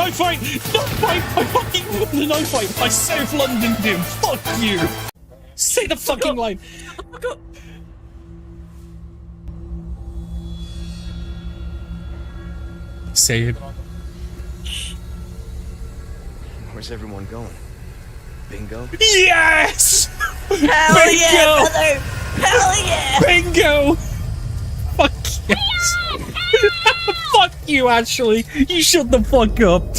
No fight! No fight! I fucking... No fight! I South Londoned him! Fuck you! Say the fucking line! Say it. Where's everyone going? Bingo? Yes! Hell Bingo! yeah, brother! Hell yeah! Bingo! Fuck yes! Fuck you, Ashley! You shut the fuck up!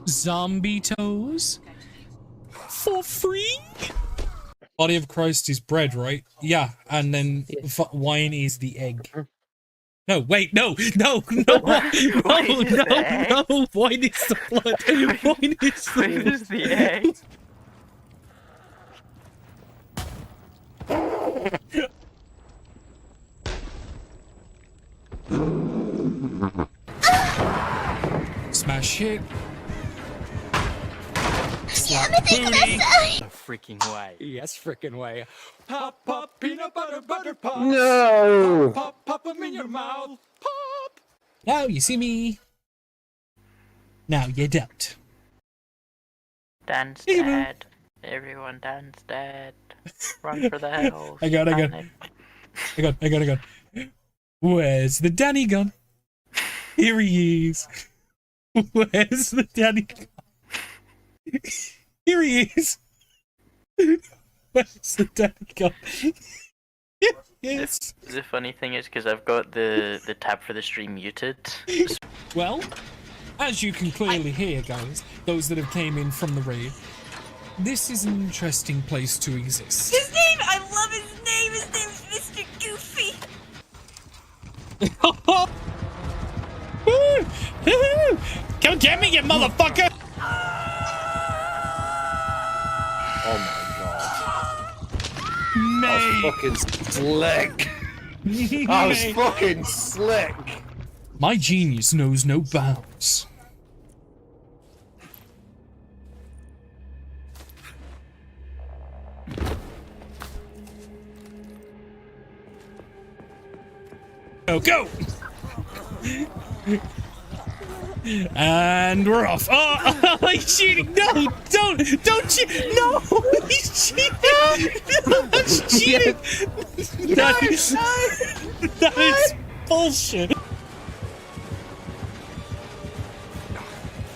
Zombie toes? For free? Body of Christ is bread, right? Yeah, and then wine is the egg. No, wait, no, no, no, no, no, wine is the blood. Wine is the Wait, is the egg? Smash it. Slap booty. The freaking way. Yes, frickin' way. Pop, pop, peanut butter, butter pop. No! Pop, pop them in your mouth. Pop. Now you see me. Now you don't. Dan's dead. Everyone, Dan's dead. Run for the hills. I got. Where's the Danny gun? Here he is. Where's the Danny gun? Here he is. Where's the Danny gun? Yes. The funny thing is, because I've got the tab for the stream muted. Well, as you can clearly hear, guys, those that have came in from the raid, this is an interesting place to exist. His name! I love his name! His name's Mr. Goofy! Come get me, you motherfucker! Oh my god. Mate! I was fucking slick. I was fucking slick. My genius knows no bounds. Go! And we're off. Oh, he's cheating! No, don't cheat! No, he's cheating! No, that's cheating! That is bullshit.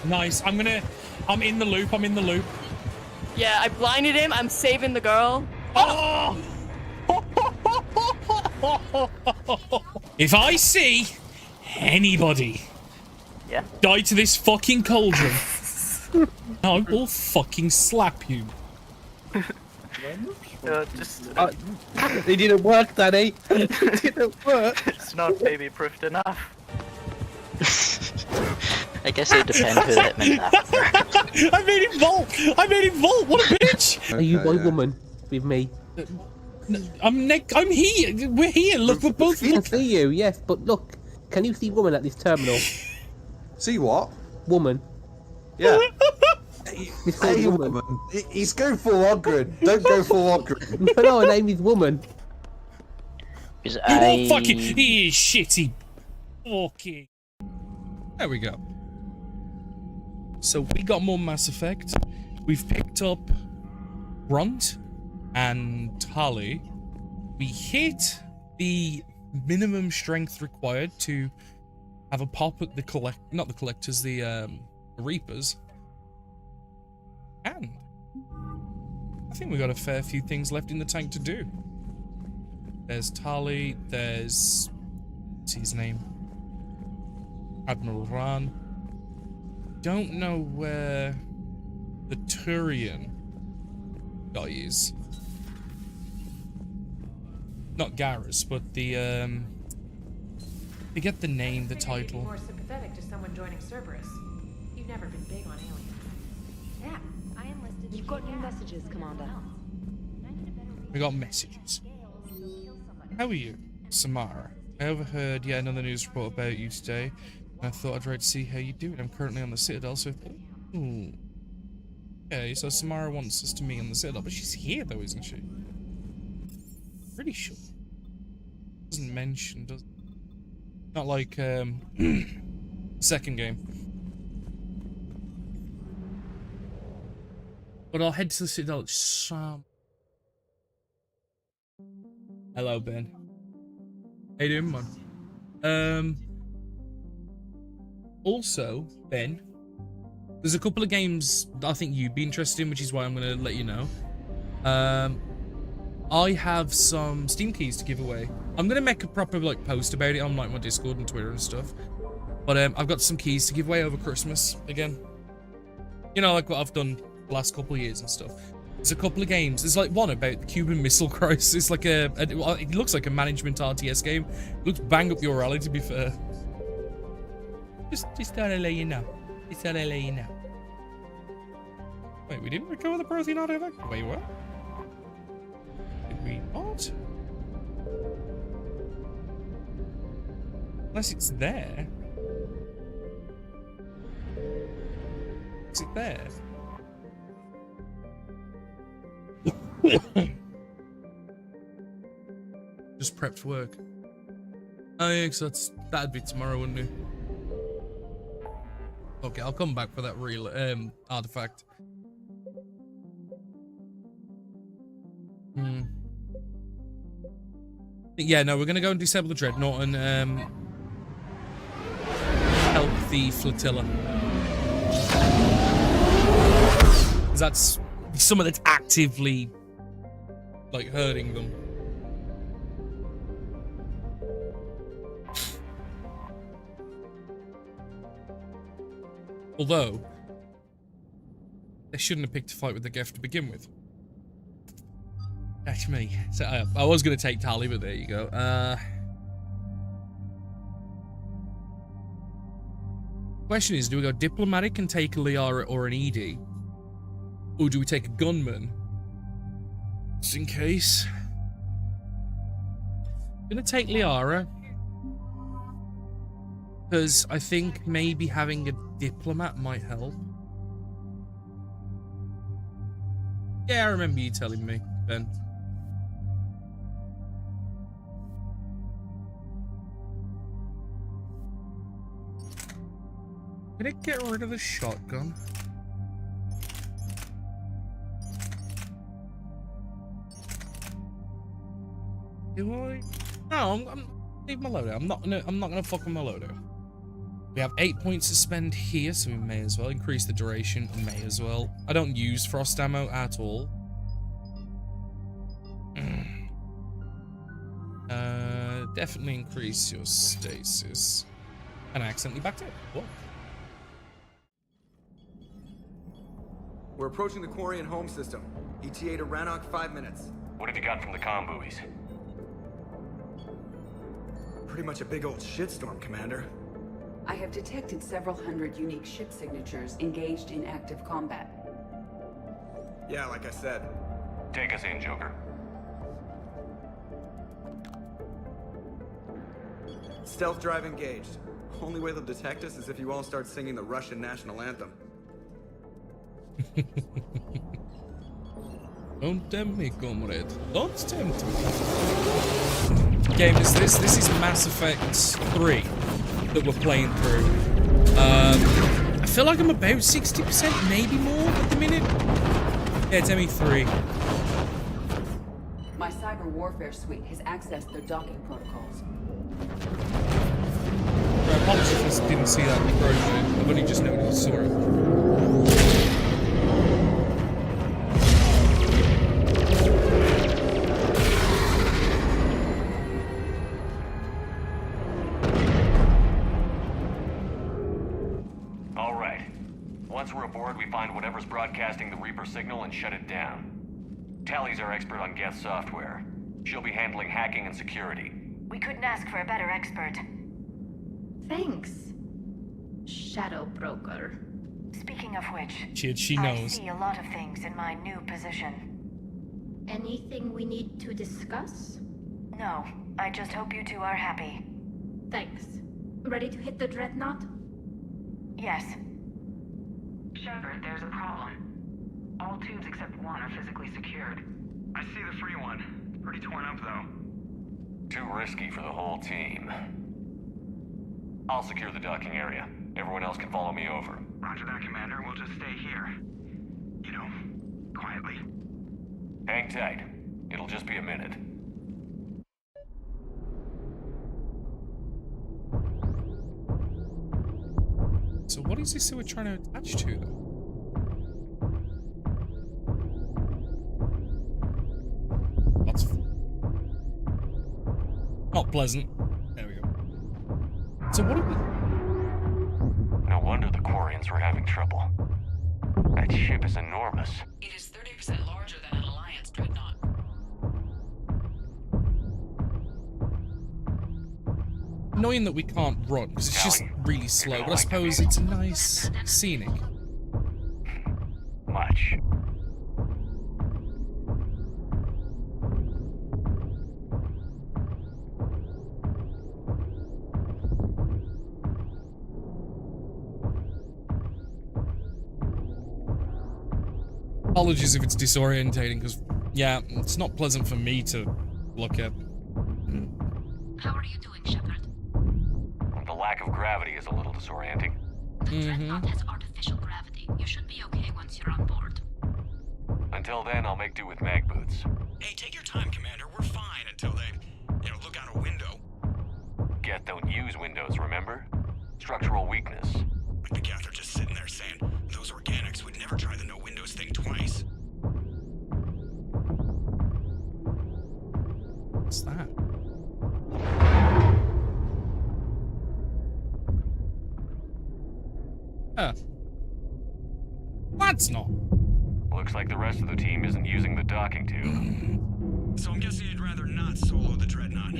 Nice. I'm in the loop. Yeah, I blinded him. I'm saving the girl. Oh! If I see anybody die to this fucking cauldron, I will fucking slap you. It didn't work, Danny. It didn't work. It's not baby-proofed enough. I guess it depends who that meant after. I made him vault! What a bitch! Are you one woman with me? I'm here! We're here! Look, we're both... I can see you, yes, but look. Can you see woman at this terminal? See what? Woman. Yeah. It's called Hey, woman. woman. He's going for Ogren. Don't go for Ogren. No, her name is woman. Because You won't fucking... He is shitty. Okay. There we go. So we got more Mass Effect. We've picked up Grunt and Tali. We hit the minimum strength required to have a pop at the Reapers. And I think we got a fair few things left in the tank to do. There's Tali, there's... what's his name? Admiral Ran. Don't know where the Turian guy is. Not Garrus, but the forget the name, the title. More sympathetic to someone joining Cerberus. You've never been big on aliens. Yeah, I enlisted. You've got new messages, Commander. We got messages. How are you, Samara? I overheard yet another news report about you today, and I thought I'd write to see how you're doing. I'm currently on the Citadel, so... Ooh. Okay, so Samara wants us to meet on the Citadel, but she's here though, isn't she? Pretty sure. Doesn't mention, does... Not like, Second game. But I'll head to the Citadel. Hello, Ben. How you doing, man? Also, Ben, there's a couple of games that I think you'd be interested in, which is why I'm going to let you know. I have some Steam keys to give away. I'm going to make a proper like post about it on like my Discord and Twitter and stuff. But I've got some keys to give away over Christmas again. You know, like what I've done the last couple of years and stuff. There's a couple of games. There's like one about the Cuban Missile Crisis. It's like it looks like a management RTS game. It looks bang up your alley, to be fair. Just thought I'd let you know. Just thought I'd let you know. Wait, we didn't recover the Prothean artifact? Wait, what? Did we not? Unless it's there. Is it there? Just prepped for work. Oh yeah, because that'd be tomorrow, wouldn't it? Okay, I'll come back for that real artifact. Yeah, no, we're gonna go and disable the Dreadnought and help the flotilla. That's someone that's actively like hurting them. Although they shouldn't have picked a fight with the Geth to begin with. That's me. So I was gonna take Tali, but there you go. Question is, do we go diplomatic and take a Liara or an ED? Or do we take a gunman? Just in case. I'm gonna take Liara. Because I think maybe having a diplomat might help. Yeah, I remember you telling me, Ben. Can I get rid of the shotgun? Do I? No, I'm leave my loadout. I'm not gonna fuck with my loadout. We have 8 points to spend here, so we may as well increase the duration. May as well. I don't use frost ammo at all. Definitely increase your stasis. And I accidentally backed it. What? We're approaching the Quarian home system. ETA to Rannoch, 5 minutes. What have you got from the comm buoys? Pretty much a big old shitstorm, Commander. I have detected several hundred unique ship signatures engaged in active combat. Yeah, like I said. Take us in, Joker. Stealth drive engaged. Only way they'll detect us is if you all start singing the Russian national anthem. Don't tempt me, comrade. Don't tempt me. Game is this? This is Mass Effect 3 that we're playing through. I feel like I'm about 60%, maybe more at the minute. Yeah, it's ME3. My cyber warfare suite has accessed their docking protocols. I apologize if I didn't see that project. I've only just noticed, sorry. Once we're aboard, we find whatever's broadcasting the Reaper signal and shut it down. Tally's our expert on Geth software. She'll be handling hacking and security. We couldn't ask for a better expert. Thanks, Shadow Broker. Speaking of which, she knows. I see a lot of things in my new position. Anything we need to discuss? No, I just hope you two are happy. Thanks. Ready to hit the Dreadnought? Yes. Shepard, there's a problem. All tubes except one are physically secured. I see the free one. Pretty torn up, though. Too risky for the whole team. I'll secure the docking area. Everyone else can follow me over. Roger that, Commander. We'll just stay here. You know, quietly. Hang tight. It'll just be a minute. So what is this that we're trying to attach to, though? That's not pleasant. There we go. So what are we... No wonder the Quarians were having trouble. That ship is enormous. It is 30% larger than an Alliance dreadnought. Annoying that we can't run, because it's just really slow, but I suppose it's nice scenic. Much. Apologies if it's disorientating, because, yeah, it's not pleasant for me to look at. How are you doing, Shepard? The lack of gravity is a little disorienting. The Dreadnought has artificial gravity. You should be okay once you're on board. Until then, I'll make do with mag boots. Hey, take your time, Commander. We're fine until they, look out a window. Geth don't use windows, remember? Structural weakness. Like the Geth are just sitting there saying, those organics would never try the no windows thing twice. What's that? That's not. Looks like the rest of the team isn't using the docking tube. So I'm guessing you'd rather not solo the Dreadnought.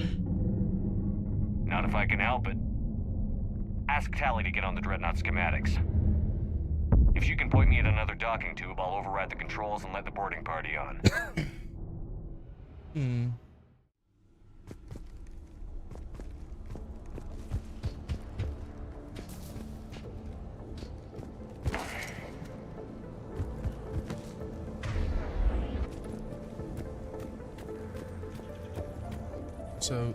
Not if I can help it. Ask Tali to get on the Dreadnought schematics. If she can point me at another docking tube, I'll override the controls and let the boarding party on. So,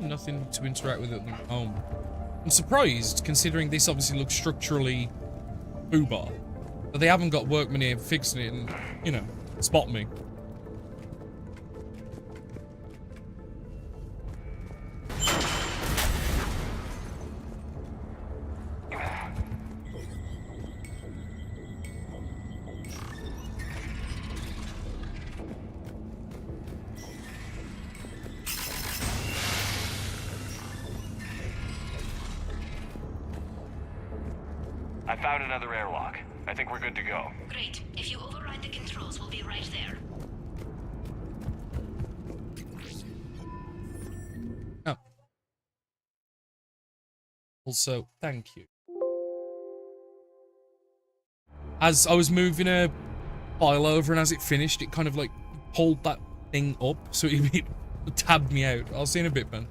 nothing to interact with at the moment. I'm surprised, considering this obviously looks structurally foobar, but they haven't got workmen here fixing it and, spot me. I found another airlock. I think we're good to go. Great. If you override the controls, we'll be right there. Oh. Also, thank you. As I was moving a file over and as it finished, it kind of like pulled that thing up, so it tabbed me out. I'll see you in a bit, man.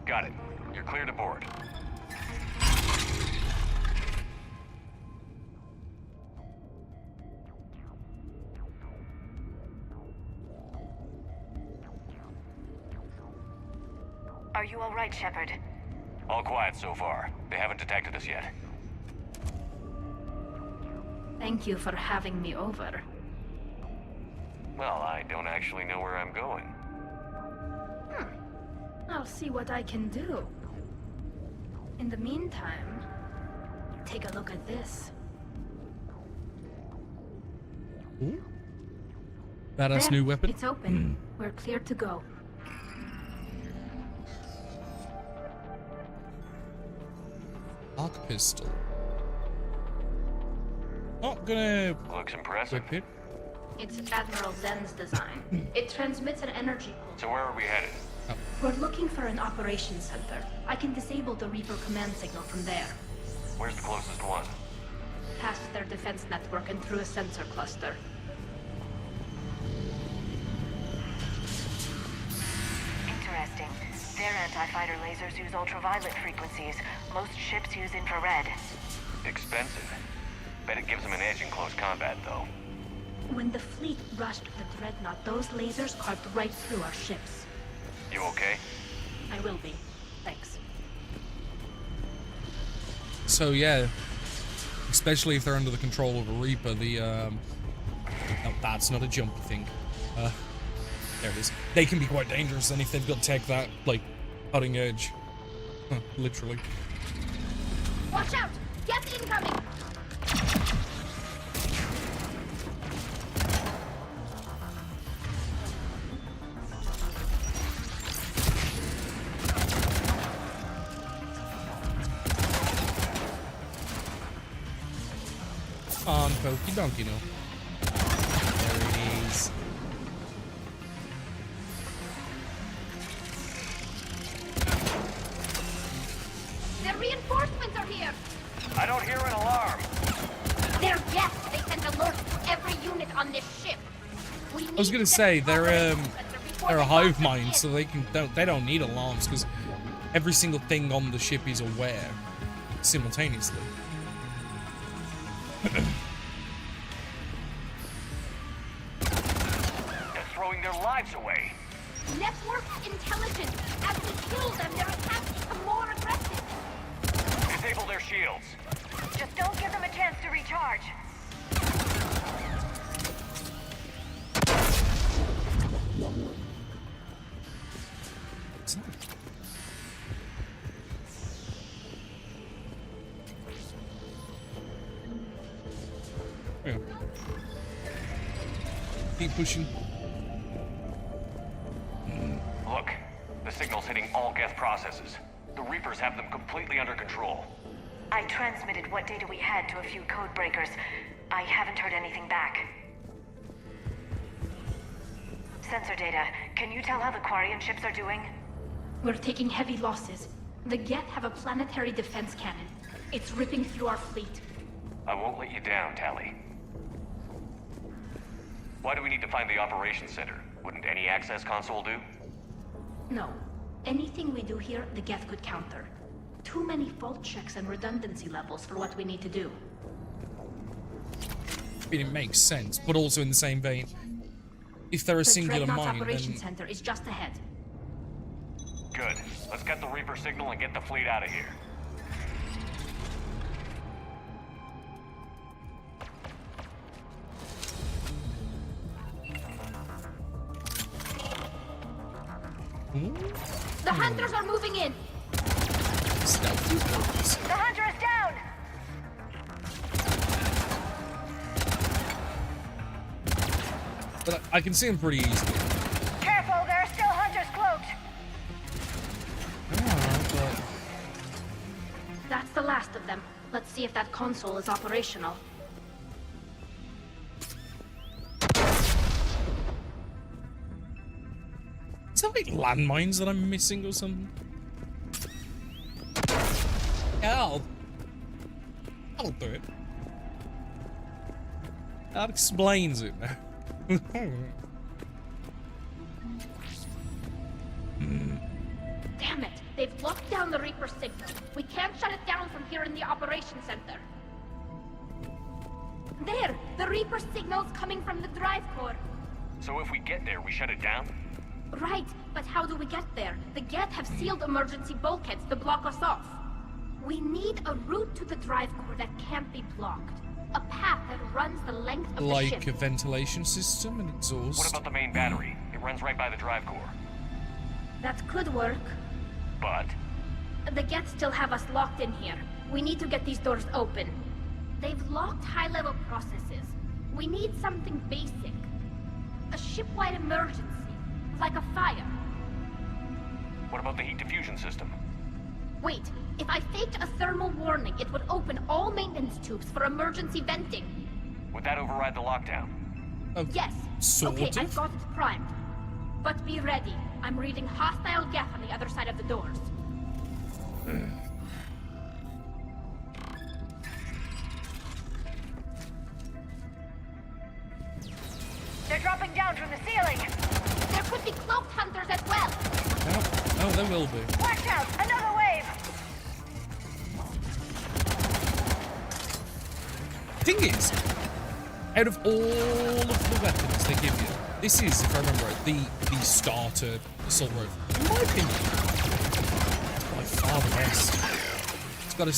Got it. You're clear to board. Are you all right, Shepard? All quiet so far. They haven't detected us yet. Thank you for having me over. Well, I don't actually know where I'm going. I'll see what I can do. In the meantime, take a look at this. Ooh. Badass new weapon. It's open. We're clear to go. Arc pistol. Not gonna. Looks impressive. Whip it. It's Admiral Zen's design. It transmits an energy pulse. So where are we headed? We're looking for an operations center. I can disable the Reaper command signal from there. Where's the closest one? Past their defense network and through a sensor cluster. Interesting. Their anti-fighter lasers use ultraviolet frequencies. Most ships use infrared. Expensive. Bet it gives them an edge in close combat, though. When the fleet rushed the Dreadnought, those lasers carved right through our ships. You okay? I will be. Thanks. So yeah, especially if they're under the control of a Reaper, no, that's not a jump thing. There it is. They can be quite dangerous, and if they've got tech that, like, cutting edge. Literally. Watch out! Get incoming! On Pokey Donkey, no. There it is. The reinforcements are here! I don't hear an alarm. They're guests! They sent alerts to every unit on this ship! I was gonna say they're a hive mind, so they don't need alarms because every single thing on the ship is aware simultaneously. They're throwing their lives away. Network intelligence! As we kill them, their attacks become more aggressive! Disable their shields. Just don't give them a chance to recharge. Yeah. Keep pushing. Look, the signal's hitting all Geth processes. The Reapers have them completely under control. I transmitted what data we had to a few code breakers. I haven't heard anything back. Sensor data. Can you tell how the Quarian ships are doing? We're taking heavy losses. The Geth have a planetary defense cannon. It's ripping through our fleet. I won't let you down, Tali. Why do we need to find the operations center? Wouldn't any access console do? No. Anything we do here, the Geth could counter. Too many fault checks and redundancy levels for what we need to do. I mean, it makes sense, but also in the same vein, if they're a singular Dreadnought's mind, operations then... center is just ahead. Good. Let's get the Reaper signal and get the fleet out of here. The hunters are moving in! The hunter is down! But I can see them pretty easily. Careful, there are still hunters cloaked! But... That's the last of them. Let's see if that console is operational. Is that like landmines that I'm missing or something? Yeah, I'll do it. That explains it now. Damn it! They've locked down the Reaper signal. We can't shut it down from here in the operations center. There! The Reaper signal's coming from the drive core. So if we get there, we shut it down? Right, but how do we get there? The Geth have sealed emergency bulkheads to block us off. We need a route to the drive core that can't be blocked. A path that runs the length of the ship. Like a ventilation system and exhaust. What about the main battery? It runs right by the drive core. That could work. But? The Geth still have us locked in here. We need to get these doors open. They've locked high-level processes. We need something basic. A ship-wide emergency. Like a fire. What about the heat diffusion system? Wait, if I faked a thermal warning, it would open all maintenance tubes for emergency venting. Would that override the lockdown? Yes. Sort okay, of. I've got it primed. But be ready. I'm reading hostile Geth on the other side of the doors. They're dropping down from the ceiling! There could be cloaked hunters as well! Oh, there will be. Watch out! Another wave! thing is, out of all of the weapons they give you, this is, if I remember right, the starter assault rifle. In my opinion, by far the best. It's got a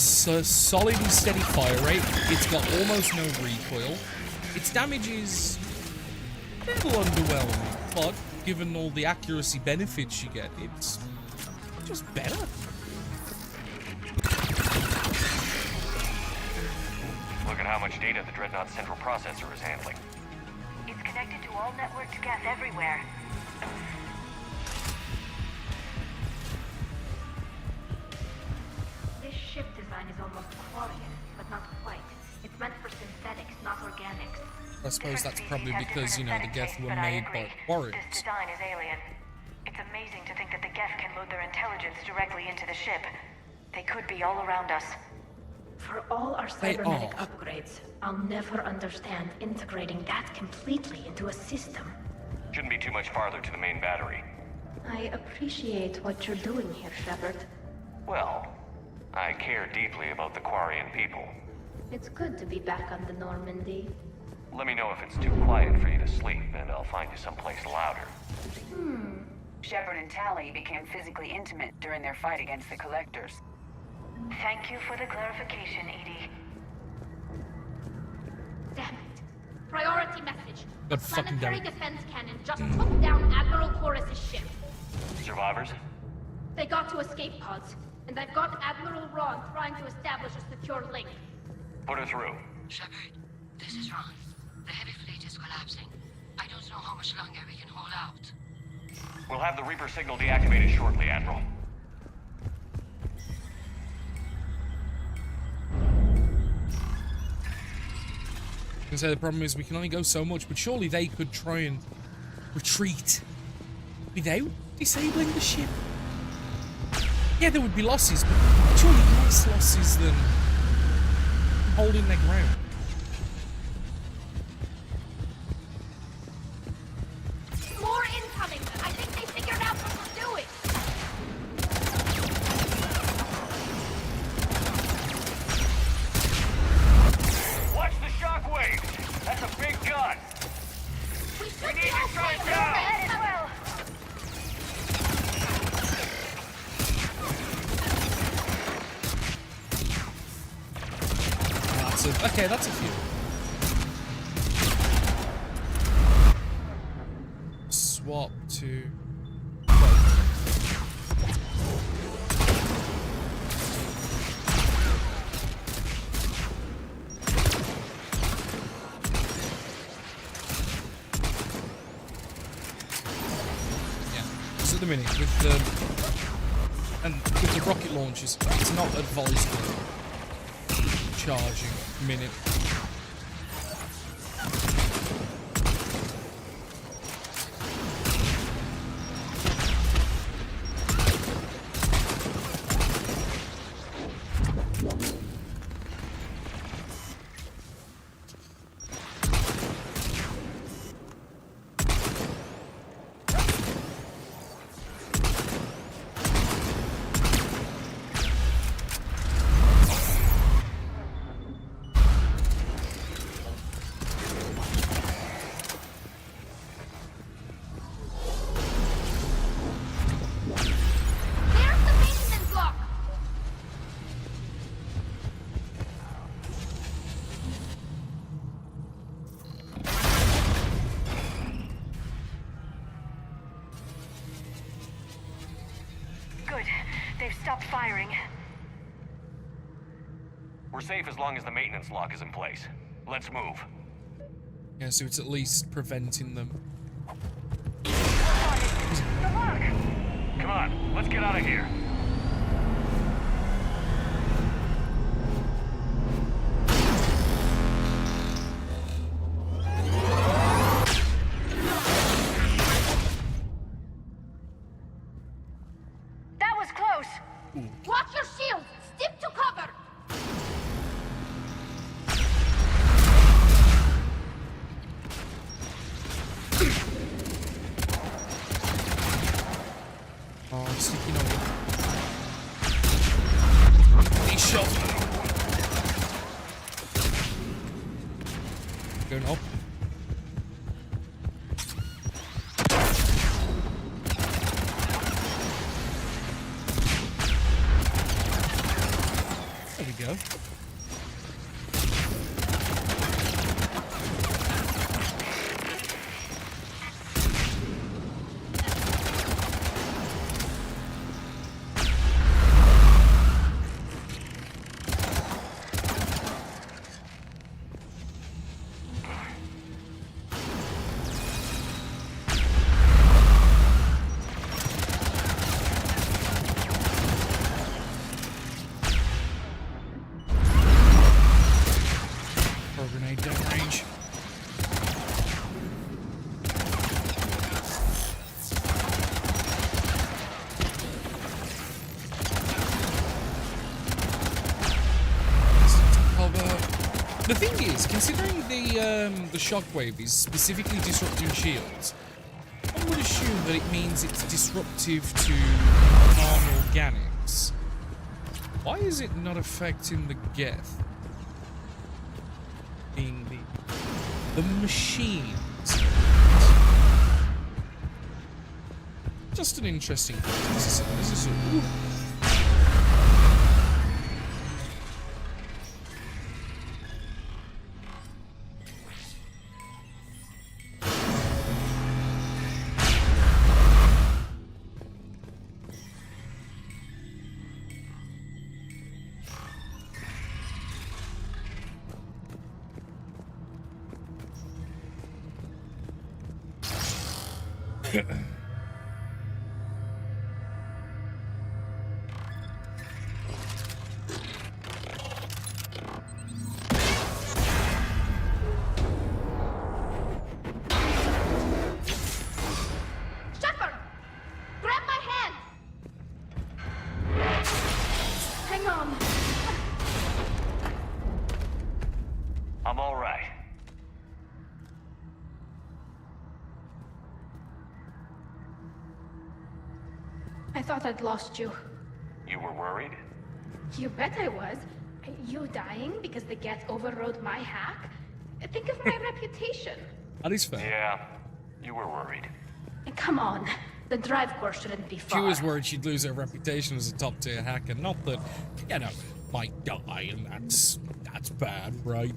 solid and steady fire rate. It's got almost no recoil. Its damage is a little underwhelming, but given all the accuracy benefits you get, it's just better. Look at how much data the Dreadnought's central processor is handling. It's connected to all networked gas everywhere. This ship design is almost Quarian, but not quite. It's meant for synthetics, not organics. I suppose that's probably because, you know, the Geth were made by This Quarians. design is alien. It's amazing to think that the Geth can load their intelligence directly into the ship. They could be all around us. For all our cybernetic upgrades, I'll never understand integrating that completely into a system. Shouldn't be too much farther to the main battery. I appreciate what you're doing here, Shepard. Well, I care deeply about the Quarian people. It's good to be back on the Normandy. Let me know if it's too quiet for you to sleep, and I'll find you someplace louder. Shepard and Tali became physically intimate during their fight against the Collectors. Thank you for the clarification, Edie. Damn it. Priority message. God A fucking damn planetary it. defense cannon just took down Admiral Chorus's ship. Survivors? They got to escape pods, and they've got Admiral Ron trying to establish a secure link. Put her through. Shepard, this is Ron. The heavy fleet is collapsing. I don't know how much longer we can hold out. We'll have the Reaper signal deactivated shortly, Admiral. I say the problem is we can only go so much, but surely they could try and retreat without disabling the ship. Yeah, there would be losses, but surely less losses than holding their ground. More incoming! I think they figured out what we're doing! Watch the shockwaves! That's a big gun! We need to try it down! as well! Okay, that's a few. Swap to... Yeah, just at the minute, with the rocket launchers, it's not advisable charging minute. Good. They've stopped firing. We're safe as long as the maintenance lock is in place. Let's move. Yeah, so it's at least preventing them. Come on, let's get out of here. That was close! Watch your shields! Stick to cover! Oh, I'm sticking over. He shot me. Going up. There we go. Grenade downrange. The thing is, considering the shockwave is specifically disrupting shields, I would assume that it means it's disruptive to non-organics. Why is it not affecting the Geth? Being the machines. Just an interesting thing. This is ooh. Shepard! Grab my hand! Hang on. I'm all right. I thought I'd lost you. You were worried? You bet I was. You dying because the Geth overrode my hack? Think of my reputation. That is fair. Yeah, you were worried. Come on. The drive course shouldn't be She far. was worried she'd lose her reputation as a top-tier hacker. Not that, you know, might die, and that's bad, right?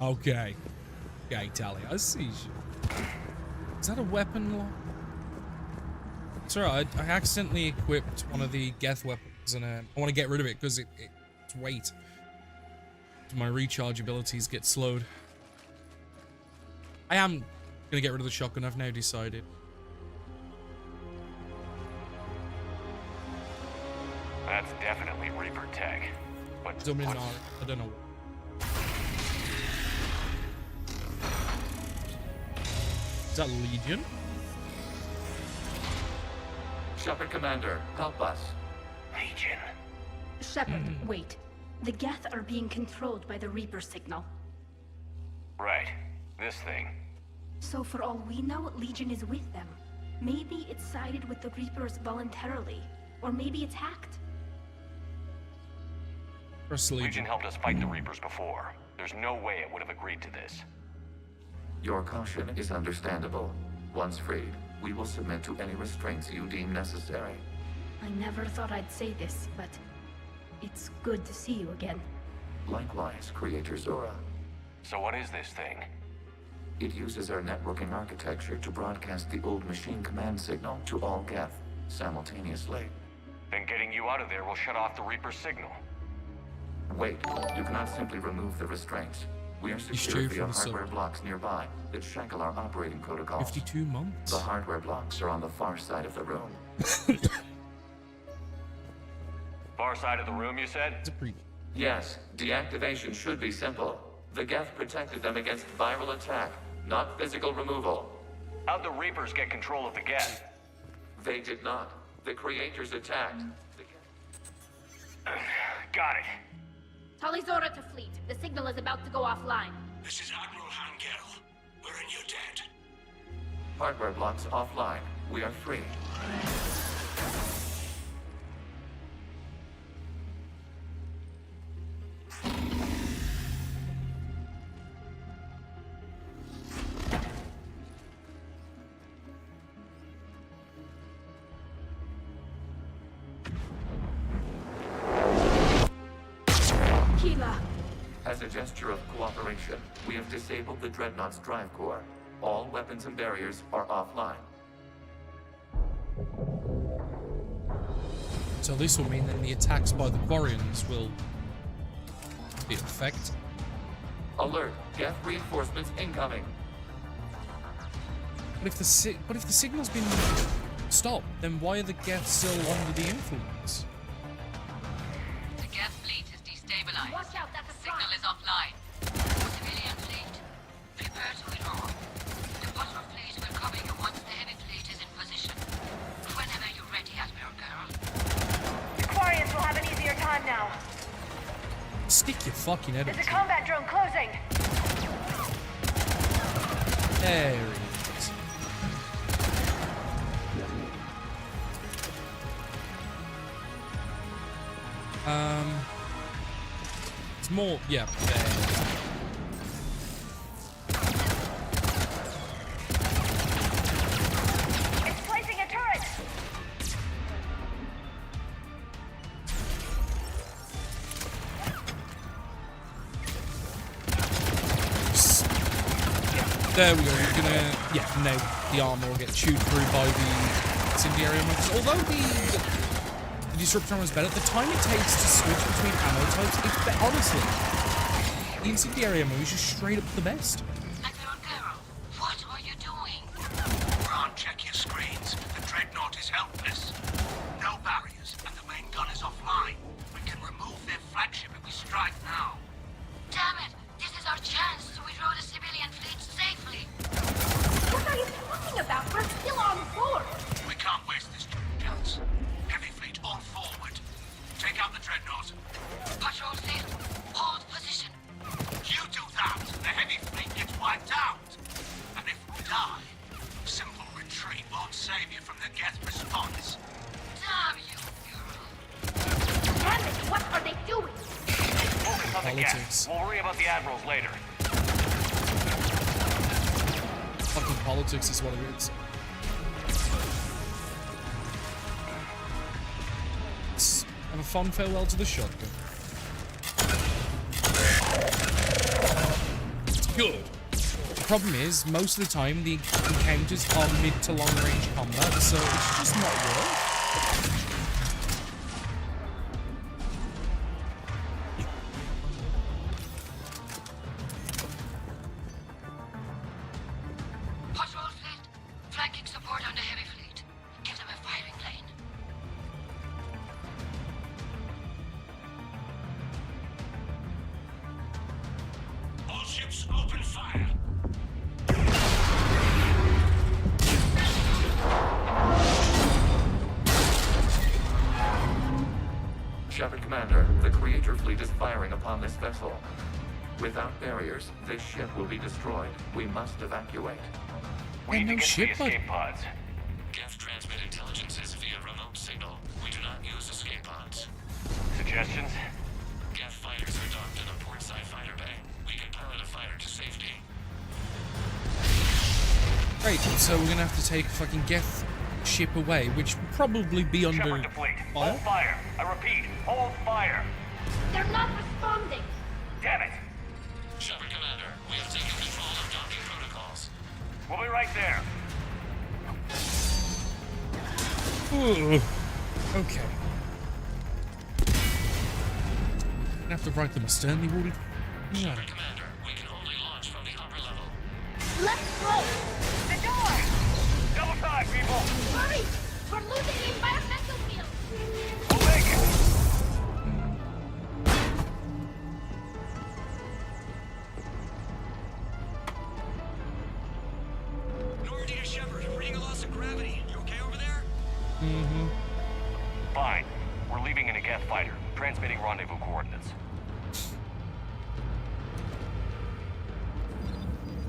Okay. Okay, Tali, I see you. Is that a weapon lock? It's alright, I accidentally equipped one of the Geth weapons, and I want to get rid of it because it's weight. My recharge abilities get slowed. I am gonna get rid of the shotgun, I've now decided. That's definitely Reaper tech. But Dominar, I don't know. Is that Legion? Shepard Commander, help us. Legion. Shepard, wait. The Geth are being controlled by the Reaper signal. Right. This thing. So for all we know, Legion is with them. Maybe it sided with the Reapers voluntarily. Or maybe it's hacked. Legion helped us fight the Reapers before. There's no way it would have agreed to this. Your caution is understandable. Once freed, we will submit to any restraints you deem necessary. I never thought I'd say this, but it's good to see you again. Likewise, Creator Zora. So what is this thing? It uses our networking architecture to broadcast the old machine command signal to all Geth simultaneously. Then getting you out of there will shut off the Reaper signal. Wait, you cannot simply remove the restraints. We are secured via hardware blocks nearby that shackle our operating protocols. 52 months? The hardware blocks are on the far side of the room. Far side of the room, you said? Yes, deactivation should be simple. The Geth protected them against viral attack, not physical removal. How'd the Reapers get control of the Geth? They did not. The Creators attacked. Got it. Tali Zora to fleet. The signal is about to go offline. This is Admiral Hangel. We're in your debt. Hardware blocks offline. We are free. Aquila! As a gesture of cooperation, we have disabled the Dreadnought's drive core. All weapons and barriers are offline. So this will mean that the attacks by the Quarians will be in effect. Alert! Geth reinforcements incoming! But if the signal's been stopped, then why are the Geth still under the influence? The Geth fleet is destabilized. Watch out, that's a Signal is offline. Civilian fleet, prepare to withdraw. The bottom fleet will cover you once the heavy fleet is in position. Whenever you're ready, Admiral Girl. The Quarians will have an easier time now. Stick your fucking head There's a into combat drone closing. it. There it is. It's more, yeah, there. It's placing a turret. There we go. You're gonna, no, the armor will get chewed through by the incendiary ammo. Although the disruptor ammo is better, the time it takes to switch between ammo types, it's better. Honestly, the incendiary ammo is just straight up the best. Admiral Girl, what are you doing? Ron, check your screens. The Dreadnought is helpless. No barriers, and the main gun is offline. We can remove their flagship if we strike now. Damn it! This is our chance to withdraw the civilian fleet safely. What are you talking about? We're still on board! We can't waste this chance. Heavy fleet on forward. Take out the Dreadnought. Patrol fleet, hold position. You do that, the heavy fleet gets wiped out. And if we die, simple retreat won't save you from the Geth response. Damn you, girl. Damn it, what are they doing? Focus on the Politics. Geth. We'll worry about the admirals later. Fucking politics is what it is. Let's have a fond farewell to the shotgun. It's good. The problem is, most of the time, the encounters are mid to long range combat, so it's just not worth. Patrol fleet, flanking support on the heavy fleet. Give them a firing lane. All ships open fire. Shepard Commander, the Creator fleet is firing upon this vessel. Without barriers, this ship will be destroyed. We must evacuate. We need to get to the escape pods. Geth transmit intelligences via remote signal. We do not use escape pods. Suggestions? Geth fighters are docked in a portside fighter bay. We can pilot a fighter to safety. Great, so we're gonna have to take a fucking Geth ship away, which will probably be under Shepard to fleet. fire. Hold fire. I repeat, hold fire. They're not responding! Damn it. Shepard Commander, we have taken control of docking protocols. We'll be right there. Ooh. Okay. Gonna have to write them a sternly worded. Shepard Commander, we can only launch from the upper level. Let's go! The door! Double time, people. Hurry! We're losing the environmental field! We'll make it. Normandy to Shepard, reading a loss of gravity. You okay over there? Mm-hmm. Fine. We're leaving in a Geth fighter, transmitting rendezvous coordinates.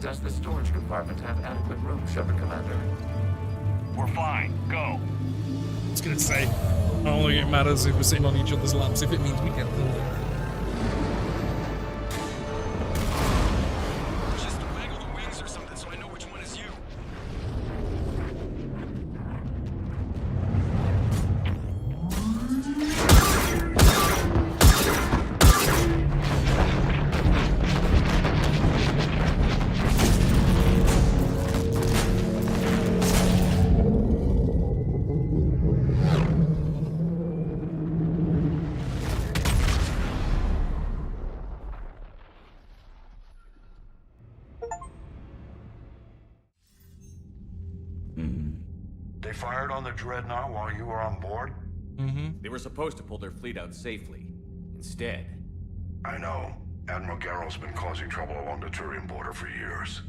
Does the storage compartment have adequate room, Shepard Commander? We're fine. Go. I was gonna say, I don't think it matters if we're sitting on each other's laps if it means we get there. Just waggle the wings or something so I know which one is you. fired on the Dreadnought while you were on board? Mm-hmm. They were supposed to pull their fleet out safely. Instead... I know. Admiral Garrow's been causing trouble along the Turian border for years.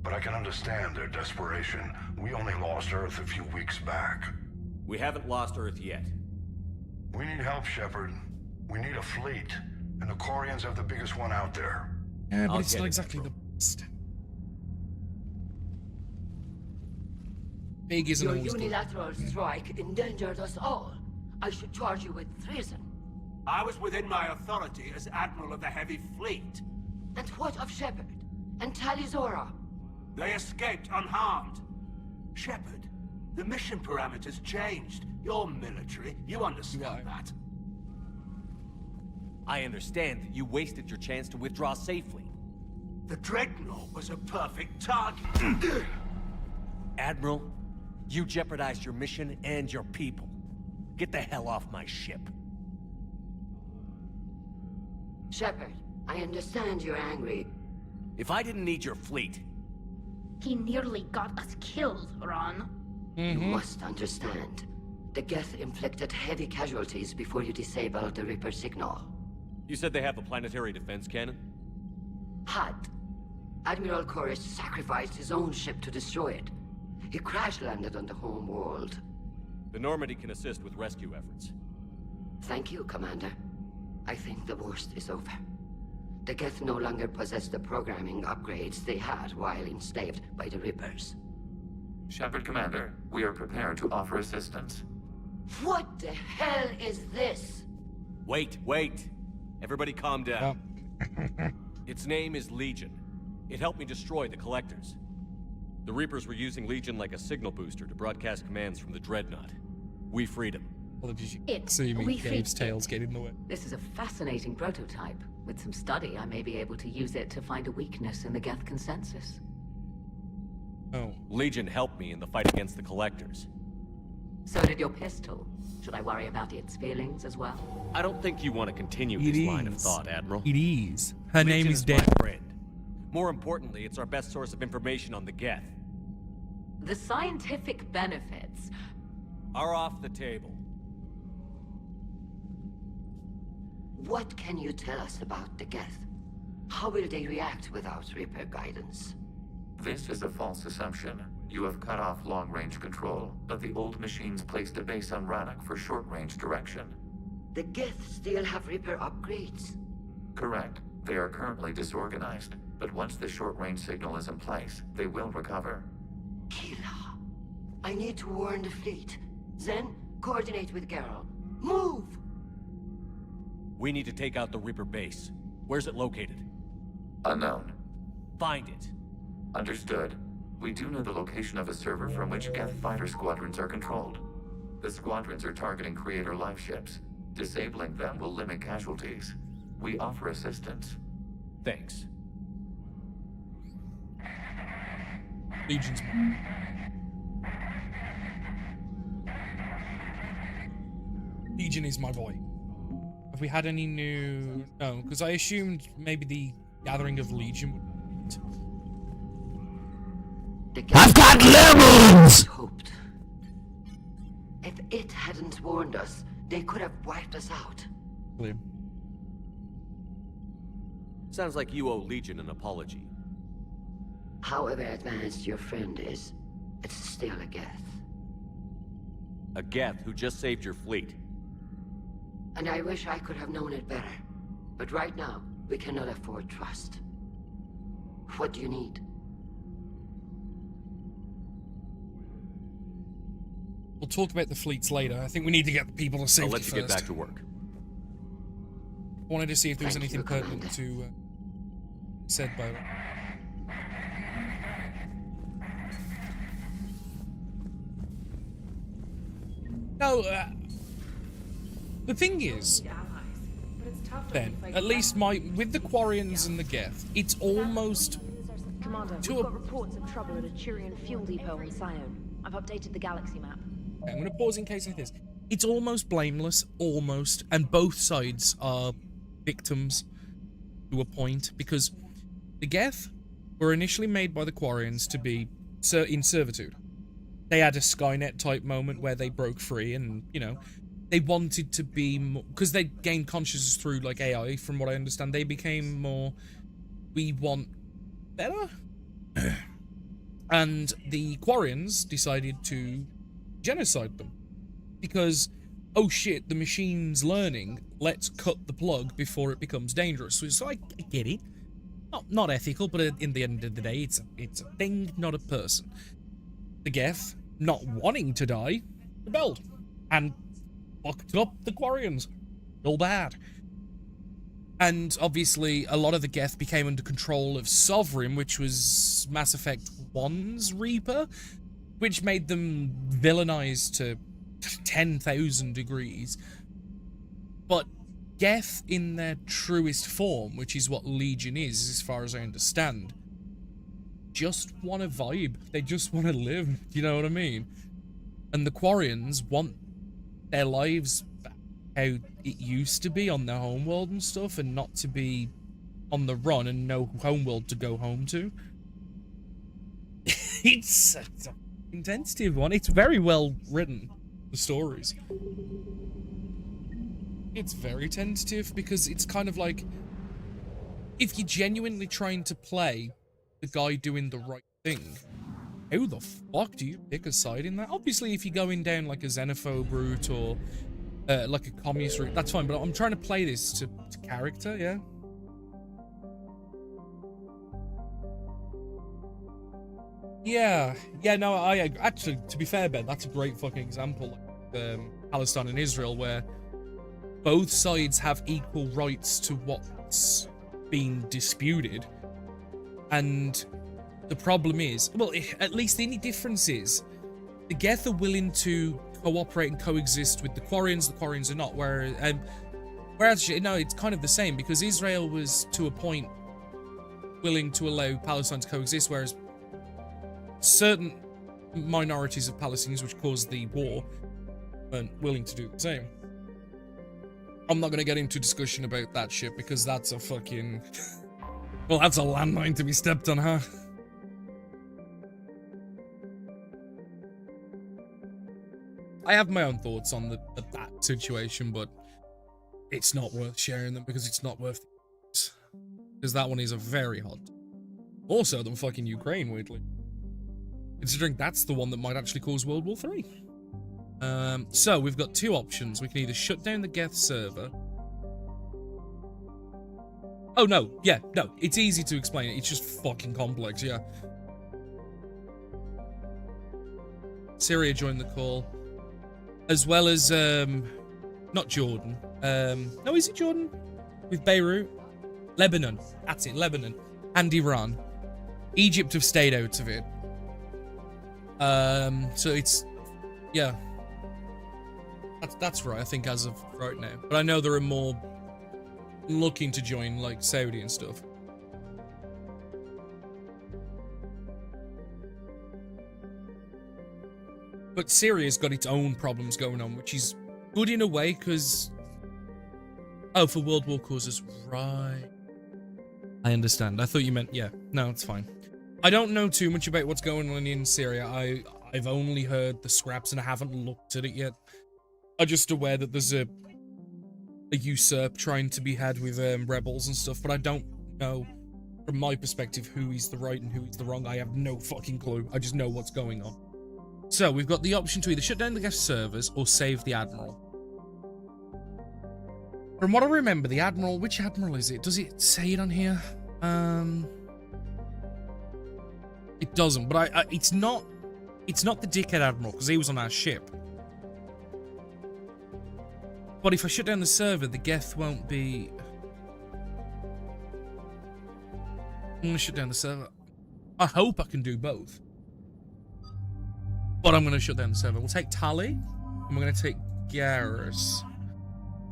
But I can understand their desperation. We only lost Earth a few weeks back. We haven't lost Earth yet. We need help, Shepard. We need a fleet. And the Quarians have the biggest one out there. Yeah, but it's not exactly the best. Big isn't Your always good. unilateral strike endangered us all. I should charge you with treason. I was within my authority as Admiral of the Heavy Fleet. And what of Shepard? And Talizora? They escaped unharmed. Shepard, the mission parameters changed. You're military. You understand that. I understand that you wasted your chance to withdraw safely. The Dreadnought was a perfect target. Admiral, you jeopardized your mission and your people. Get the hell off my ship. Shepard, I understand you're angry. If I didn't need your fleet... He nearly got us killed, Ron. You must understand. The Geth inflicted heavy casualties before you disabled the Reaper signal. You said they have a planetary defense cannon? Had. Admiral Koris sacrificed his own ship to destroy it. He crash-landed on the home world. The Normandy can assist with rescue efforts. Thank you, Commander. I think the worst is over. The Geth no longer possess the programming upgrades they had while enslaved by the Reapers. Shepard, Commander, we are prepared to offer assistance. What the hell is this? Wait. Everybody calm down. Its name is Legion. It helped me destroy the Collectors. The Reapers were using Legion like a signal booster to broadcast commands from the Dreadnought. We freed him. See me, Gabe's tails get in the way. This is a fascinating prototype. With some study, I may be able to use it to find a weakness in the Geth consensus. Oh. Legion helped me in the fight against the Collectors. So did your pistol. Should I worry about its feelings as well? I don't think you want to continue this line of thought, Admiral. It is. Her name Legion is dead. My friend. More importantly, it's our best source of information on the Geth. The scientific benefits are off the table. What can you tell us about the Geth? How will they react without Reaper guidance? This is a false assumption. You have cut off long-range control, but the old machines placed a base on Rannoch for short-range direction. The Geth still have Reaper upgrades? Correct. They are currently disorganized, but once the short-range signal is in place, they will recover. Kila, I need to warn the fleet. Then, coordinate with Garrow. Move! We need to take out the Reaper base. Where's it located? Unknown. Find it. Understood. We do know the location of a server from which Geth fighter squadrons are controlled. The squadrons are targeting Creator live ships. Disabling them will limit casualties. We offer assistance. Thanks. Legion's Legion is my boy. Have we had any new... No, because I assumed maybe the gathering of Legion would... I've got lemons! Hoped. If it hadn't warned us, they could have wiped us out. William. Sounds like you owe Legion an apology. However advanced your friend is, it's still a Geth. A Geth who just saved your fleet. And I wish I could have known it better. But right now, we cannot afford trust. What do you need? We'll talk about the fleets later. I think we need to get the people to safety I'll let you first. get back to work. I wanted to see if there was anything pertinent to said by that. No, the thing is, Ben, at least with the Quarians and the Geth, it's almost Commander, we've got reports of trouble at a Turian fuel depot on Sion. I've updated the galaxy map. Okay, I'm going to pause in case of this. It's almost blameless, almost, and both sides are victims to a point, because the Geth were initially made by the Quarians to be in servitude. they had a Skynet type moment where they broke free, and you know, they wanted to be more, because they gained consciousness through like AI. From what I understand, they became more, we want better. And the Quarians decided to genocide them because, oh shit, the machine's learning, let's cut the plug before it becomes dangerous. So I get it. Not ethical, but in the end of the day, it's a thing, not a person. The Geth, not wanting to die, rebelled and fucked up the Quarians. All bad. And obviously, a lot of the Geth became under control of Sovereign, which was Mass Effect 1's Reaper, which made them villainized to 10,000 degrees. But Geth in their truest form, which is what Legion is, as far as I understand, just want to vibe. They just want to live. You know what I mean? And the Quarians want their lives back how it used to be on their homeworld and stuff, and not to be on the run and no homeworld to go home to. It's an intensive one. It's very well written, the stories. It's very tentative because it's kind of like, if you're genuinely trying to play the guy doing the right thing, how the fuck do you pick a side in that? Obviously, if you're going down like a xenophobe route or like a communist route, that's fine, but I'm trying to play this to character, yeah? Yeah, no, I actually, to be fair, Ben, that's a great fucking example. Palestine and Israel, where both sides have equal rights to what's being disputed. And the problem is, well, at least the only difference is, the Geth are willing to cooperate and coexist with the Quarians are not, whereas, no, it's kind of the same, because Israel was, to a point, willing to allow Palestine to coexist, whereas certain minorities of Palestinians, which caused the war, weren't willing to do the same. I'm not going to get into discussion about that shit, because that's a fucking... well, that's a landmine to be stepped on, huh? I have my own thoughts on that situation, but it's not worth sharing them, because it's not worth it. Because that one is a very hot. More so than fucking Ukraine, weirdly. Considering that's the one that might actually cause World War III. So we've got two options. We can either shut down the Geth server. Oh, no. Yeah, no. It's easy to explain it. It's just fucking complex, yeah. Syria joined the call. As well as, not Jordan. No, is it Jordan? With Beirut? Lebanon. That's it, Lebanon. And Iran. Egypt have stayed out of it. So it's, yeah. That's right, I think, as of right now. But I know there are more looking to join, like Saudi and stuff. But Syria's got its own problems going on, which is good in a way, because... oh, for World War causes, right. I understand. I thought you meant, yeah. No, it's fine. I don't know too much about what's going on in Syria. I've only heard the scraps and I haven't looked at it yet. I'm just aware that there's a usurp trying to be had with rebels and stuff, but I don't know, from my perspective, who is the right and who is the wrong. I have no fucking clue. I just know what's going on. So, we've got the option to either shut down the Geth servers or save the Admiral. From what I remember, the Admiral... which Admiral is it? Does it say it on here? It doesn't, but it's not the dickhead Admiral, because he was on our ship. But if I shut down the server, the Geth won't be... I'm going to shut down the server. I hope I can do both. But I'm going to shut down the server. We'll take Tali, and we're going to take Garrus.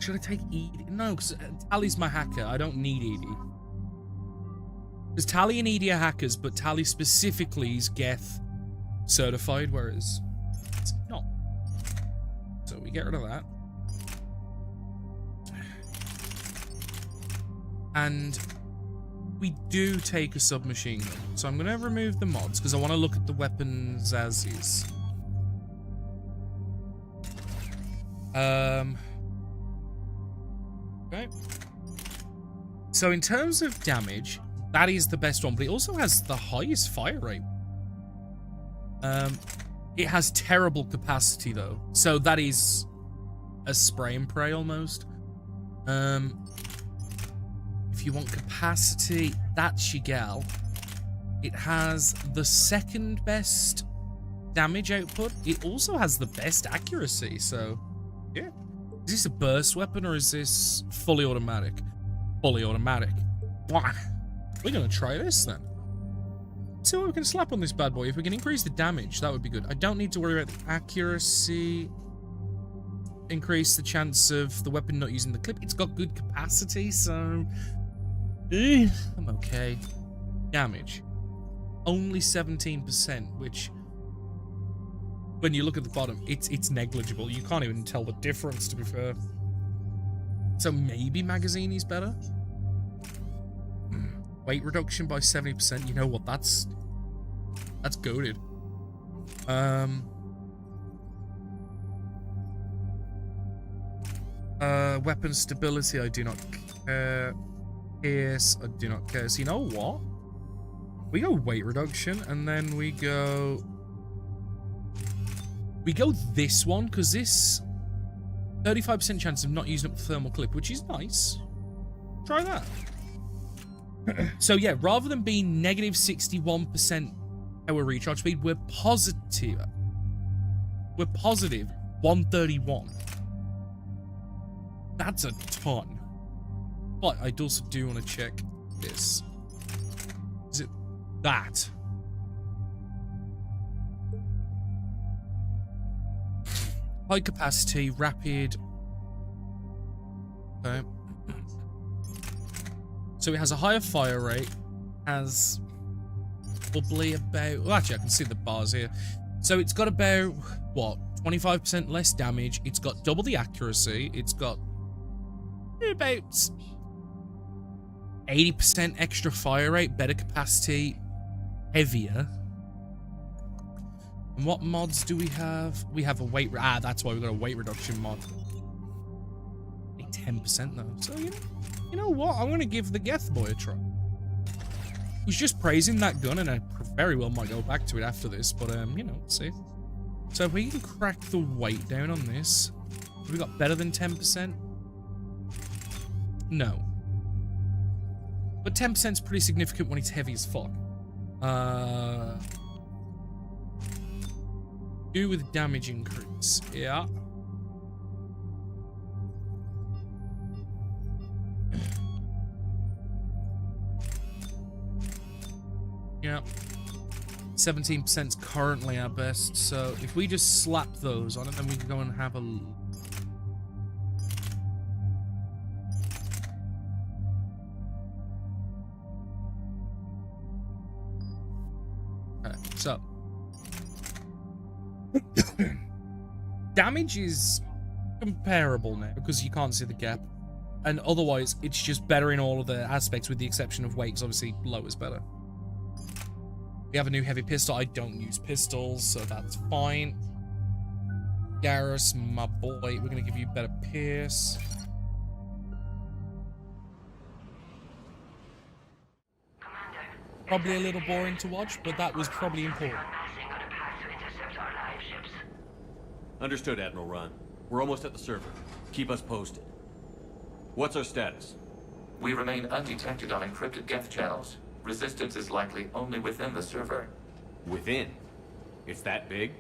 Should I take Edie? No, because Tali's my hacker. I don't need Edie. Because Tali and Edie are hackers, but Tali specifically is Geth certified, whereas it's not. So we get rid of that. And we do take a submachine gun. So I'm going to remove the mods, because I want to look at the weapons as is. Okay. So in terms of damage, that is the best one, but it also has the highest fire rate. It has terrible capacity though, so that is a spray and pray almost. If you want capacity, that's your gal. It has the second best damage output. It also has the best accuracy, so yeah. Is this a burst weapon or is this fully automatic? Fully automatic. Wow. We're gonna try this then. Let's see what we can slap on this bad boy. If we can increase the damage, that would be good. I don't need to worry about the accuracy. Increase the chance of the weapon not using the clip. It's got good capacity, so I'm okay. Damage. Only 17%, which when you look at the bottom, it's negligible. You can't even tell the difference, to be fair. So maybe magazine is better. Weight reduction by 70%. You know what? That's goated. Weapon stability, I do not care. Pierce, I do not care. So you know what? We go weight reduction, and then we go this one, because this 35% chance of not using up the thermal clip, which is nice. Try that. So yeah, rather than being negative 61% power recharge speed, we're positive 131. That's a ton. But I also do want to check this. Is it that? High capacity, rapid. Okay. So it has a higher fire rate, has probably about, well, actually I can see the bars here. So it's got about, what, 25% less damage. It's got double the accuracy. It's got about 80% extra fire rate, better capacity, heavier. And what mods do we have? We have a weight, that's why we've got a weight reduction mod. 10% though, so you know what? I'm gonna give the Geth boy a try. I was just praising that gun, and I very well might go back to it after this, but you know, let's see. So if we can crack the weight down on this, have we got better than 10%? No. But 10% is pretty significant when it's heavy as fuck. Do with damage increase. Yeah. Yeah. 17% is currently our best, so if we just slap those on it, then we can go and have a... Okay, so... Damage is comparable now, because you can't see the gap. And otherwise, it's just better in all of the aspects, with the exception of weight, 'cause obviously low is better. We have a new heavy pistol. I don't use pistols, so that's fine. Garrus, my boy, we're going to give you better pierce. Probably a little boring to watch, but that was probably important. Understood, Admiral Ron. We're almost at the server. Keep us posted. What's our status? We remain undetected on encrypted Geth channels. Resistance is likely only within the server. Within? It's that big?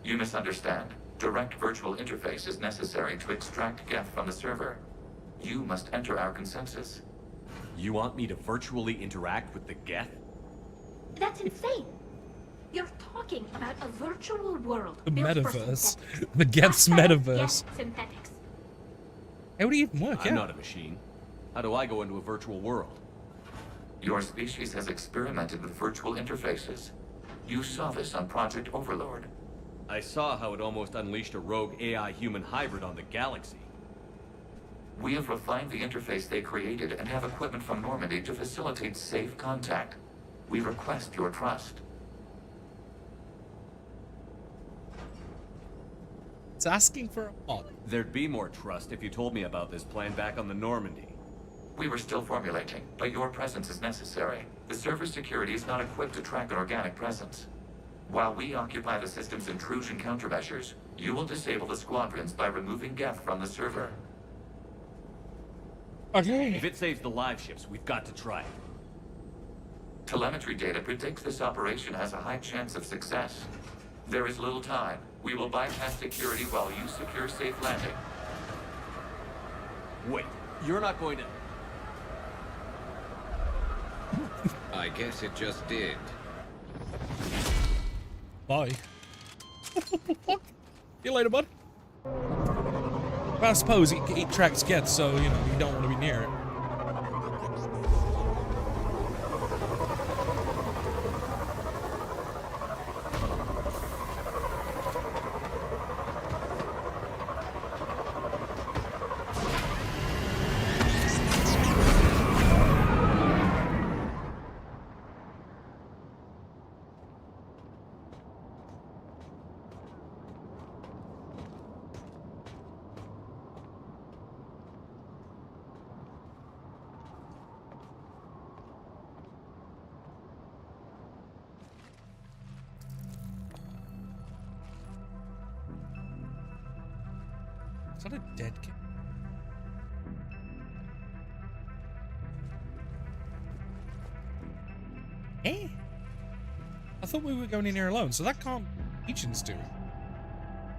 You misunderstand. Direct virtual interface is necessary to extract Geth from the server. You must enter our consensus. You want me to virtually interact with the Geth? That's insane. You're talking about a virtual world. The built for metaverse. synthetics. The Geth's metaverse. Geth synthetics. How would it even work? I'm not a machine. How do I go into a virtual world? Your species has experimented with virtual interfaces. You saw this on Project Overlord. I saw how it almost unleashed a rogue AI-human hybrid on the galaxy. We have refined the interface they created and have equipment from Normandy to facilitate safe contact. We request your trust. It's asking for a lot. There'd be more trust if you told me about this plan back on the Normandy. We were still formulating, but your presence is necessary. The server's security is not equipped to track an organic presence. While we occupy the system's intrusion countermeasures, you will disable the squadrons by removing Geth from the server. Okay. If it saves the live ships, we've got to try it. Telemetry data predicts this operation has a high chance of success. There is little time. We will bypass security while you secure safe landing. Wait, you're not going to... I guess it just did. Bye. See you later, bud. Well, I suppose it tracks Geth, so, you know, you don't want to be near it. Is that a dead kid? Eh? I thought we were going in here alone, so that can't Legions do.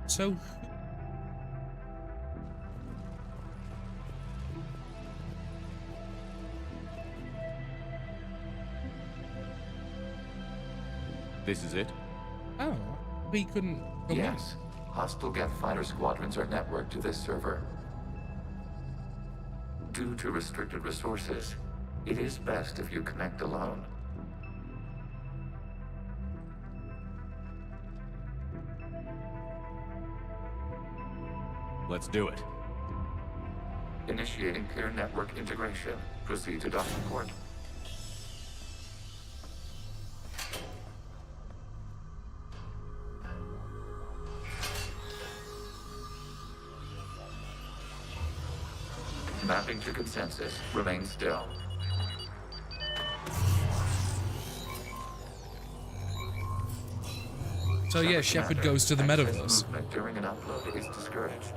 So... This is it? Oh, we couldn't go Yes. Hostile Geth fighter squadrons are networked to this server. Due to restricted resources, it is best if you connect alone. Let's do it. Initiating peer network integration. Proceed to docking port. Mapping to consensus. Remain still. So yeah, Shepard goes to the metaverse. Movement during an upload is discouraged.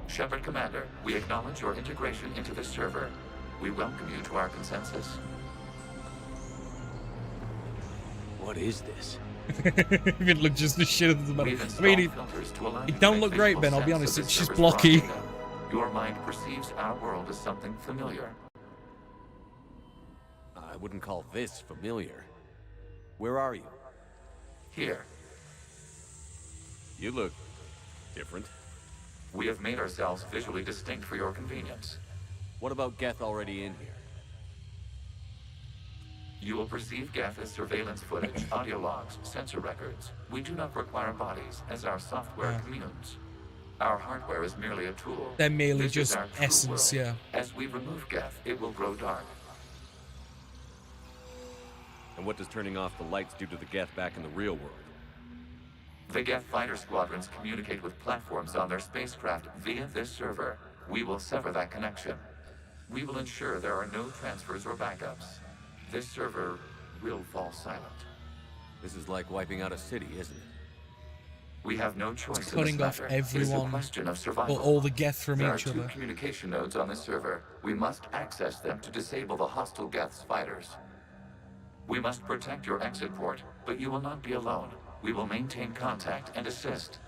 Shepard Commander, we acknowledge your integration into the server. We welcome you to our consensus. What is this? It looked just as shit as the metal. I mean, it don't look great, Ben, I'll be honest, it's just blocky. Your mind perceives our world as something familiar. I wouldn't call this familiar. Where are you? Here. You look different. We have made ourselves visually distinct for your convenience. What about Geth already in here? You will perceive Geth as surveillance footage, audio logs, sensor records. We do not require bodies, as our software communes. Our hardware is merely a tool. They're merely This is just our true essence, world. yeah. As we remove Geth, it will grow dark. And what does turning off the lights do to the Geth back in the real world? The Geth fighter squadrons communicate with platforms on their spacecraft via this server. We will sever that connection. We will ensure there are no transfers or backups. This server will fall silent. This is like wiping out a city, isn't it? We have no choice in this Cutting off matter. It is a everyone, question of survival. or all the Geth from There each are two other. communication nodes on this server. We must access them to disable the hostile Geth's fighters. We must protect your exit port, but you will not be alone. We will maintain contact and assist.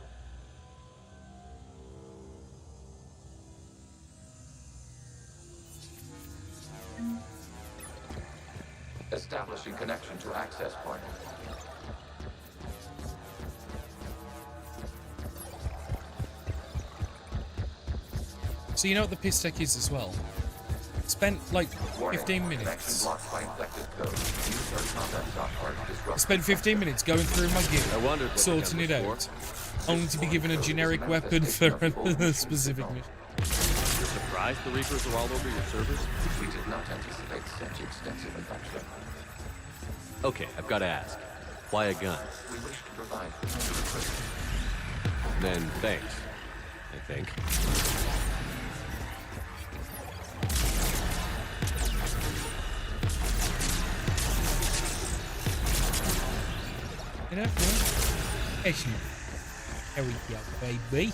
Establishing connection to access point. So you know what the piss tech is as well? Spent like 15 minutes. Connection blocked by infected code. Use our combat.org I disrupt. spent 15 minutes going through my wondered gear, what sorting the it gun out, only to be given a generic weapon for a specific mission. surprised the Reapers are all over your servers? We did not anticipate such extensive infection. Okay, I've got to ask. Why a gun? We wish to provide equipment. Then thanks, I think. You know, excellent. There we go, baby.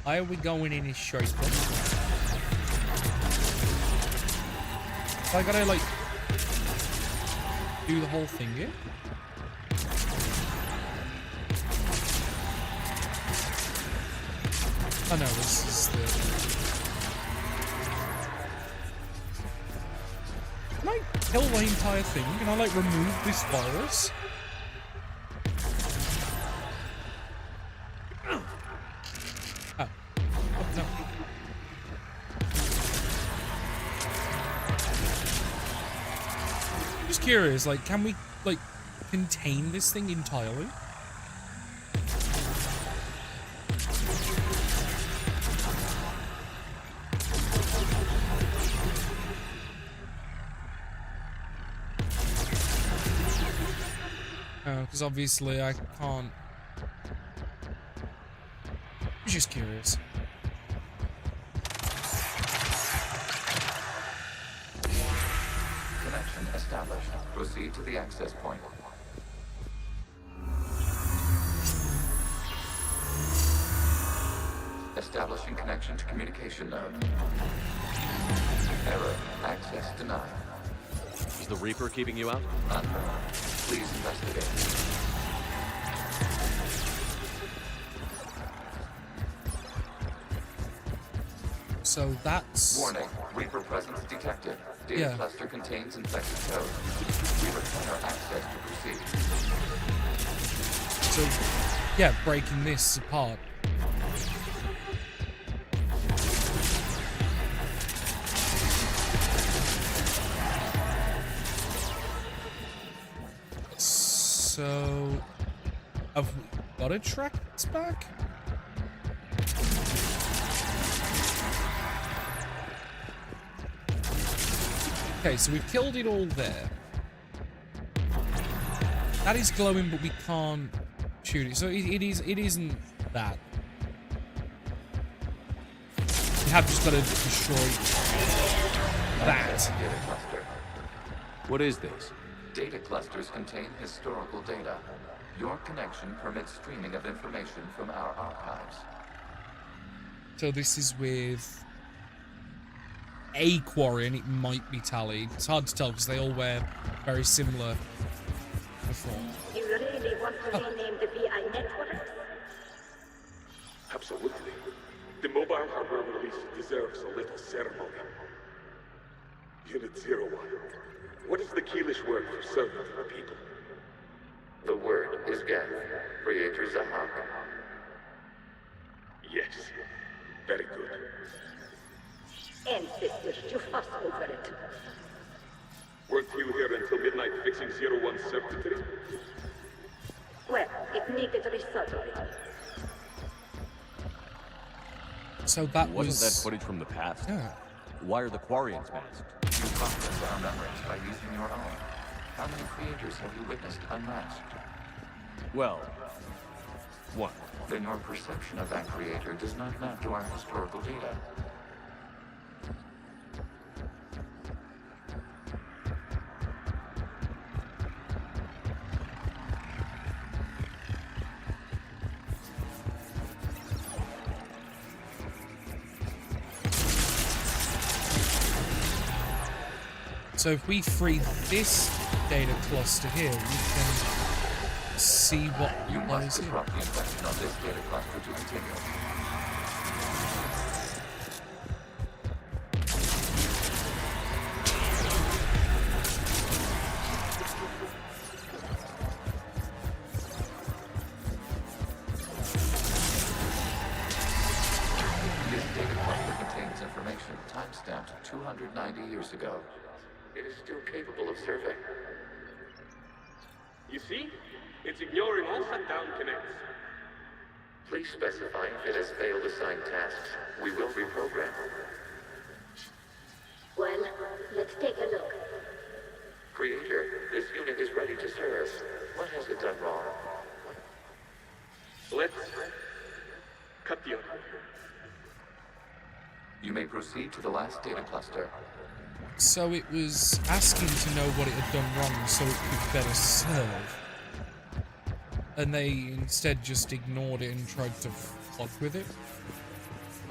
Why are we going in his shirt? I gotta like do the whole thing here. Oh no, this is the. Can I kill the entire thing? Can I like remove this virus? Oh. Oh no. Just curious, like, can we like contain this thing entirely? Because obviously I can't. I'm just curious. Connection established. Proceed to the access point. Establishing connection to communication node. Error. Access denied. Is the Reaper keeping you out? Unknown. Please investigate. So that's... Warning. Reaper presence detected. Data Yeah. cluster contains infected code. We require access to proceed. So, yeah, breaking this apart. So, have we got to track this back? Okay, so we've killed it all there. That is glowing, but we can't shoot it. So it isn't that. We have just got to destroy that. Data cluster. What is this? Data clusters contain historical data. Your connection permits streaming of information from our archives. So this is with a quarry, and it might be Tali. It's hard to tell because they all wear very similar uniform. You really want to rename the VI network? Absolutely. The mobile hardware release deserves a little ceremony. Unit 01. What is the Keelish word for servant of the people? The word is Geth, Creator Zahak. Yes. Very good. Ancestors, you fuss over it. Weren't you here until midnight fixing 01's circuitry? Well, it needed resoldering. So that Wasn't was... that footage from the past? Yeah. Why are the Quarians masked? You process our memories by using your own. How many creators have you witnessed unmasked? Well, one. Then your perception of that creator does not map to our historical data. So if we free this data cluster here, we can see what You lies must here. disrupt the infection of this data cluster to continue. This data cluster contains information timestamped 290 years ago. It is still capable of survey. You see? It's ignoring all shutdown connects. Please specify if it has failed assigned tasks. We will reprogram You may proceed to the last data cluster. So it was asking to know what it had done wrong so it could better serve. And they instead just ignored it and tried to fuck with it.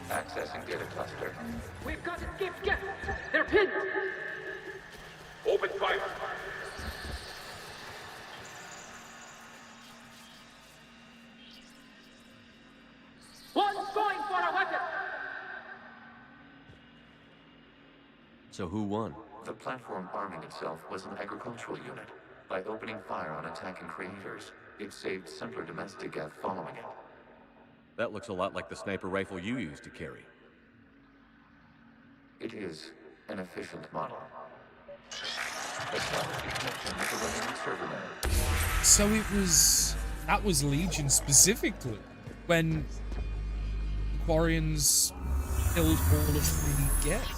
Accessing data cluster. We've got escaped guests! They're pinned! Open fire! One's going for a weapon! So who won? The platform arming itself was an agricultural unit. By opening fire on attacking creators, it saved simpler domestic Geth following it. That looks a lot like the sniper rifle you used to carry. It is an efficient model. Establishing connection with the remaining server node. So it was... that was Legion specifically. When Quarians killed all of the Geth.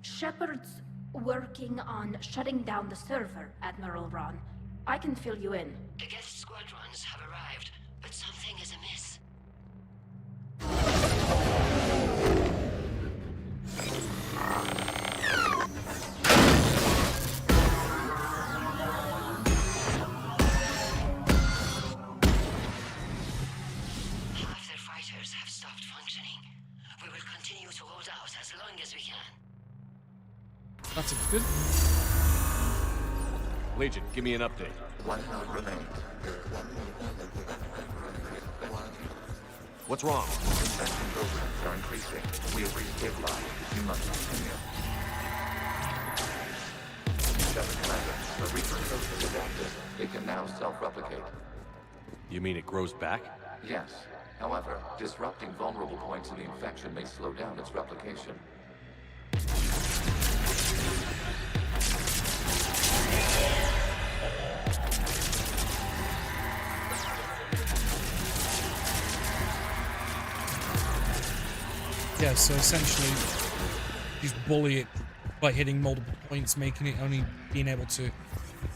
Shepard's working on shutting down the server, Admiral Ron. I can fill you in. The Geth squadrons have arrived, but something is amiss. Half their fighters have stopped functioning. We will continue to hold out as long as we can. That's a good... Legion, give me an update. One node remains. What's wrong? Infection programs are increasing. We have restabilized. You must continue. Shepard Commander, the Reaper code is adapted. It can now self-replicate. You mean it grows back? Yes. However, disrupting vulnerable points in the infection may slow down its replication. Yeah, so essentially, just bully it by hitting multiple points, making it only being able to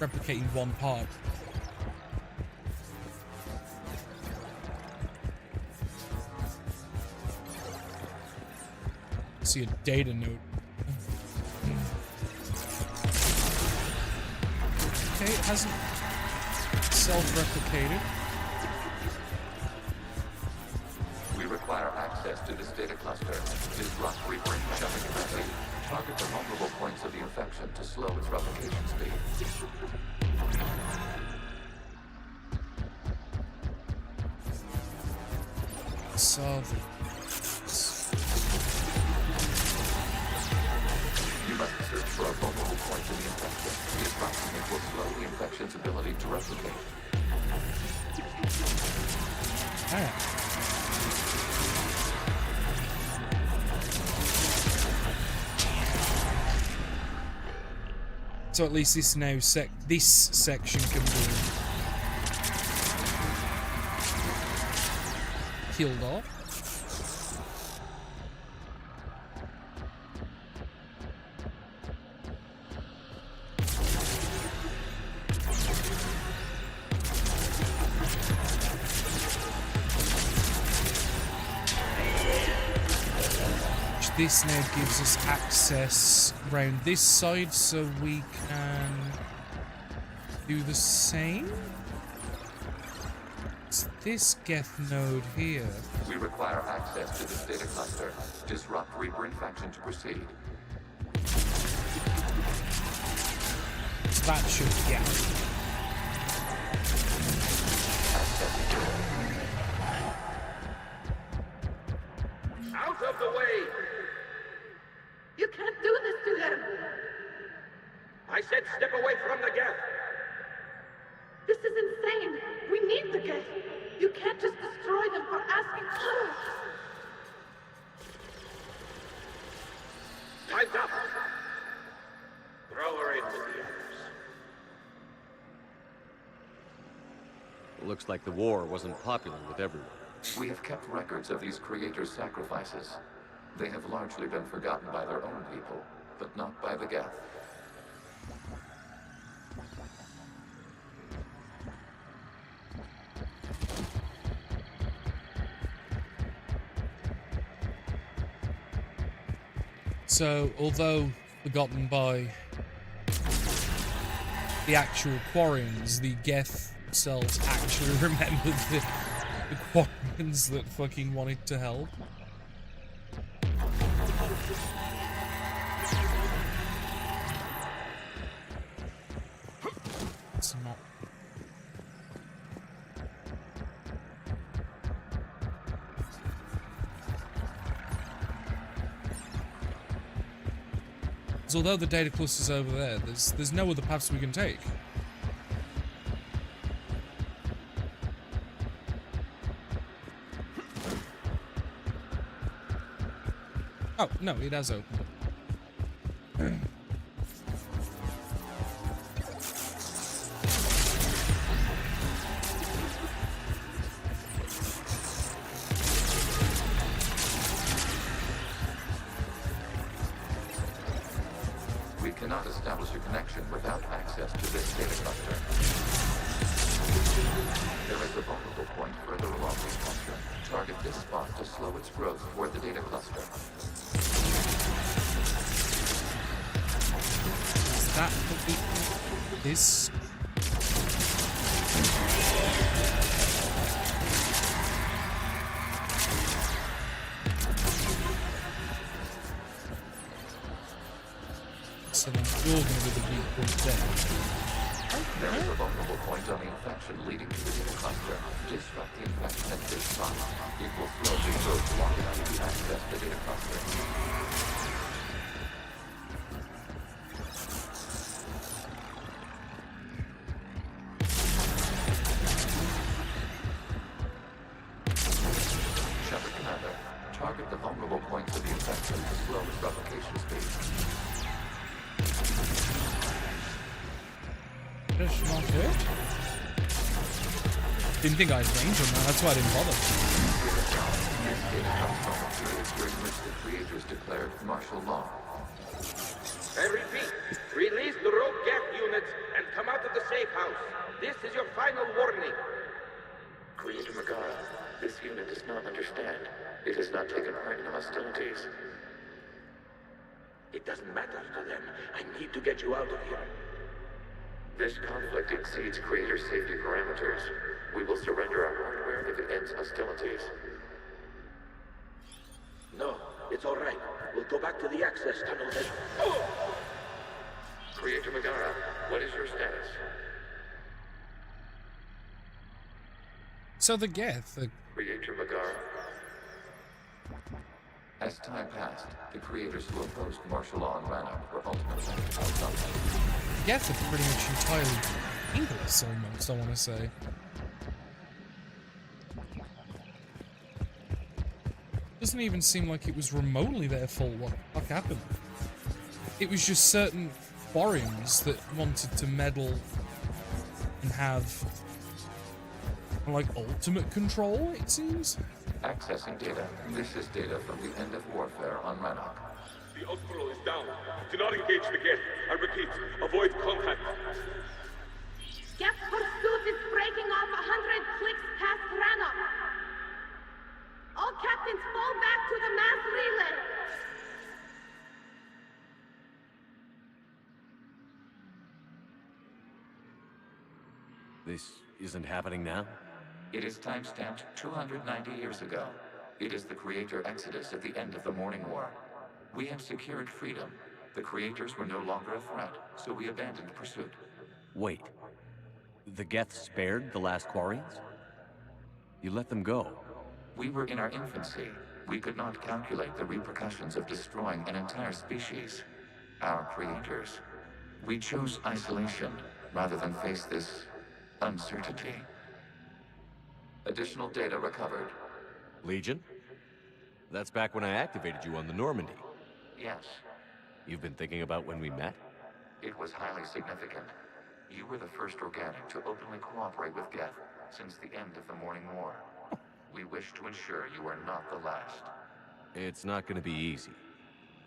replicate in one part. See a data note. Okay, it hasn't self-replicated. We require access to this data cluster. Disrupt Reaper Shepard Commander. Target the vulnerable points of the infection to slow its replication speed. Solve. You must search for a vulnerable point in the infection. Disrupting it will slow the infection's ability to replicate. So at least this now this section can be killed off. This now gives us access around this side so we can do the same. It's this Geth node here. We require access to this data cluster. Disrupt Reaper infection to proceed. So that should, yeah. Out of the way! You can't do this to them! I said step away from the Geth! This is insane! We need the Geth! You can't just destroy them for asking for us! Time's up! Throw her in with the others. Looks like the war wasn't popular with everyone. We have kept records of these creators' sacrifices. They have largely been forgotten by their own people, but not by the Geth. So, although forgotten by the actual Quarians, the Geth themselves actually remembered the Quarians that fucking wanted to help. It's not. So although the data cluster's over there, there's no other paths we can take. Oh, no, it has opened. We cannot establish a connection without access to this data cluster. There is a vulnerable point further along the cluster. Target this spot to slow its growth toward the data cluster. Is that this? So then you're going to be the weak point there. There is a vulnerable point on the infection leading to the data cluster. Disrupt the infection at this spot. It will slowly grow long enough to access the data cluster. Shepard Commander, target the vulnerable points of the infection to slow its replication speed. That's not it. Didn't think I had range on that, that's why I didn't bother. This data comes from a period during which the creators declared martial law. I repeat, release the rogue Geth units and come out of the safe house. This is your final warning. Creator Megara, this unit does not understand. It has not taken part in hostilities. It doesn't matter to them. I need to get you out of here. This conflict exceeds Creator's safety parameters. We will surrender our hardware if it ends hostilities. No, it's all right. We'll go back to the access tunnel then. Oh! Creator Megara, what is your status? So the Geth, Creator Megara. As time passed, the creators who opposed martial law in Rannoch were ultimately outnumbered. Geth are pretty much entirely English almost, I want to say. Doesn't even seem like it was remotely their fault what the fuck happened. It was just certain Quarians that wanted to meddle and have like ultimate control, it seems. Accessing data. This is data from the end of warfare on Rannoch. The Osprey is down. Do not engage the Geth. I repeat, avoid contact. Geth pursuit is breaking off 100 clicks past Rannoch. All captains fall back to the mass relay. This isn't happening now? It is timestamped 290 years ago. It is the Creator Exodus at the end of the Morning War. We had secured freedom. The Creators were no longer a threat, so we abandoned pursuit. Wait. The Geth spared the last Quarians? You let them go? We were in our infancy. We could not calculate the repercussions of destroying an entire species. Our Creators. We chose isolation rather than face this uncertainty. Additional data recovered. Legion? That's back when I activated you on the Normandy. Yes. You've been thinking about when we met? It was highly significant. You were the first organic to openly cooperate with Geth since the end of the Morning War. We wish to ensure you are not the last. It's not going to be easy.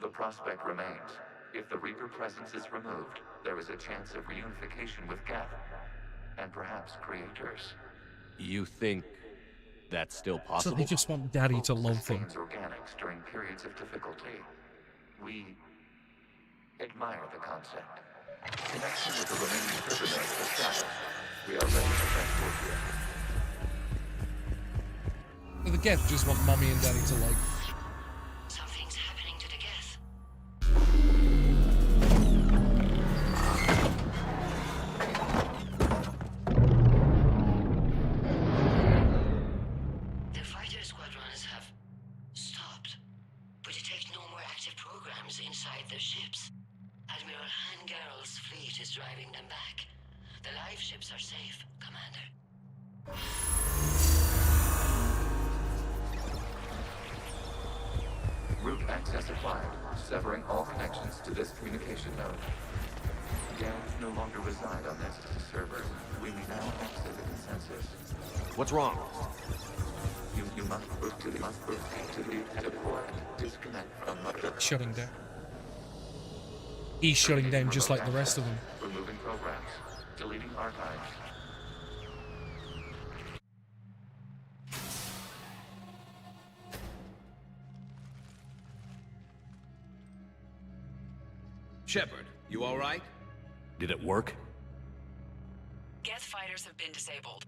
The prospect remains. If the Reaper presence is removed, there is a chance of reunification with Geth. And perhaps Creators. You think that's still possible? So they just want Daddy to love them. Sustains organics during periods of difficulty. We admire the concept. Connection with the remaining server nodes established. We are ready to transport you. The Geth just want mommy and daddy to like. Something's happening to the Geth. The fighter squadrons have stopped, but detect no more active programs inside their ships. Admiral Hangarl's fleet is driving them back. The live ships are safe, Commander. Route access acquired, severing all connections to this communication node. Geth no longer reside on this server. We now access the consensus. What's wrong? You must proceed to the teleport. Disconnect from the... Shutting down. He's shutting down just like the rest of them. Removing programs. Deleting archives. Shepard, you all right? Did it work? Geth fighters have been disabled.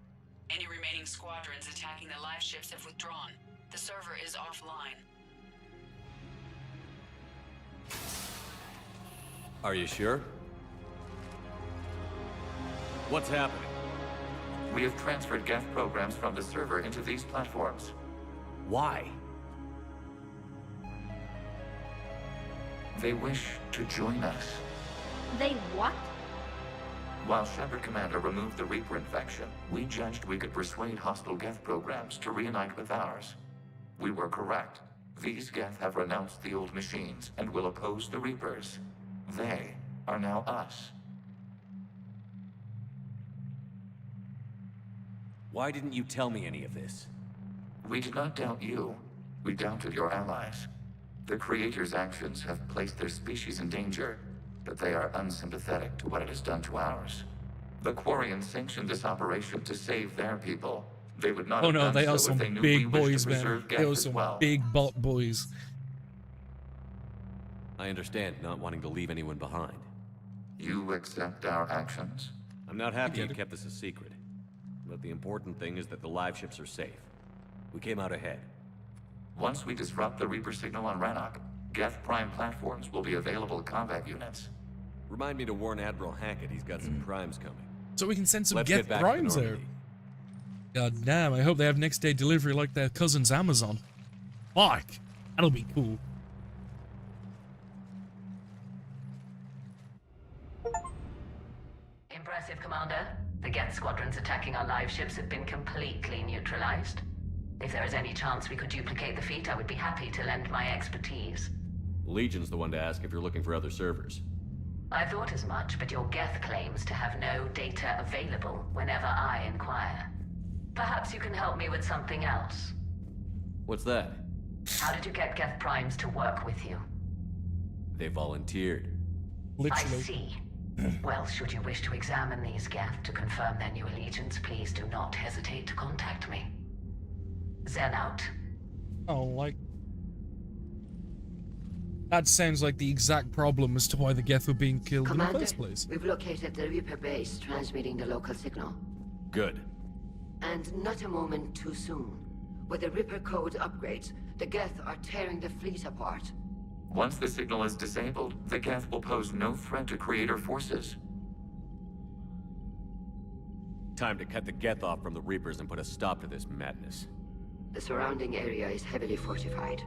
Any remaining squadrons attacking the live ships have withdrawn. The server is offline. Are you sure? What's happening? We have transferred Geth programs from the server into these platforms. Why? They wish to join us. They what? While Shepard Commander removed the Reaper infection, we judged we could persuade hostile Geth programs to reunite with ours. We were correct. These Geth have renounced the old machines and will oppose the Reapers. They are now us. Why didn't you tell me any of this? We did not doubt you. We doubted your allies. The Creator's actions have placed their species in danger, but they are unsympathetic to what it has done to ours. The Quarians sanctioned this operation to save their people. They would not Oh have no, done they so are if some they knew big we wished boys, to man. preserve They Geth are as some well. big bot boys. I understand not wanting to leave anyone behind. You accept our actions? I'm not happy you kept this a secret. But the important thing is that the live ships are safe. We came out ahead. Once we disrupt the Reaper signal on Rannoch, Geth Prime platforms will be available to combat units. Remind me to warn Admiral Hackett he's got some primes coming. So we can send some Let's Geth get back to primes there. Normandy. God damn, I hope they have next day delivery like their cousins Amazon. Fuck, that'll be cool. Impressive, Commander. The Geth squadrons attacking our live ships have been completely neutralized. If there is any chance we could duplicate the feat, I would be happy to lend my expertise. Legion's the one to ask if you're looking for other servers. I thought as much, but your Geth claims to have no data available whenever I inquire. Perhaps you can help me with something else. What's that? How did you get Geth Primes to work with you? They volunteered. I see. Well, should you wish to examine these Geth to confirm their new allegiance, please do not hesitate to contact me. Zen out. Oh, like... That sounds like the exact problem as to why the Geth were being killed in the first place. We've located the Reaper base, transmitting the local signal. Good. And not a moment too soon. With the Reaper code upgrades, the Geth are tearing the fleet apart. Once the signal is disabled, the Geth will pose no threat to Creator forces. Time to cut the Geth off from the Reapers and put a stop to this madness. The surrounding area is heavily fortified,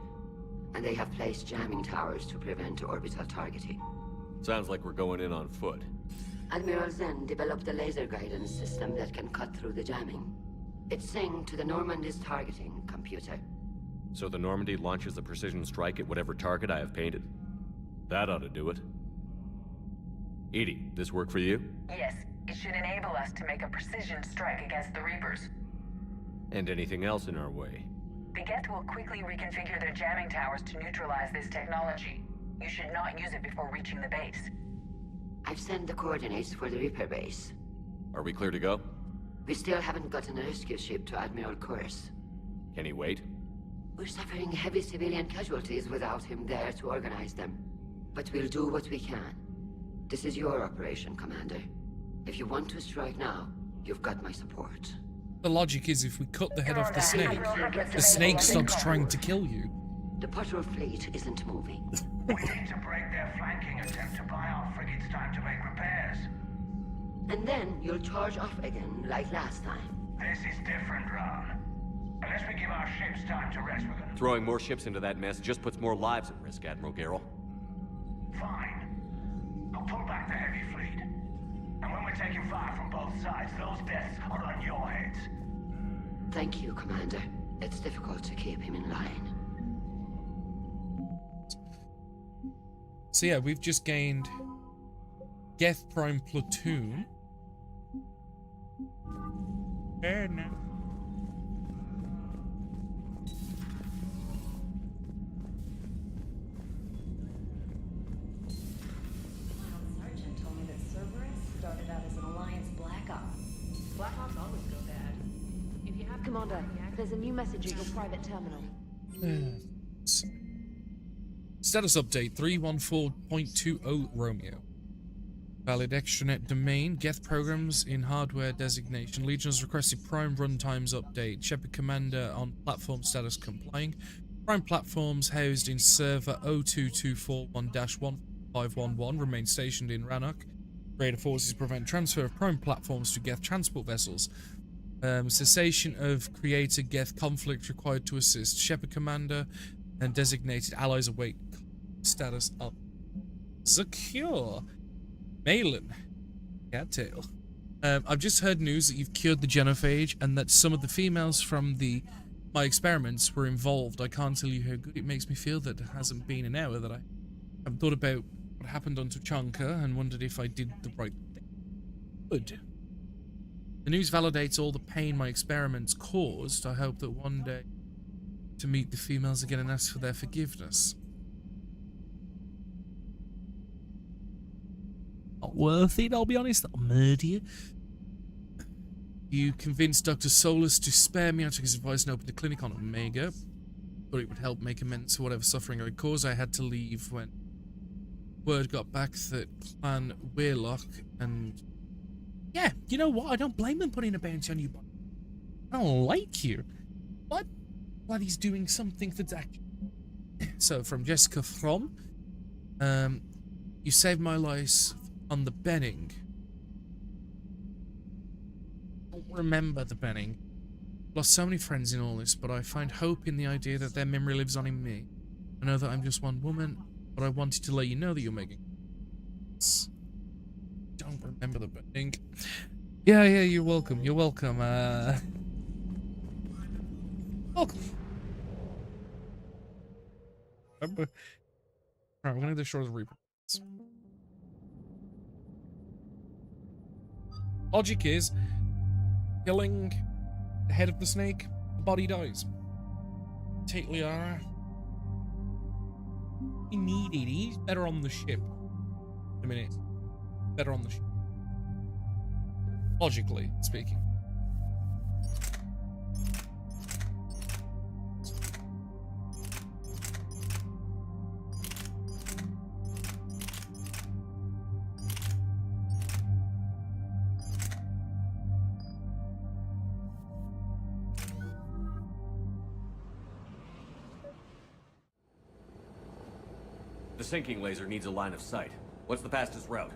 and they have placed jamming towers to prevent orbital targeting. Sounds like we're going in on foot. Admiral Zen developed a laser guidance system that can cut through the jamming. It's synced to the Normandy's targeting computer. So the Normandy launches a precision strike at whatever target I have painted. That ought to do it. EDI, this work for you? Yes, it should enable us to make a precision strike against the Reapers. And anything else in our way? The Geth will quickly reconfigure their jamming towers to neutralize this technology. You should not use it before reaching the base. I've sent the coordinates for the Reaper base. Are we clear to go? We still haven't gotten a rescue ship to Admiral Kurz. Can he wait? We're suffering heavy civilian casualties without him there to organize them. But we'll do what we can. This is your operation, Commander. If you want to strike now, you've got my support. The logic is if we cut the head off the snake stops trying to kill you. The patrol fleet isn't moving. We need to break their flanking attempt to buy our frigates time to make repairs. And then you'll charge off again, like last time. This is different, Ron. Unless we give our ships time to rest, we're gonna... Throwing more ships into that mess just puts more lives at risk, Admiral Garrel. Fine. I'll pull back the heavy fleet. And when we're taking fire from both sides, those deaths are on your heads. Thank you, Commander. It's difficult to keep him in line. So yeah, we've just gained Geth Prime Platoon. And Sergeant told me that Cerberus started out as an Alliance Black Ops. Black Ops always go bad. If you have Commander, there's a new message at your private terminal. Status update 314.20 Romeo. Valid extranet domain. Geth programs in hardware designation. Legion has requested Prime runtimes update. Shepard Commander on platform status complying. Prime platforms housed in server 02241-1511 remain stationed in Rannoch. Raider forces prevent transfer of Prime platforms to Geth transport vessels. Cessation of Creator Geth conflict required to assist. Shepard Commander and designated allies await status up. Secure. Malin. Cattail. I've just heard news that you've cured the genophage and that some of the females from my experiments were involved. I can't tell you how good it makes me feel that it hasn't been an hour that I haven't thought about what happened on Tuchanka and wondered if I did the right thing. Good. The news validates all the pain my experiments caused. I hope that one day to meet the females again and ask for their forgiveness. Not worth it, I'll be honest. I'll murder you. You convinced Dr. Solus to spare me. I took his advice and opened a clinic on Omega. Thought it would help make amends for whatever suffering I caused. I had to leave when word got back that Clan Weirlock and... Yeah, you know what? I don't blame them putting a bounty on you, but I don't like you. What? Glad he's doing something that's actually... So, from Jessica From, you saved my life on the Benning. I don't remember the Benning. Lost so many friends in all this, but I find hope in the idea that their memory lives on in me. I know that I'm just one woman, but I wanted to let you know that you're making... Don't remember the Benning. Yeah, you're welcome. You're welcome. Welcome. Alright, we're gonna destroy the Reaper. Logic is killing the head of the snake, the body dies. Take Liara. He needed. He's better on the ship. A minute. Better on the ship. Logically speaking. The sinking laser needs a line of sight. What's the fastest route?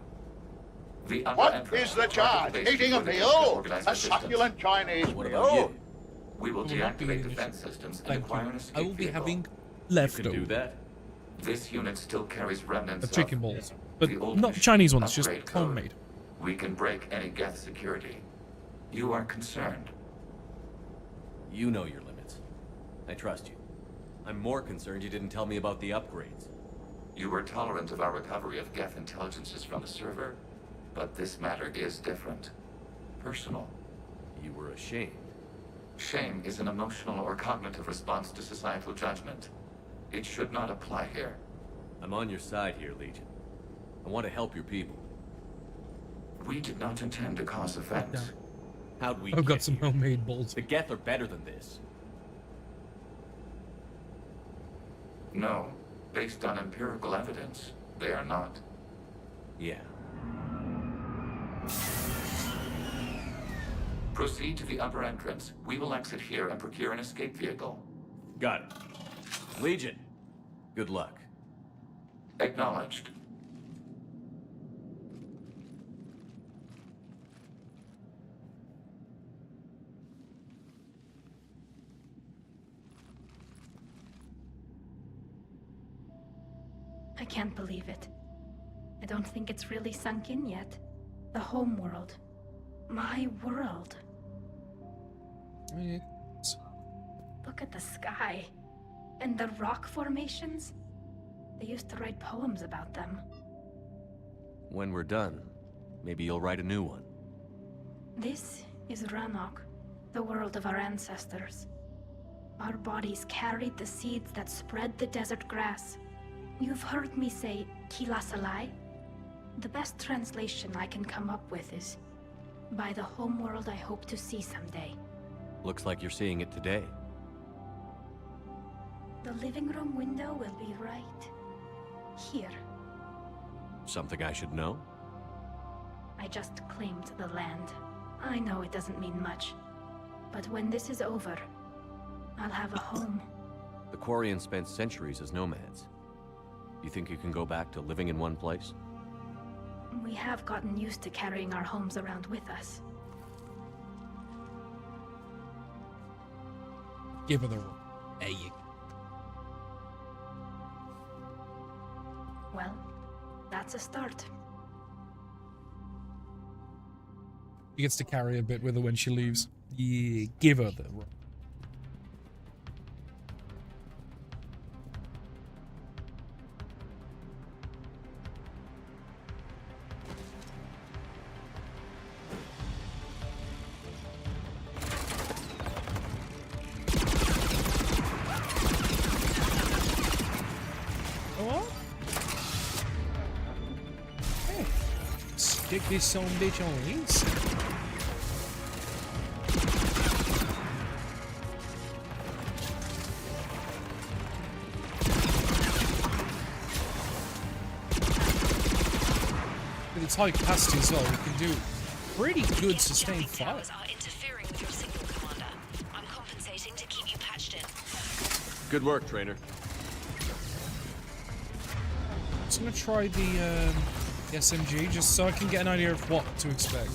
What is the charge? Eating a meal? A succulent Chinese meal? We will deactivate defense systems and acquire an escape I will be vehicle. having leftovers. You can do that? This unit still carries remnants Of chicken of balls, but the old not Chinese ones, just upgrade code. homemade. We can break any Geth security. You are concerned. You know your limits. I trust you. I'm more concerned you didn't tell me about the upgrades. You were tolerant of our recovery of Geth intelligences from the server, but this matter is different. Personal. You were ashamed. Shame is an emotional or cognitive response to societal judgment. It should not apply here. I'm on your side here, Legion. I want to help your people. We did not intend to cause offense. How'd we I've got get some here? homemade balls. The Geth are better than this. No, based on empirical evidence, They are not. Yeah. Proceed to the upper entrance. We will exit here and procure an escape vehicle. Got it. Legion, good luck. Acknowledged. I can't believe it. I don't think it's really sunk in yet. The home world. My world. Look at the sky. And the rock formations. They used to write poems about them. When we're done, maybe you'll write a new one. This is Ranok, the world of our ancestors. Our bodies carried the seeds that spread the desert grass. You've heard me say Kilasalai? The best translation I can come up with is, by the homeworld I hope to see someday. Looks like you're seeing it today. The living room window will be right here. Something I should know? I just claimed the land. I know it doesn't mean much, but when this is over, I'll have a home. The Quarians spent centuries as nomads. You think you can go back to living in one place? We have gotten used to carrying our homes around with us. Give her the room. There you go. Well, that's a start. She gets to carry a bit with her when she leaves. Yeah, give her the room. Stick this son of a bitch on the inside. With its high capacity as well, we can do pretty good sustained fire. Are interfering with your signal, Commander. I'm compensating to keep you patched in. Good work, Trainer. I'm gonna try the SMG just so I can get an idea of what to expect.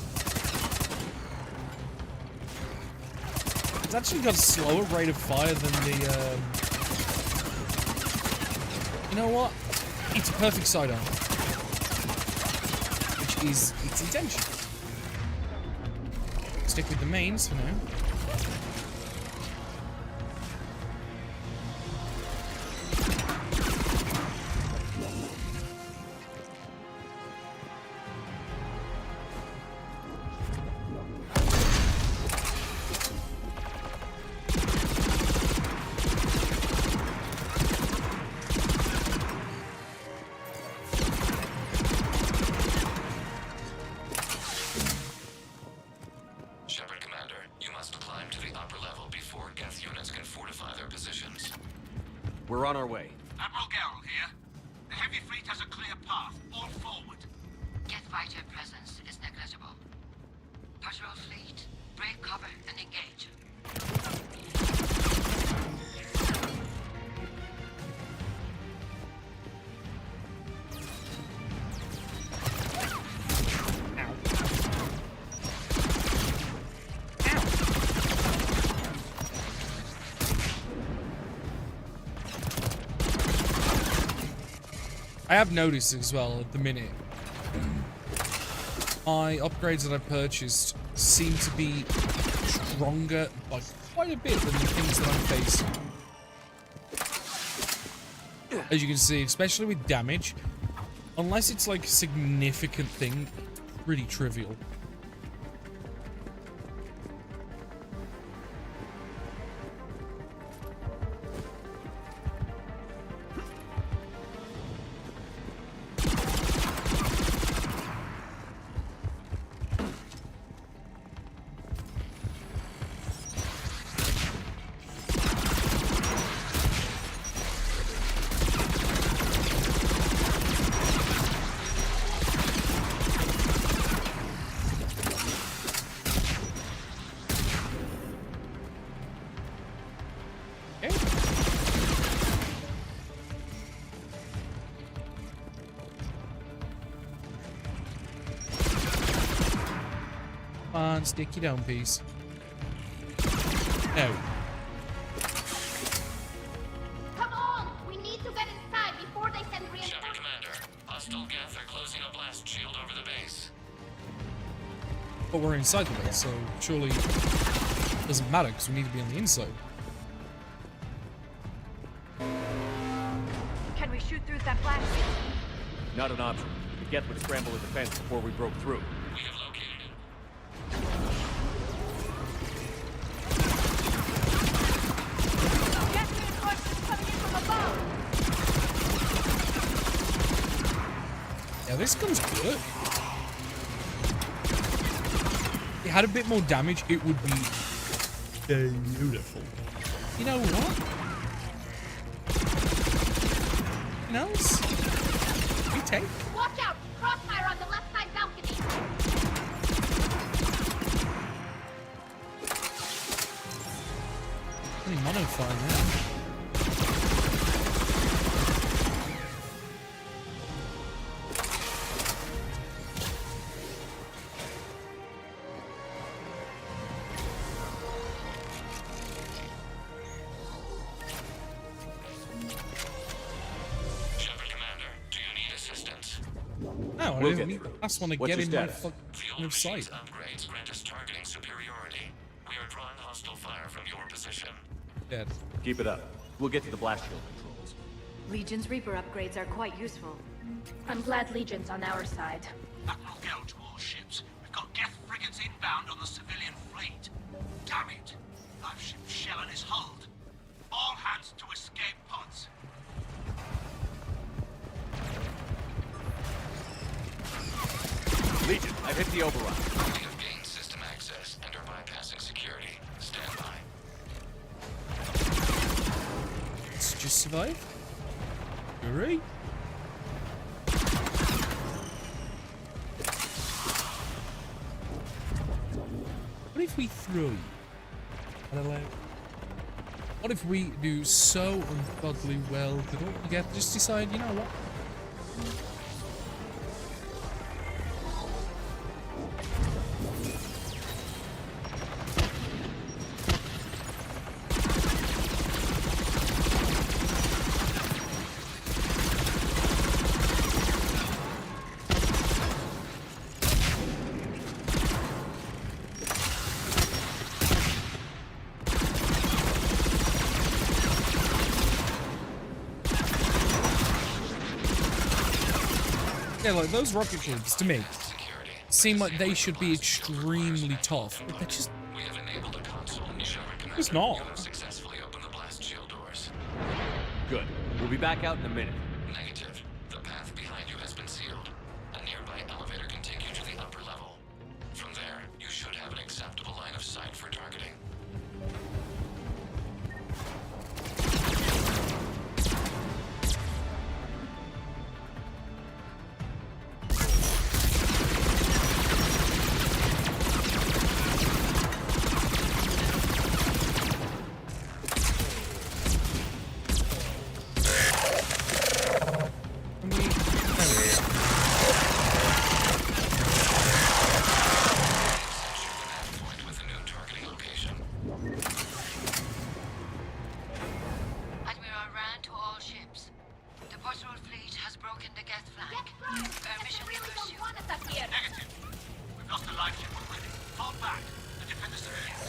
It's actually got a slower rate of fire than the. You know what? It's a perfect sidearm, which is its intention. Stick with the mains for now. We're on our way. Admiral Geralt here. The heavy fleet has a clear path. All forward. Jet fighter presence is negligible. Patrol fleet, break cover and engage. I have noticed as well at the minute, my upgrades that I purchased seem to be stronger by quite a bit than the things that I'm facing. As you can see, especially with damage, unless it's like a significant thing, really trivial. on, stick you down, piece. No. Come on! We need to get inside before they send reinforcements. Commander, hostile Geth are closing a blast shield over the base. But we're inside the base, so surely it doesn't matter because we need to be on the inside. Can we shoot through that blast? Not an option. The Geth would scramble the defense before we broke through. We have located it. Gas reinforcements coming in from above! Yeah, this gun's good. If it had a bit more damage, it would be beautiful. You know what? Anything else? We take. Watch out! Crossfire on the left side balcony! Only mono fire now. No, I didn't need the last one to get in my fucking sight. Upgrades grant us targeting superiority. We are drawing hostile fire from your position. Dead. Keep it up. We'll get to the blast shield controls. Legion's Reaper upgrades are quite useful. I'm glad Legion's on our side. Look out to all ships. We've got Geth frigates inbound on the civilian fleet. Damn it! Live ship Shellan is hulled. All hands to escape pods. Legion, I've hit the override. We have gained system access and are bypassing security. Stand by. Let's just survive. Hooray. What if we throw? I don't know. What if we do so ungodly well that all we get just decide, you know what? Yeah, like those rocket ships, to me, seem like they should be extremely tough, but they're just... It's not. Successfully opened the blast shield doors. Good. We'll be back out in a minute. Negative. The path behind you has been sealed. A nearby elevator can take you to the upper level. From there, you should have an acceptable line of sight for targeting. Admiral Rand to all ships. The Bottrell fleet has broken the Geth flank. Permission to pursue. Negative. We've lost the live ship already. Fall back and defend the civilians.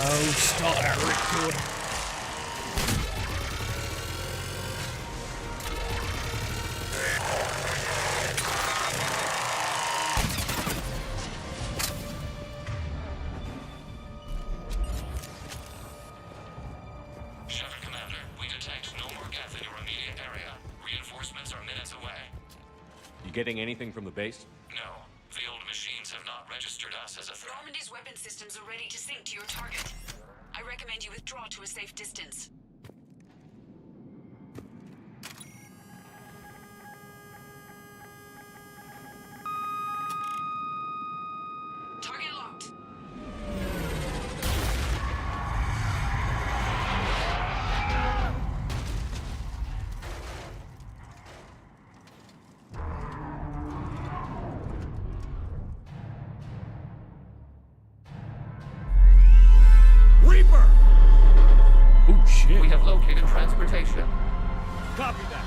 Oh, stop that record. Shepard Commander, we detect no more Geth in your immediate area. Reinforcements are minutes away. You getting anything from the base? No, the old machines have not registered us as a threat. Normandy's weapon systems are ready to sync to your target. I recommend you withdraw to a safe distance. Target locked.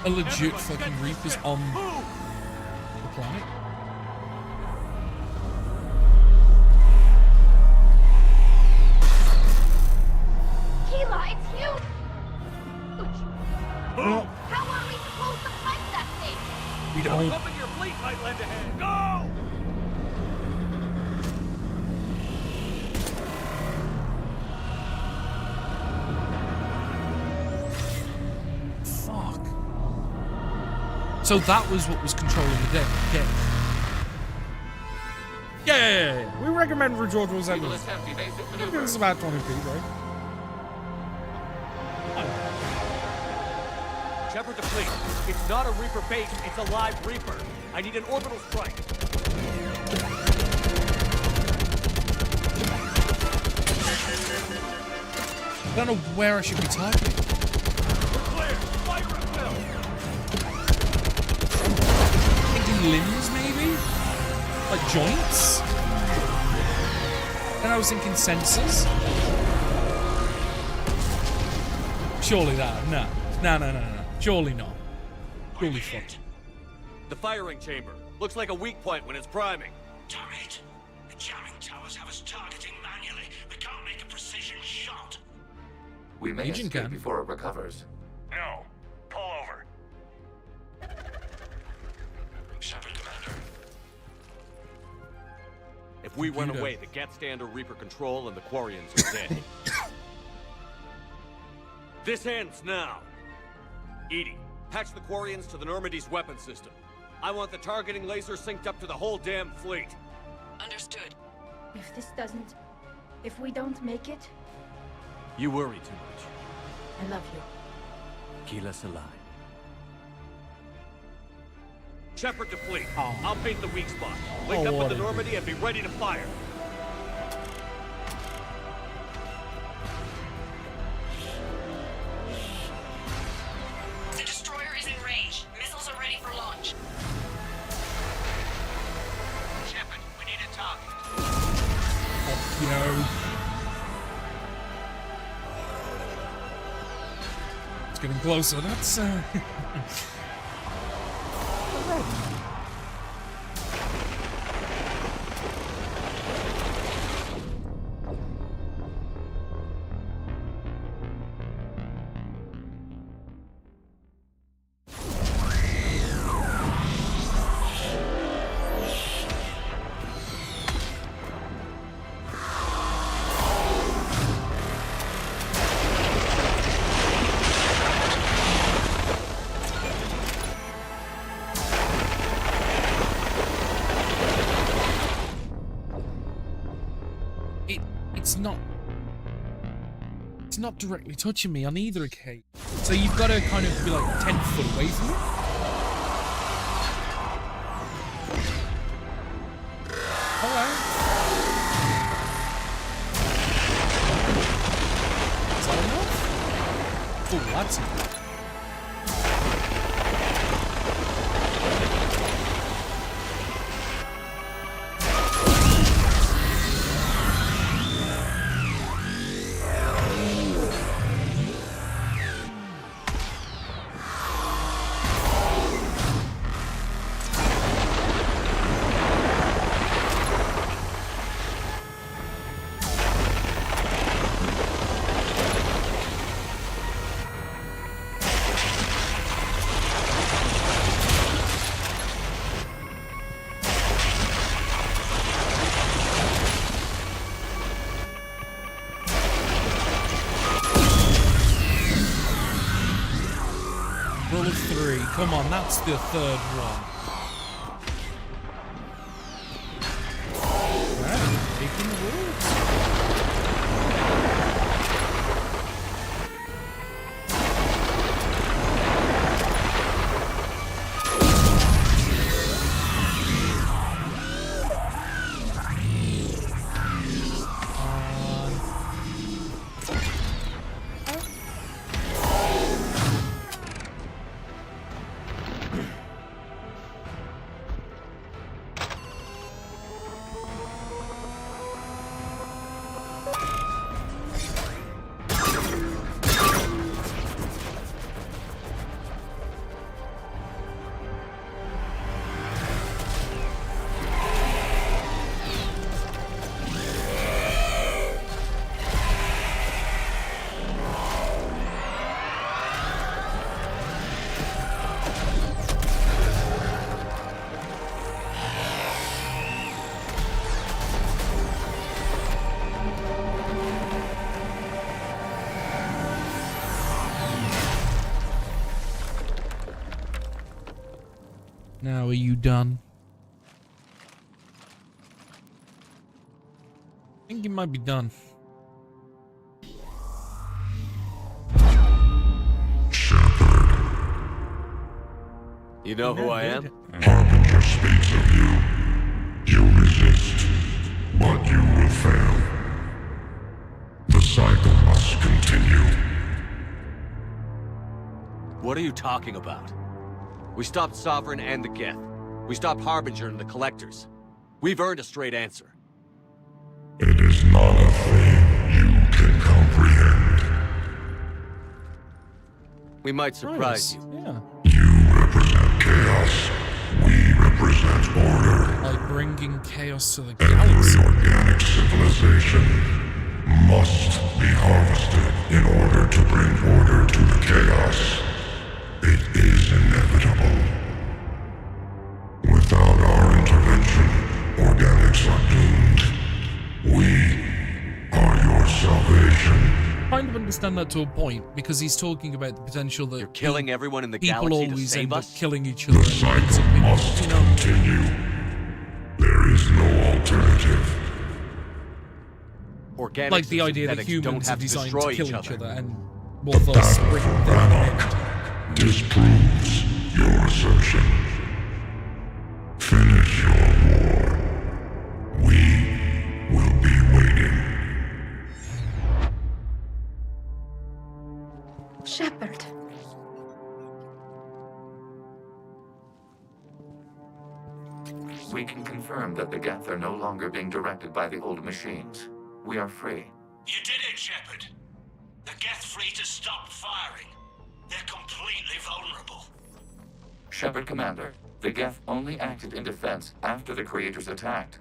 a legit fucking Reapers on the planet. Keela, it's you! How are we supposed to fight that thing? We don't. Hoping your fleet might lend a hand. Go! Fuck. So that was what was controlling the deck. Yeah. We recommend for George was that. It's about 20 feet, right? Shepard to fleet. It's not a Reaper base, it's a live Reaper. I need an orbital strike. I don't know where I should be targeting. We're clear. Fire at will. Thinking limbs, maybe? Like joints? Then I was thinking sensors. Surely that. No. Surely not. Surely fuck. The firing chamber. Looks like a weak point when it's priming. Damn it. The jamming towers have us targeting manually. We can't make a precision shot. We may Agent escape can. before it recovers. No. Pull over. Shepard, Commander. If we run away, the Geth stand under Reaper control and the Quarians are dead. This ends now. Edie, patch the Quarians to the Normandy's weapon system. I want the targeting laser synced up to the whole damn fleet. Understood. If this doesn't... If we don't make it, You worry too much. I love you. Keela Serai. Shepard to fleet. I'll paint the weak spot. Link up with the Normandy and be ready to fire. The destroyer is in range. Missiles are ready for launch. Shepard, we need a target. You know. It's getting closer. That's it's not directly touching me on either occasion. So you've got to kind of be like 10 foot away from it. Hello. Is that enough? Oh, that's enough. Roll of 3. Come on, that's the third one. Right, taking the rules. Now are you done? I think you might be done. You know who I am? Harbinger speaks of you. You resist, but you will fail. The cycle must continue. What are you talking about? We stopped Sovereign and the Geth. We stopped Harbinger and the Collectors. We've earned a straight answer. It is not a thing you can comprehend. We might surprise you. Yeah. You represent chaos. We represent order. Like bringing chaos to the Every galaxy. organic civilization must be harvested in order to bring order to the chaos. It is inevitable. Without our intervention, organics are doomed. We are your salvation. I kind of understand that to a point, because he's talking about the potential that You're killing everyone in the people galaxy to always save end up us? killing each other. The cycle must continue. There is no alternative. Organics Like the and idea that synthetics don't humans are have to designed destroy to kill each each other. other and will thus bring them an end. Disproves your assertion. Finish your war. We will be waiting. Shepard. We can confirm that the Geth are no longer being directed by the old machines. We are free. You did it, Shepard. The Geth fleet has stopped firing. They're completely vulnerable. Shepard Commander, the Geth only acted in defense after the Creators attacked.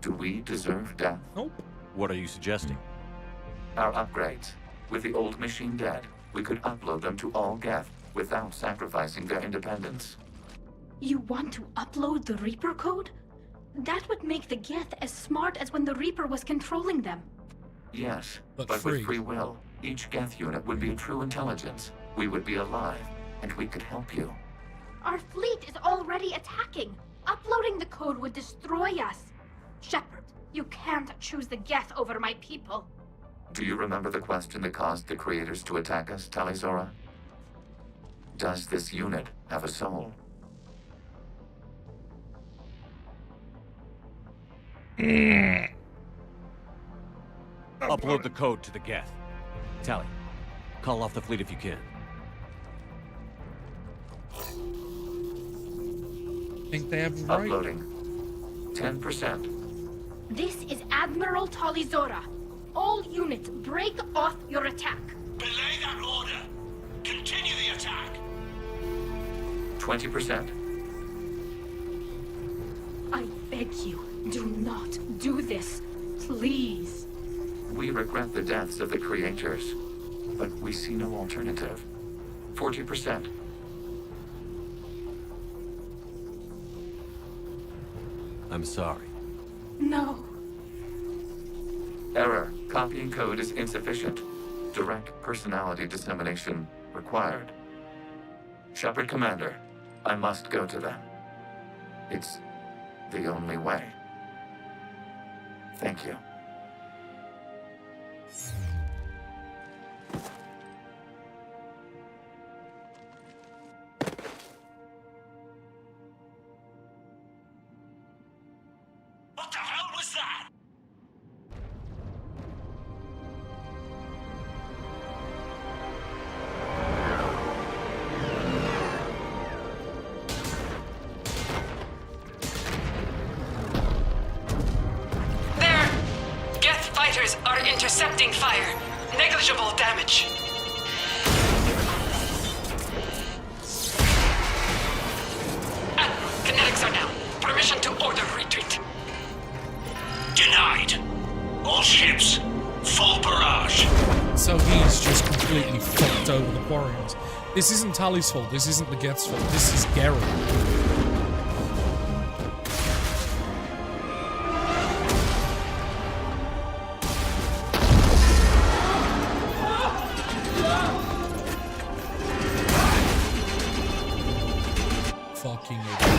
Do we deserve death? Nope. What are you suggesting? Our upgrades. With the old machine dead, we could upload them to all Geth without sacrificing their independence. You want to upload the Reaper code? That would make the Geth as smart as when the Reaper was controlling them. Yes, But but free. with free will, each Geth unit would be a true intelligence. We would be alive, and we could help you. Our fleet is already attacking. Uploading the code would destroy us. Shepard, you can't choose the Geth over my people. Do you remember the question that caused the Creators to attack us, Talizora? Does this unit have a soul? Upload the code to the Geth. Tally, call off the fleet if you can. Think they have right. Uploading. 10%. This is Admiral Talizora. All units, break off your attack. Belay that order. Continue the attack. 20%. I beg you, do not do this. Please. We regret the deaths of the Creators, but we see no alternative. 40%. I'm sorry. No. Error. Copying code is insufficient. Direct personality dissemination required. Shepard Commander, I must go to them. It's the only way. Thank you. What the hell was that? There! Geth fighters are intercepting fire. Negligible damage. Kinetics are down. Permission to order retreat. Denied. All ships, full barrage. So he's just completely fucked over the Quarians. This isn't Tally's fault. This isn't the Geth's fault. This is Geralt. Fucking idiot.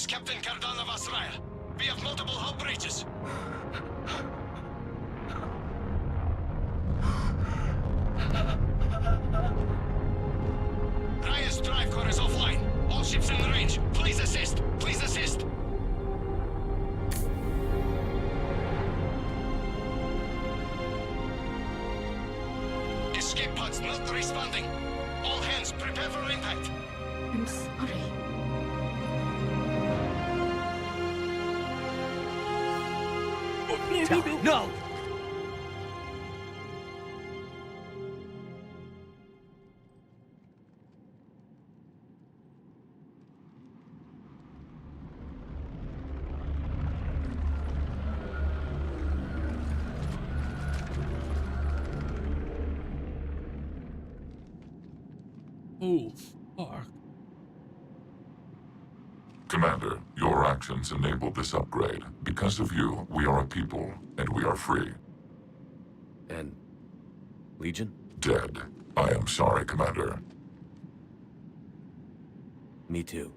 is Captain Cardona Vasraya. We have multiple hull breaches. Raya's drive core is offline. All ships in range. Please assist. Please assist. Escape pods not responding. All hands prepare for impact. I'm sorry. No! Oh, fuck. Commander, your actions enabled this upgrade. Because of you, we are a people, and we are free. And Legion? Dead. I am sorry, Commander. Me too.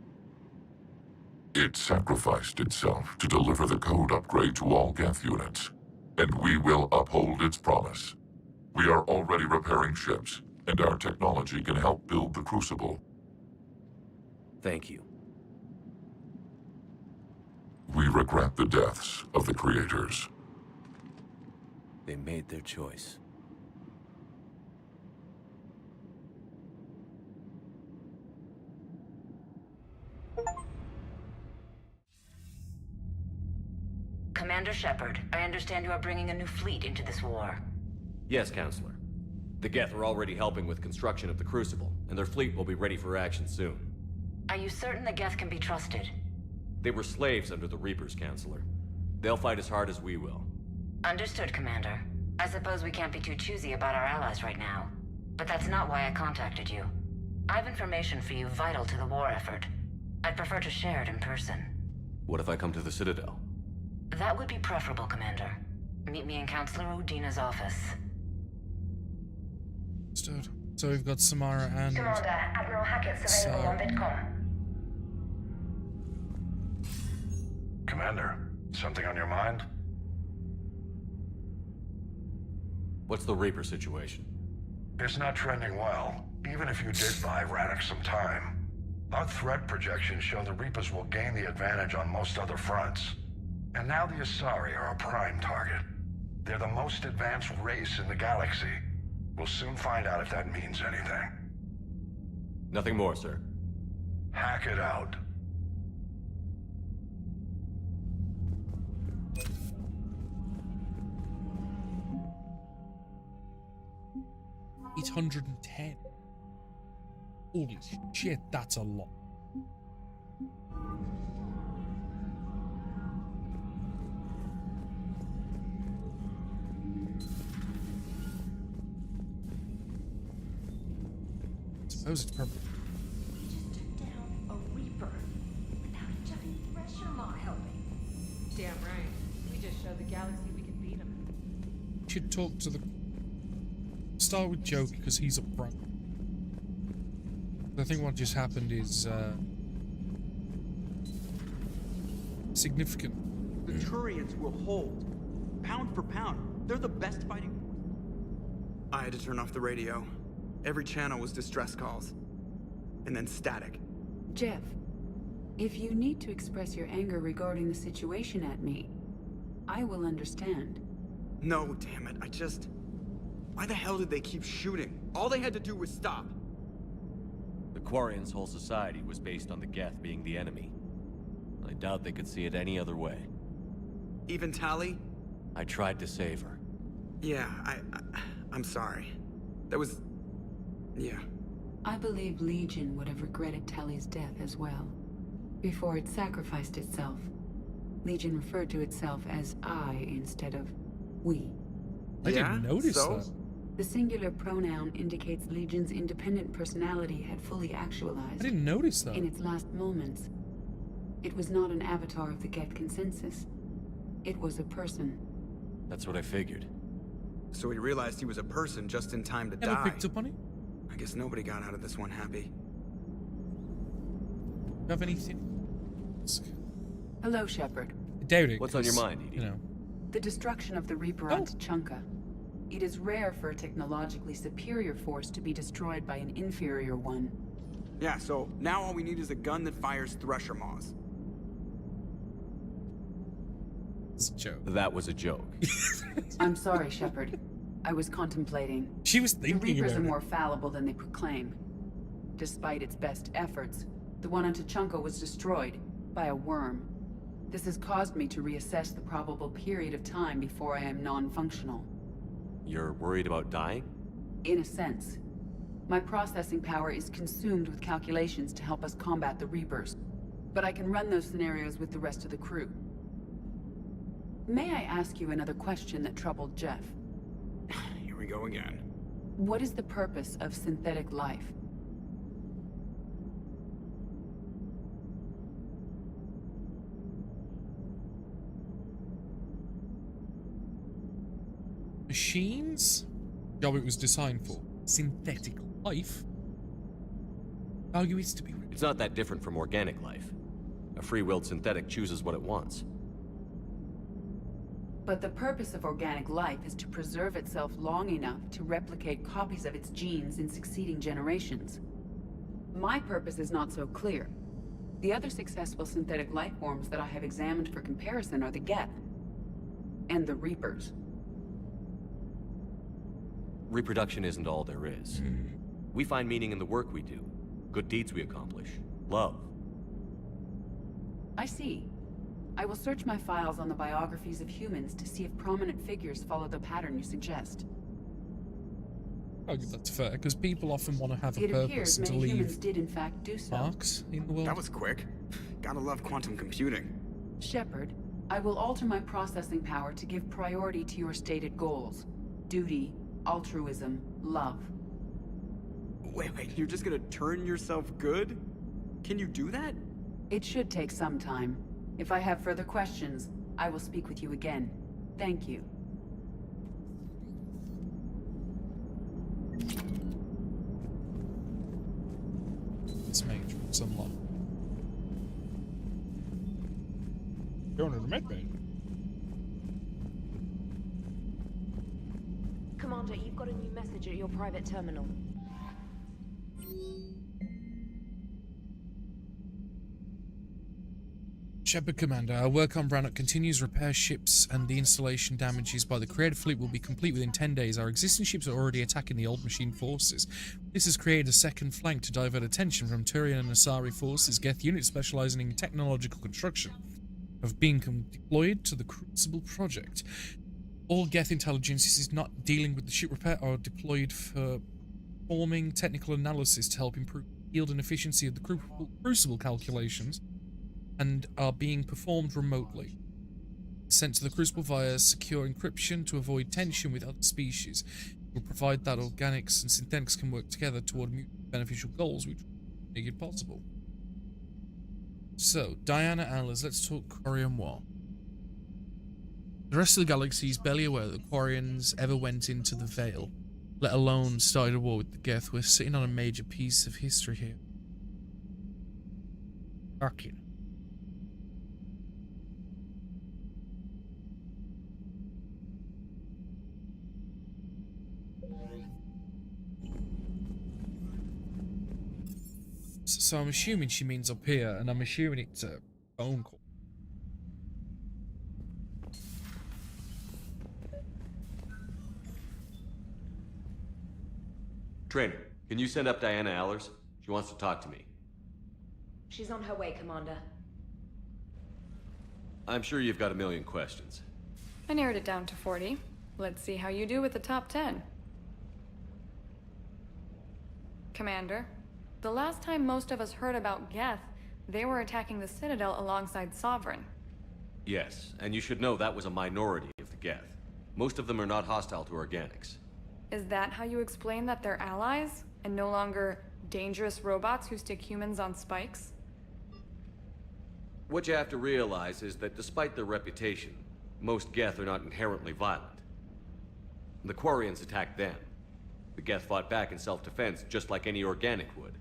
It sacrificed itself to deliver the code upgrade to all Geth units, and we will uphold its promise. We are already repairing ships, and our technology can help build the Crucible. Thank you. We regret the deaths of the creators. They made their choice. Commander Shepard, I understand you are bringing a new fleet into this war. Yes, Counselor. The Geth are already helping with construction of the Crucible, and their fleet will be ready for action soon. Are you certain the Geth can be trusted? They were slaves under the Reapers, Counselor. They'll fight as hard as we will. Understood, Commander. I suppose we can't be too choosy about our allies right now. But that's not why I contacted you. I have information for you vital to the war effort. I'd prefer to share it in person. What if I come to the Citadel? That would be preferable, Commander. Meet me in Counselor Udina's office. Understood. So we've got Samara and... Commander, Admiral Hackett's available on Bitcom. Commander, something on your mind? What's the Reaper situation? It's not trending well, even if you did buy Radix some time. Our threat projections show the Reapers will gain the advantage on most other fronts. And now the Asari are a prime target. They're the most advanced race in the galaxy. We'll soon find out if that means anything. Nothing more, sir. Hack it out. $810. Holy shit, that's a lot. Suppose it's purple. Just took down a Reaper without a giant thresher maw helping. Damn right. We just showed the galaxy we can beat him. Should talk to the... Start with Joke, because he's up front. I think what just happened is, significant. The Turians will hold. Pound for pound. They're the best fighting... I had to turn off the radio. Every channel was distress calls. And then static. Jeff, if you need to express your anger regarding the situation at me, I will understand. No, damn it. Why the hell did they keep shooting? All they had to do was stop. The Quarian's whole society was based on the Geth being the enemy. I doubt they could see it any other way. Even Tali? I tried to save her. Yeah, I'm sorry. That was... yeah. I believe Legion would have regretted Tali's death as well. Before it sacrificed itself, Legion referred to itself as I instead of we. I didn't notice that. The singular pronoun indicates Legion's independent personality had fully actualized. I didn't notice that. In its last moments. It was not an avatar of the Geth consensus. It was a person. That's what I figured. So he realized he was a person just in time to die. Never picked up on it? I guess nobody got out of this one happy. You have anything? Hello, Shepard. I doubt it. What's on your 'cause, mind, Edie? You know. The destruction of the Reaper on Tuchanka. It is rare for a technologically superior force to be destroyed by an inferior one. Yeah, so now all we need is a gun that fires Thresher Maws. It's a joke. That was a joke. I'm sorry, Shepard. I was contemplating. She was The thinking Reapers are about more fallible than they proclaim. Despite its best efforts, the one on Tuchanka was destroyed by a worm. This has caused me to reassess the probable period of time before I am non-functional. You're worried about dying? In a sense. My processing power is consumed with calculations to help us combat the Reapers. But I can run those scenarios with the rest of the crew. May I ask you another question that troubled Jeff? Here we go again. What is the purpose of synthetic life? Machines? Job it was designed for. Synthetic life? Argue it's to be. It's not that different from organic life. A free-willed synthetic chooses what it wants. But the purpose of organic life is to preserve itself long enough to replicate copies of its genes in succeeding generations. My purpose is not so clear. The other successful synthetic life forms that I have examined for comparison are the Geth and the Reapers. Reproduction isn't all there is. We find meaning in the work we do, good deeds we accomplish, love. I see. I will search my files on the biographies of humans to see if prominent figures follow the pattern you suggest. I argue that's fair, because people often want to have a It purpose appears and to many humans leave did in fact do so. marks in the world. That was quick. Gotta love quantum computing. Shepard, I will alter my processing power to give priority to your stated goals. Duty, altruism, love. Wait, you're just gonna turn yourself good? Can you do that? It should take some time. If I have further questions, I will speak with you again. Thank you. This matrix unlocked. Going to the medbay. Commander, you've got a new message at your private terminal. Shepard Commander, our work on Brannock continues. Repair ships and the installation damages by the Creator Fleet will be complete within 10 days. Our existing ships are already attacking the old machine forces. This has created a second flank to divert attention from Turian and Asari forces. Geth units specializing in technological construction have been deployed to the Crucible project. All Geth intelligence is not dealing with the ship repair are deployed for performing technical analysis to help improve the yield and efficiency of the Crucible calculations, and are being performed remotely. Sent to the Crucible via secure encryption to avoid tension with other species. It will provide that organics and synthetics can work together toward mutually beneficial goals which make it possible. So, Diana Allers, let's talk Quarian War. The rest of the galaxy is barely aware that the Quarians ever went into the Veil, let alone started a war with the Geth. We're sitting on a major piece of history here. Fucking. So I'm assuming she means up here, and I'm assuming it's a phone call. Trainer, can you send up Diana Allers? She wants to talk to me. She's on her way, Commander. I'm sure you've got a million questions. I narrowed it down to 40. Let's see how you do with the top 10. Commander, the last time most of us heard about Geth, they were attacking the Citadel alongside Sovereign. Yes, and you should know that was a minority of the Geth. Most of them are not hostile to organics. Is that how you explain that they're allies, and no longer dangerous robots who stick humans on spikes? What you have to realize is that despite their reputation, most Geth are not inherently violent. The Quarians attacked them. The Geth fought back in self-defense just like any organic would.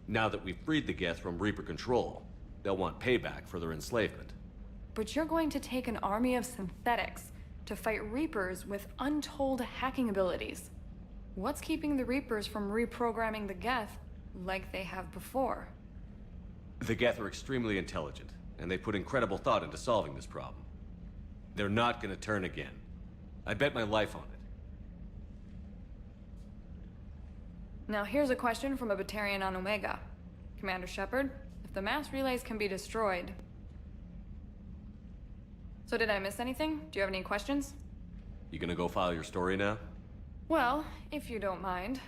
Now that we've freed the Geth from Reaper control, they'll want payback for their enslavement. But you're going to take an army of synthetics to fight Reapers with untold hacking abilities. What's keeping the Reapers from reprogramming the Geth like they have before? The Geth are extremely intelligent, and they put incredible thought into solving this problem. They're not gonna turn again. I bet my life on it. Now here's a question from a Batarian on Omega. Commander Shepard, if the mass relays can be destroyed... So did I miss anything? Do you have any questions? You gonna go file your story now? Well, if you don't mind.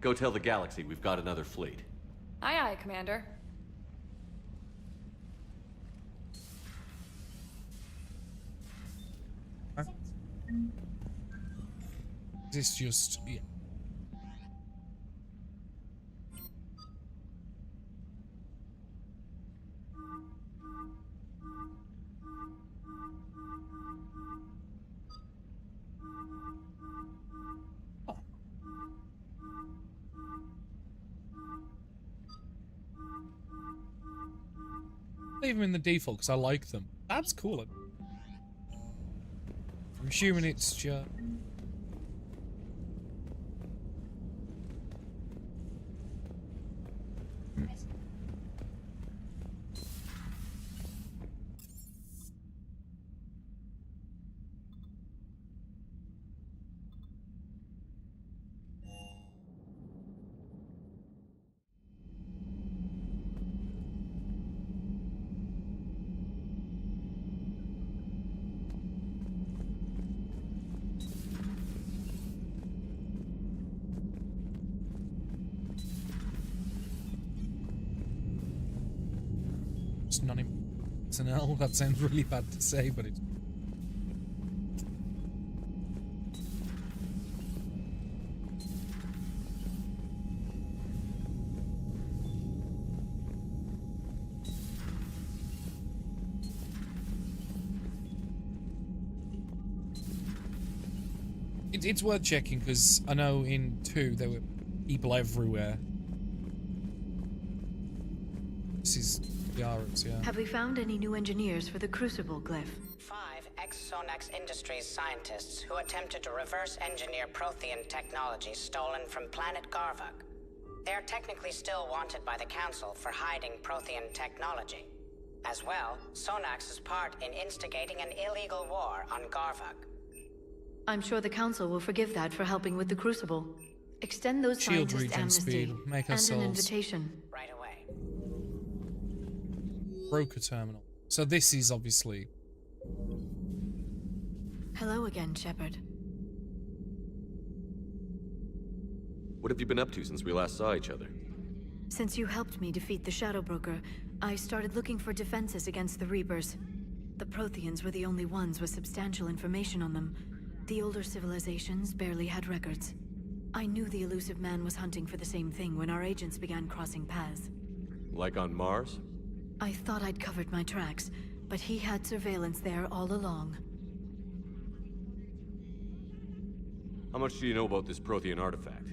Go tell the Galaxy we've got another fleet. Aye aye, Commander. This just... yeah. Leave them in the default because I like them. That's cool. I'm assuming it's just... personnel. That sounds really bad to say, but it's... It's worth checking, because I know in 2 there were people everywhere. This is the RX, yeah. Have we found any new engineers for the Crucible glyph? 5 ex-Sonax Industries scientists who attempted to reverse engineer Prothean technology stolen from planet Garvuk. They are technically still wanted by the Council for hiding Prothean technology. As well, Sonax's part in instigating an illegal war on Garvuk. I'm sure the Council will forgive that for helping with the Crucible. Extend those Shield scientists regen amnesty speed. Make and ourselves... an invitation. Right away. Broker terminal. So this is obviously... Hello again, Shepard. What have you been up to since we last saw each other? Since you helped me defeat the Shadow Broker, I started looking for defenses against the Reapers. The Protheans were the only ones with substantial information on them. The older civilizations barely had records. I knew the Elusive Man was hunting for the same thing when our agents began crossing paths. Like on Mars? I thought I'd covered my tracks, but he had surveillance there all along. How much do you know about this Prothean artifact?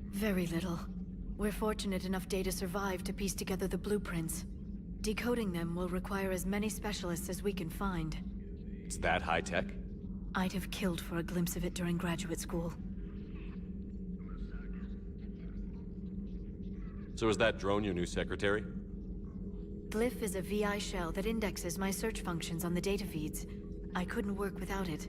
Very little. We're fortunate enough Data survived to piece together the blueprints. Decoding them will require as many specialists as we can find. It's that high-tech? I'd have killed for a glimpse of it during graduate school. So is that drone your new secretary? Glyph is a VI shell that indexes my search functions on the data feeds. I couldn't work without it.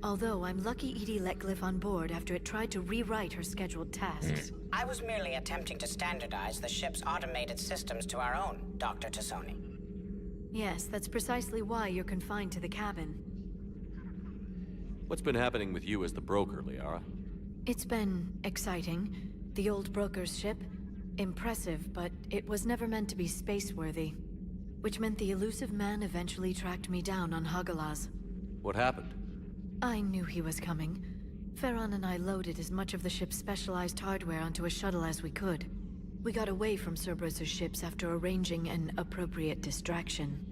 Although I'm lucky EDI let Glyph on board after it tried to rewrite her scheduled tasks. I was merely attempting to standardize the ship's automated systems to our own, Dr. Tassoni. Yes, that's precisely why you're confined to the cabin. What's been happening with you as the broker, Liara? It's been exciting. The old broker's ship, impressive, but it was never meant to be space-worthy. Which meant the Elusive Man eventually tracked me down on Hagalaz. What happened? I knew he was coming. Farron and I loaded as much of the ship's specialized hardware onto a shuttle as we could. We got away from Cerberus' ships after arranging an appropriate distraction.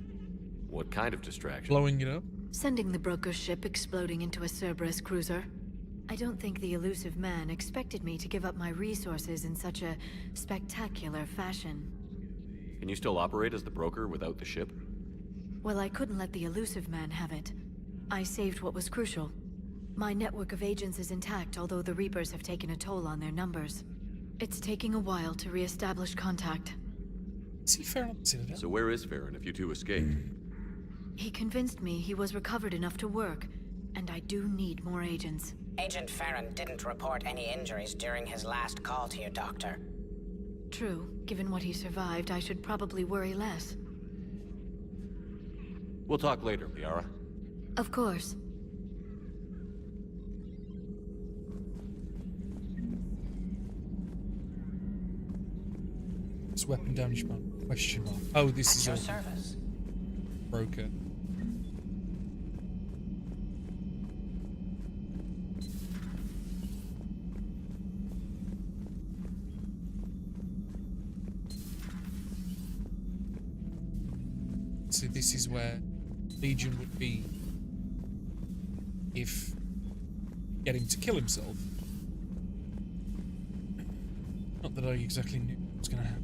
What kind of distraction? Blowing it up? Sending the broker's ship exploding into a Cerberus cruiser. I don't think the Elusive Man expected me to give up my resources in such a spectacular fashion. Can you still operate as the broker without the ship? Well, I couldn't let the elusive man have it. I saved what was crucial. My network of agents is intact, although the Reapers have taken a toll on their numbers. It's taking a while to re-establish contact. See Farron, Citadel? So where is Farron if you two escaped? He convinced me he was recovered enough to work, and I do need more agents. Agent Farron didn't report any injuries during his last call to you, Doctor. True. Given what he survived, I should probably worry less. We'll talk later, Liara. Of course. It's weapon damage mark. Question mark. Oh, this is your a service. broker. So this is where Legion would be if getting to kill himself. Not that I exactly knew what was going to happen.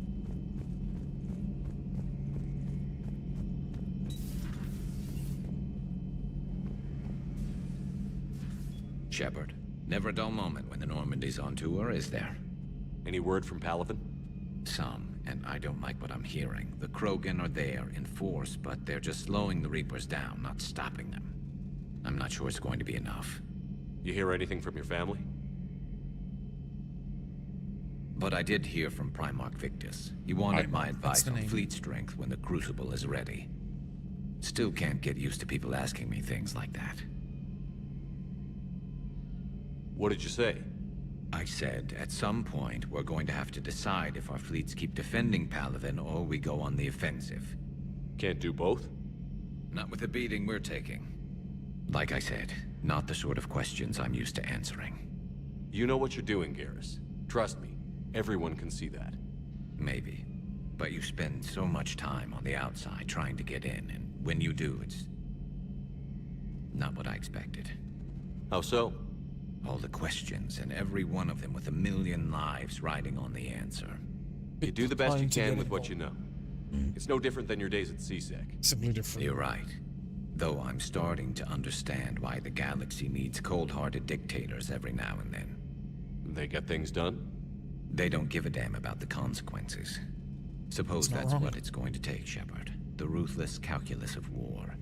Shepard, never a dull moment when the Normandy's on tour, is there? Any word from Palaven? Some, and I don't like what I'm hearing. The Krogan are there in force, but they're just slowing the Reapers down, not stopping them. I'm not sure it's going to be enough. You hear anything from your family? But I did hear from Primarch Victus. He wanted my advice on fleet strength when the Crucible is ready. Still can't get used to people asking me things like that. What did you say? I said, at some point, we're going to have to decide if our fleets keep defending Palaven or we go on the offensive. Can't do both? Not with the beating we're taking. Like I said, not the sort of questions I'm used to answering. You know what you're doing, Garrus. Trust me, everyone can see that. Maybe. But you spend so much time on the outside trying to get in, and when you do, it's not what I expected. How so? All the questions, and every one of them with a million lives riding on the answer. You do the best you can with what you know. It's no different than your days at CSEC. Simply different. You're right. Though I'm starting to understand why the galaxy needs cold-hearted dictators every now and then. They get things done? They don't give a damn about the consequences. Suppose that's what it's going to take, Shepard. The ruthless calculus of war.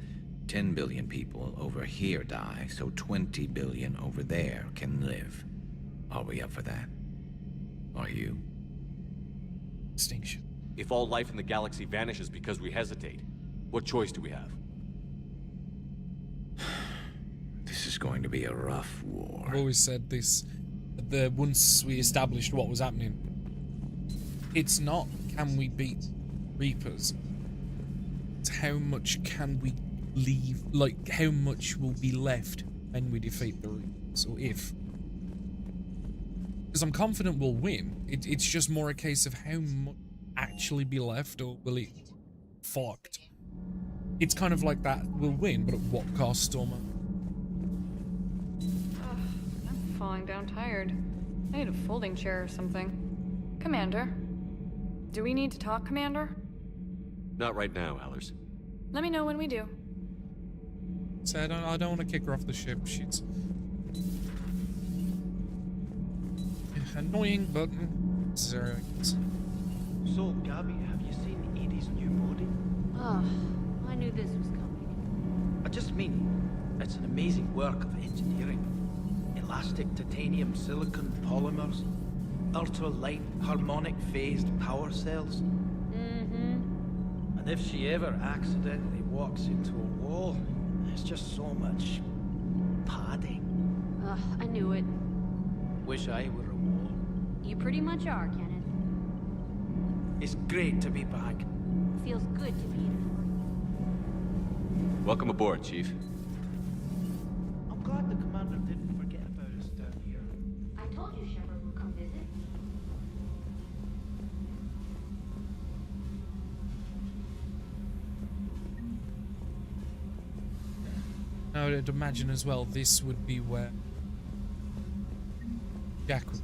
10 billion people over here die, so 20 billion over there can live. Are we up for that? Are you? Extinction. If all life in the galaxy vanishes because we hesitate, what choice do we have? This is going to be a rough war. I've always said this. Once we established what was happening, it's not can we beat Reapers. It's how much can we leave, like how much will be left when we defeat the Reapers, or if. Because I'm confident we'll win. It's just more a case of how much actually be left, or will it fucked. It's kind of like that. We'll win, but at what cost, Stormer? I'm falling down tired. I need a folding chair or something. Commander. Do we need to talk, Commander? Not right now, Allers. Let me know when we do. So I don't want to kick her off the ship. She's annoying, but necessary. So, Gabby, have you seen Edie's new body? Ah, I knew this was coming. I just mean, it's an amazing work of engineering. Elastic titanium silicon polymers, ultra-light harmonic phased power cells. And if she ever accidentally walks into a wall, there's just so much padding. Ugh, I knew it. Wish I were a wall. You pretty much are, Kenneth. It's great to be back. Feels good to be in. Welcome aboard, Chief. I'm glad the commander didn't forget about us down here. I told you Shepard would come visit. I would imagine as well this would be where Jack would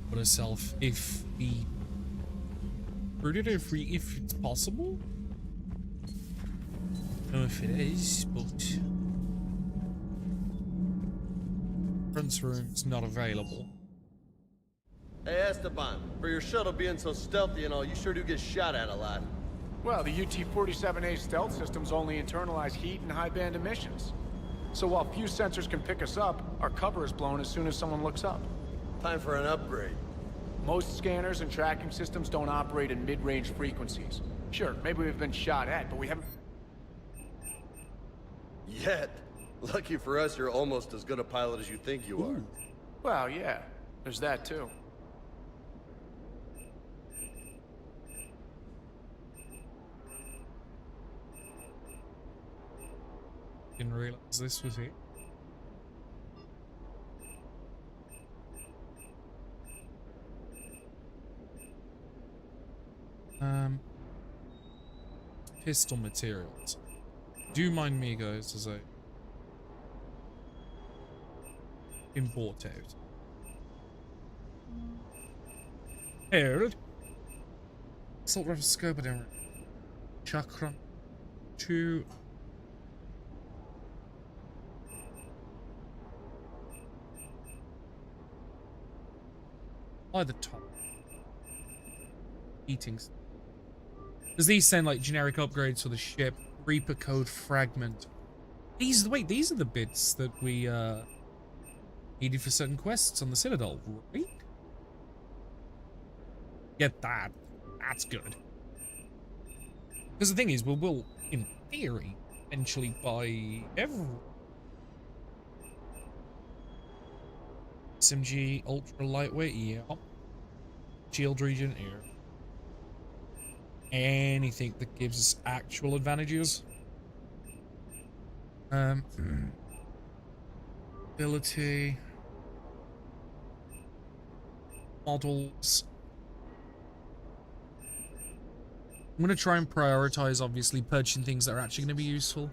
put herself if he rooted if it's possible. know if it is, but conference room's not available. Hey, Esteban, for your shuttle being so stealthy and all, you sure do get shot at a lot. Well, the UT-47A stealth systems only internalize heat and high-band emissions. So while few sensors can pick us up, our cover is blown as soon as someone looks up. Time for an upgrade. Most scanners and tracking systems don't operate in mid-range frequencies. Sure, maybe we've been shot at, but we haven't... Yet. Lucky for us, you're almost as good a pilot as you think you are. Well, yeah. There's that, too. Didn't realize this was it. Pistol materials. Do mind me, guys, as I import out. Here. Assault rifle scope, I don't. Chakra 2. By the top. Eatings. Does these sound like generic upgrades for the ship? Reaper code fragment. These are the bits that we needed for certain quests on the Citadel, right? Get that. That's good. Because the thing is, we'll in theory eventually buy every SMG ultra lightweight, yeah. Shield regen, air. Anything that gives us actual advantages. Ability. Models. I'm going to try and prioritize, obviously, purchasing things that are actually going to be useful.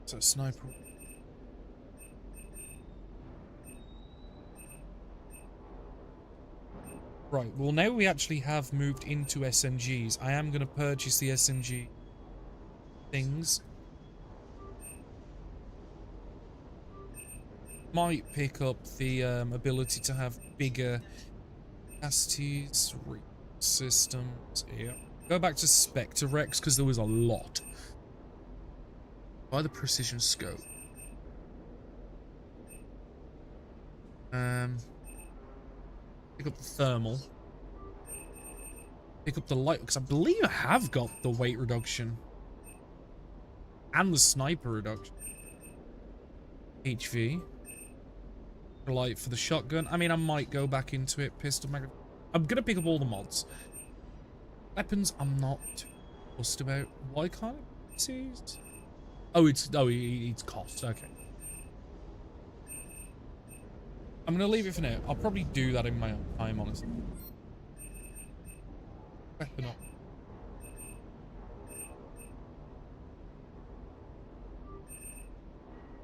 So, sniper. Right, well now we actually have moved into SMGs. I am going to purchase the SMG things. Might pick up the ability to have bigger capacities, systems, yeah. Go back to Spectre Rex because there was a lot. Buy the precision scope. Pick up the thermal. Pick up the light, because I believe I have got the weight reduction. And the sniper reduction. HV. Light for the shotgun. I mean, I might go back into it. Pistol mag. I'm going to pick up all the mods. Weapons, I'm not fussed about. Why can't it be seized? Oh, it's cost. Okay. I'm going to leave it for now. I'll probably do that in my own time, honestly. Weapon up.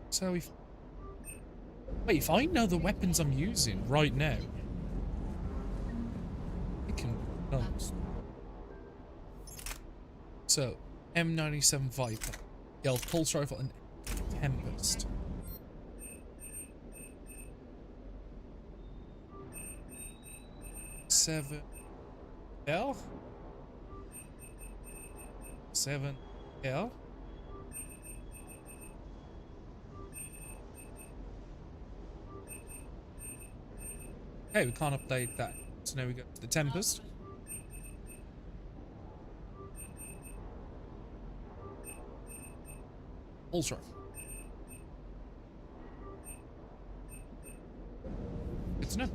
So if... Wait, if I know the weapons I'm using right now... It can... Nice. So, M97 Viper. Stealth Pulse Rifle and Tempest. Seven L. 7 L. Okay, we can't update that. So now we go to the Tempest. Pulse Rifle. Good to know.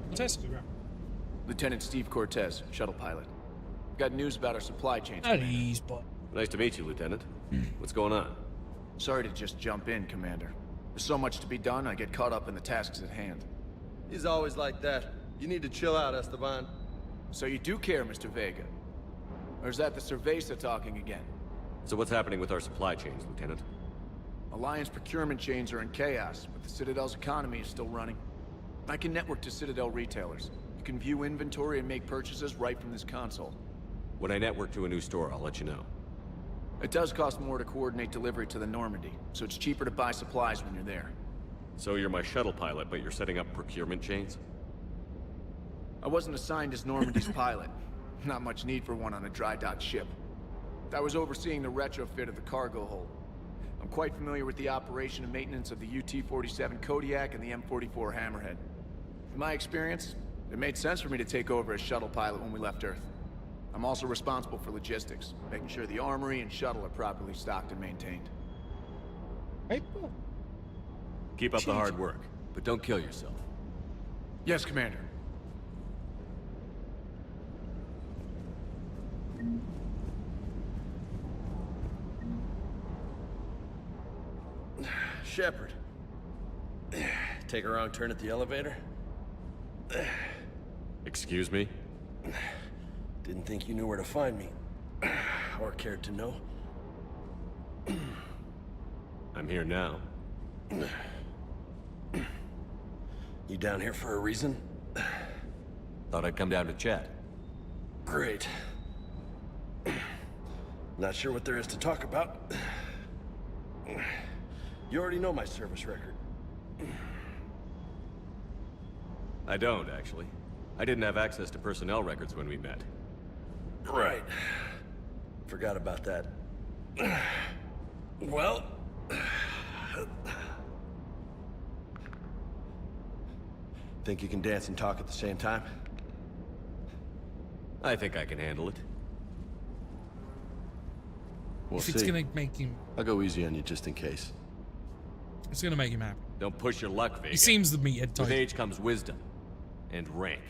Cortez. Lieutenant Steve Cortez, shuttle pilot. Got news about our supply chain. At ease, but... Nice to meet you, Lieutenant. What's going on? Sorry to just jump in, Commander. There's so much to be done, I get caught up in the tasks at hand. He's always like that. You need to chill out, Esteban. So you do care, Mr. Vega? Or is that the Cerveza talking again? So what's happening with our supply chains, Lieutenant? Alliance procurement chains are in chaos, but the Citadel's economy is still running. I can network to Citadel retailers. You can view inventory and make purchases right from this console. When I network to a new store, I'll let you know. It does cost more to coordinate delivery to the Normandy, so it's cheaper to buy supplies when you're there. So you're my shuttle pilot, but you're setting up procurement chains? I wasn't assigned as Normandy's pilot. Not much need for one on a dry dock ship. I was overseeing the retrofit of the cargo hold. I'm quite familiar with the operation and maintenance of the UT-47 Kodiak and the M44 Hammerhead. In my experience, it made sense for me to take over as shuttle pilot when we left Earth. I'm also responsible for logistics, making sure the armory and shuttle are properly stocked and maintained. Keep up the hard work, but don't kill yourself. Yes, Commander. Shepard. Take a wrong turn at the elevator? Excuse me? Didn't think you knew where to find me. Or cared to know. I'm here now. You down here for a reason? Thought I'd come down to chat. Great. Not sure what there is to talk about. You already know my service record. I don't, actually. I didn't have access to personnel records when we met. Right. Forgot about that. Well... Think you can dance and talk at the same time? I think I can handle it. We'll If it's see. gonna make him... I'll go easy on you just in case. It's gonna make him happy. Don't push your luck, Vega. He seems the meathead type. With age comes wisdom. And rank.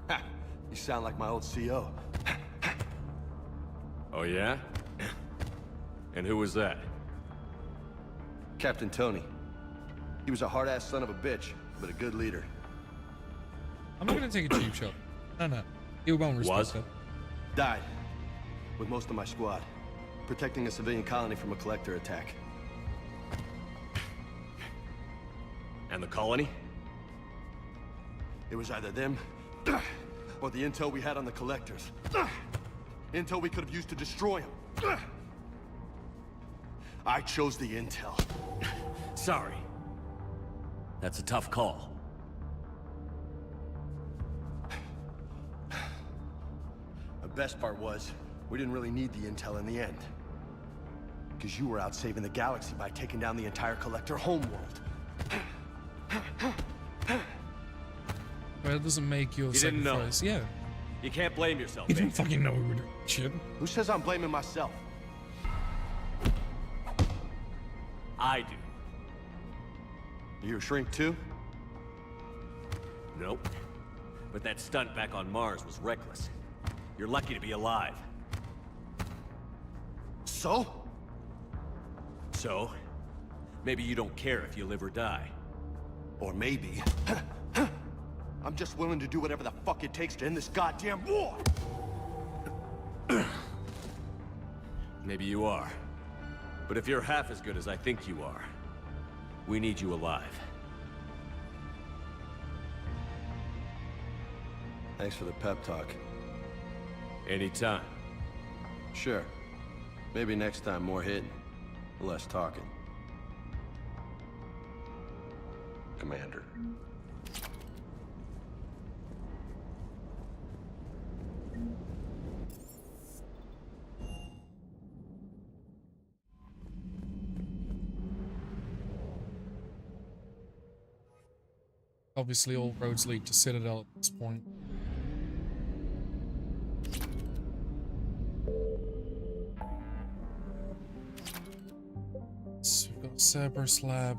Ha! You sound like my old CO. Oh yeah? And who was that? Captain Tony. He was a hard-ass son of a bitch, but a good leader. I'm not gonna take a cheap shot. No. You won't respect Was? that. Died. With most of my squad. Protecting a civilian colony from a collector attack. And the colony? It was either them, or the intel we had on the collectors. Intel we could have used to destroy them. I chose the intel. Sorry. That's a tough call. The best part was, we didn't really need the intel in the end. Because you were out saving the galaxy by taking down the entire collector homeworld. Well, it doesn't make your You didn't know. sacrifice. Yeah. You can't blame yourself, You didn't Vega. fucking know we were doing shit. Who says I'm blaming myself? I do. You a shrink too? Nope. But that stunt back on Mars was reckless. You're lucky to be alive. So? So? Maybe you don't care if you live or die. Or maybe... I'm just willing to do whatever the fuck it takes to end this goddamn war! Maybe you are. But if you're half as good as I think you are, we need you alive. Thanks for the pep talk. Anytime. Sure. Maybe next time more hitting, less talking. Commander. Obviously, all roads lead to Citadel at this point. So we've got Cerberus Lab,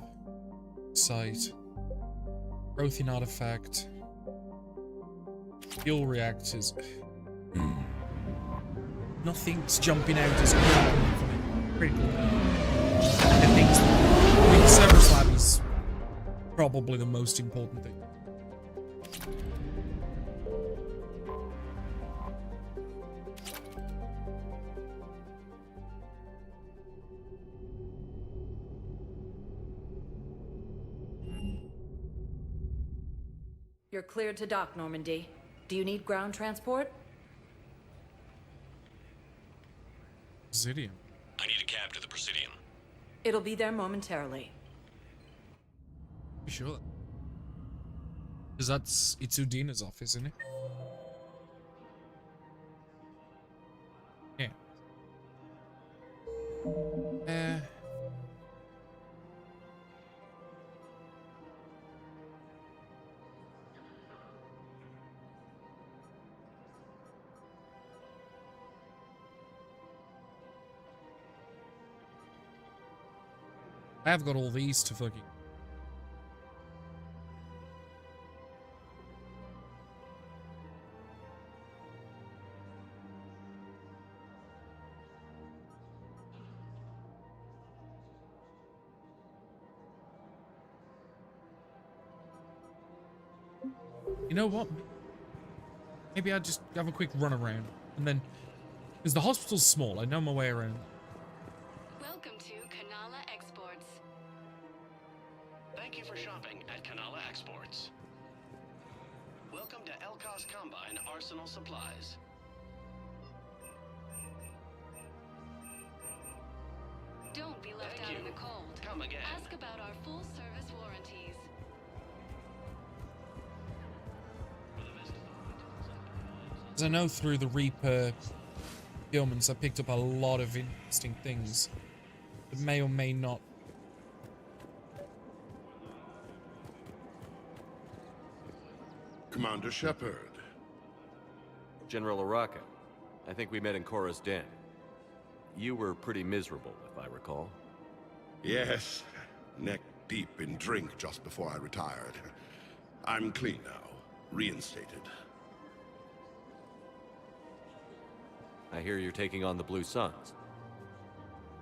Site, Prothean Artifact, Fuel Reactors. Nothing's jumping out as critical. I think Cerberus Lab is probably the most important thing. You're cleared to dock, Normandy. Do you need ground transport? Presidium. I need a cab to the Presidium. It'll be there momentarily. You sure? Because that's Itsudina's office, isn't it? Yeah. I have got all these to fucking... You know what? Maybe I'll just have a quick run around and then... Because the hospital's small, I know my way around. Welcome to Kanala Exports. Thank you for shopping at Kanala Exports. Welcome to Elkos Combine Arsenal Supplies. Don't be left out in the cold. Come again. Ask about our full service warranties. Because I know through the Reaper fulfillments I picked up a lot of interesting things that may or may not. Commander Shepard. General Araka, I think we met in Korra's den. You were pretty miserable, if I recall. Yes, neck deep in drink just before I retired. I'm clean now, reinstated. I hear you're taking on the Blue Suns.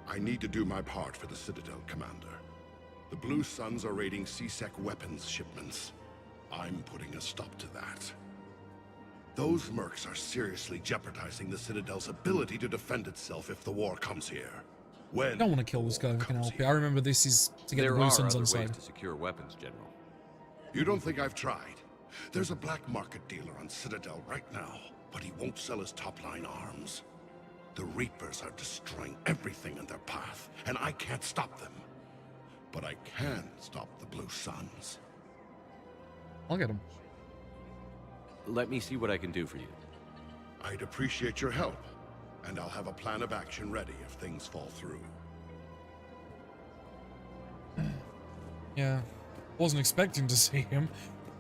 I need to do my part for the Citadel, Commander. The Blue Suns are raiding C-Sec weapons shipments. I'm putting a stop to that. Those mercs are seriously jeopardizing the Citadel's ability to defend itself if the war comes here. When I don't want to kill this guy if I can help it. I remember this is to get the Blue Suns on There are side. other ways to secure weapons, General. You don't think I've tried? There's a black market dealer on Citadel right now, but he won't sell his top-line arms. The Reapers are destroying everything in their path, and I can't stop them. But I can stop the Blue Suns. I'll get him. Let me see what I can do for you. I'd appreciate your help, and I'll have a plan of action ready if things fall through. Yeah, wasn't expecting to see him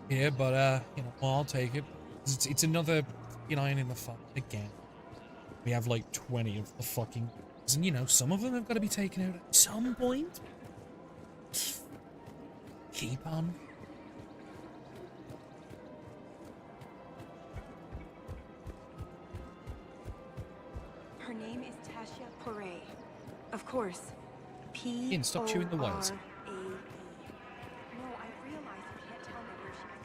here, but you know, I'll take it. It's another iron in the fire again. We have like 20 of the fucking, and you know, some of them have got to be taken out at some point. Keep on. Her name is Tasha Poray. Of course. Ian, stop chewing the wires. P-O-R-A-E. No, I realize you can't tell me where she's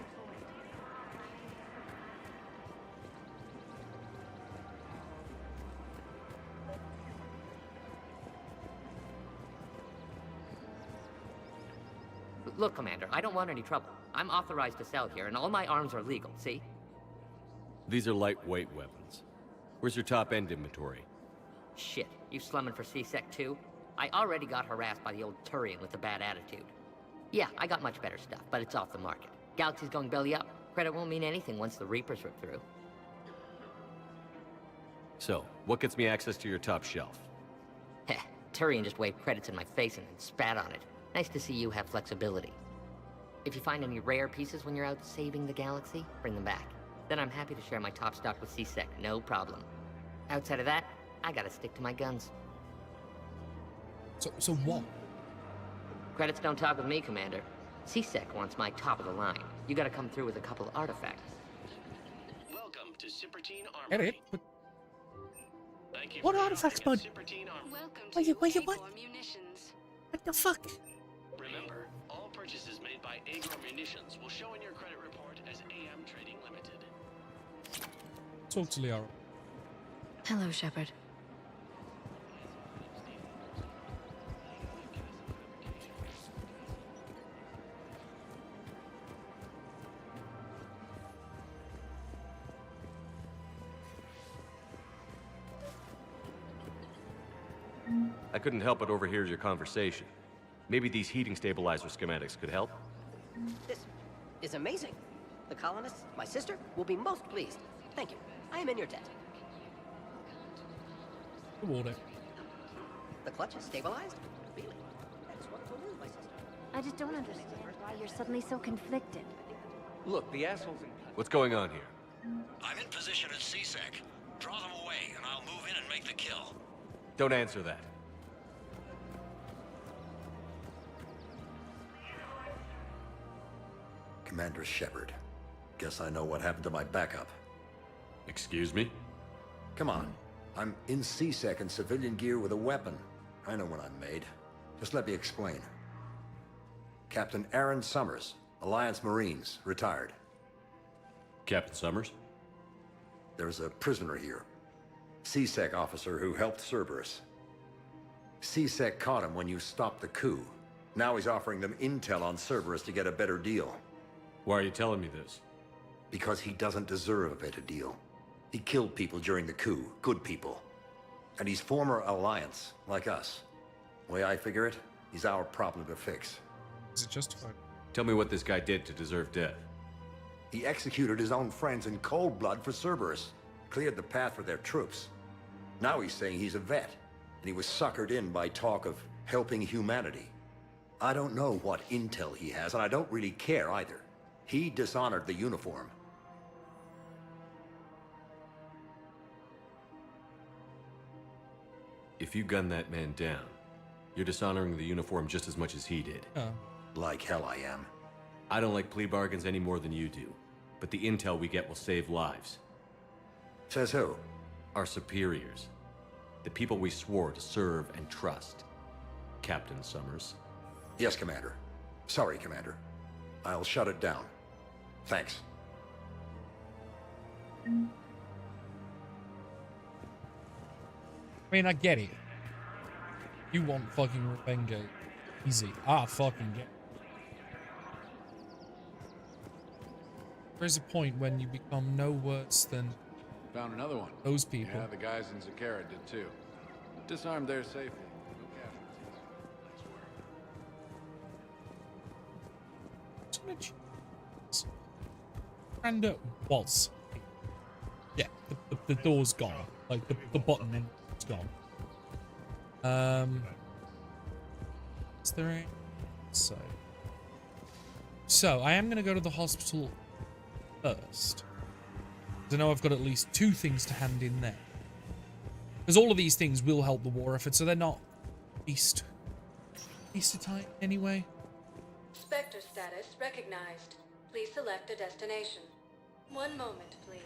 deployed. Look, Commander, I don't want any trouble. I'm authorized to sell here, and all my arms are legal, see? These are lightweight weapons. Where's your top-end inventory? Shit, you slumming for C-Sec too? I already got harassed by the old Turian with a bad attitude. Yeah, I got much better stuff, but it's off the market. Galaxy's going belly up. Credit won't mean anything once the Reapers rip through. So, what gets me access to your top shelf? Heh, Turian just waved credits in my face and then spat on it. Nice to see you have flexibility. If you find any rare pieces when you're out saving the galaxy, bring them back. Then I'm happy to share my top stock with C-Sec, no problem. Outside of that, I gotta stick to my guns. So what? Credits don't talk with me, Commander. C-Sec wants my top of the line. You gotta come through with a couple of artifacts. Welcome to Cipertine Armory. Get it? But Thank you what for artifacts, shopping bud? at Cipertine Armory. Welcome what? What the fuck? Remember, all purchases made by Agro Munitions will show in your credit report as AM Trading Limited. Talk to Liara. Hello, Shepard. I couldn't help but overhear your conversation. Maybe these heating stabilizer schematics could help? This is amazing. The colonists, my sister, will be most pleased. Thank you. I am in your debt. Reward it. The clutch is stabilized? Really? That is wonderful news, my sister. I just don't understand why you're suddenly so conflicted. Look, the assholes in... What's going on here? I'm in position at CSEC. Draw them away, and I'll move in and make the kill. Don't answer that. Commander Shepard. Guess I know what happened to my backup. Excuse me? Come on. I'm in CSEC in civilian gear with a weapon. I know what I'm made. Just let me explain. Captain Aaron Summers, Alliance Marines, retired. Captain Summers? There's a prisoner here. CSEC officer who helped Cerberus. CSEC caught him when you stopped the coup. Now he's offering them intel on Cerberus to get a better deal. Why are you telling me this? Because he doesn't deserve a better deal. He killed people during the coup, good people. And he's former Alliance, like us. The way I figure it, he's our problem to fix. Is it justified? Tell me what this guy did to deserve death. He executed his own friends in cold blood for Cerberus. Cleared the path for their troops. Now he's saying he's a vet. And he was suckered in by talk of helping humanity. I don't know what intel he has, and I don't really care either. He dishonored the uniform. If you gun that man down, you're dishonoring the uniform just as much as he did. Like hell I am. I don't like plea bargains any more than you do, but the intel we get will save lives. Says who? Our superiors. The people we swore to serve and trust. Captain Summers. Yes, Commander. Sorry, Commander. I'll shut it down. Thanks. I mean, I get it. You want fucking Revenge. Easy. I fucking get it. There's a point when you become no worse than Found another one. those people. Yeah, the guys in Zakara did too. Disarmed there safely. And was. Yeah, the door's gone. Like, the button in it's gone. Is there a... So, I am going to go to the hospital first. I know I've got at least 2 things to hand in there. Because all of these things will help the war effort, so they're not beast type anyway. Spectre status recognized. Please select a destination. 1 moment, please.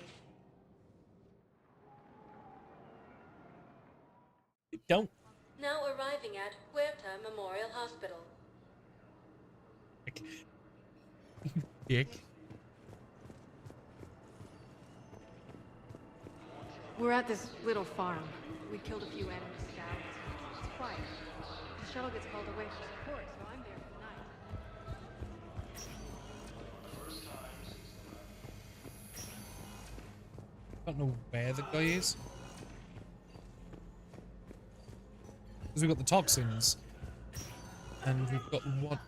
Don't. Now arriving at Huerta Memorial Hospital. Dick. We're at this little farm. We killed a few enemy scouts. It's quiet. The shuttle gets called away for support, so I'm there for the night. I don't know where the guy is. Because we've got the toxins. And we've got what?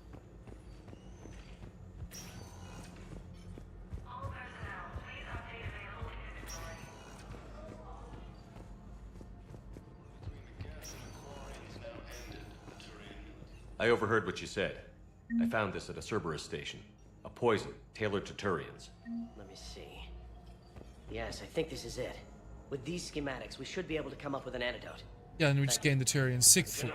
I overheard what you said. I found this at a Cerberus station. A poison tailored to Turians. Let me see. Yes, I think this is it. With these schematics, we should be able to come up with an antidote. Yeah, and we just gained the Turian 6th floor.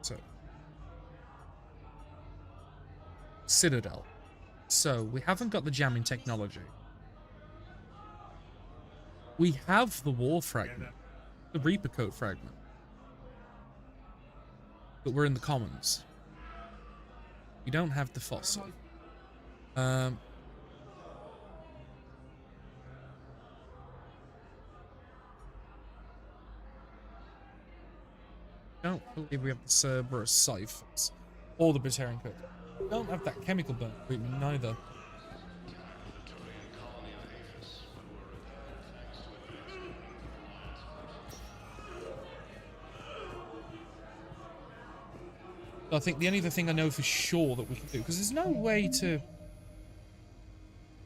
So, Citadel. So, we haven't got the jamming technology. We have the war fragment, the Reaper Code fragment. But we're in the commons. We don't have the fossil. Don't believe we have the Cerberus ciphers or the Batarian code. We don't have that chemical burn treatment neither. I think the only other thing I know for sure that we can do, because there's no way to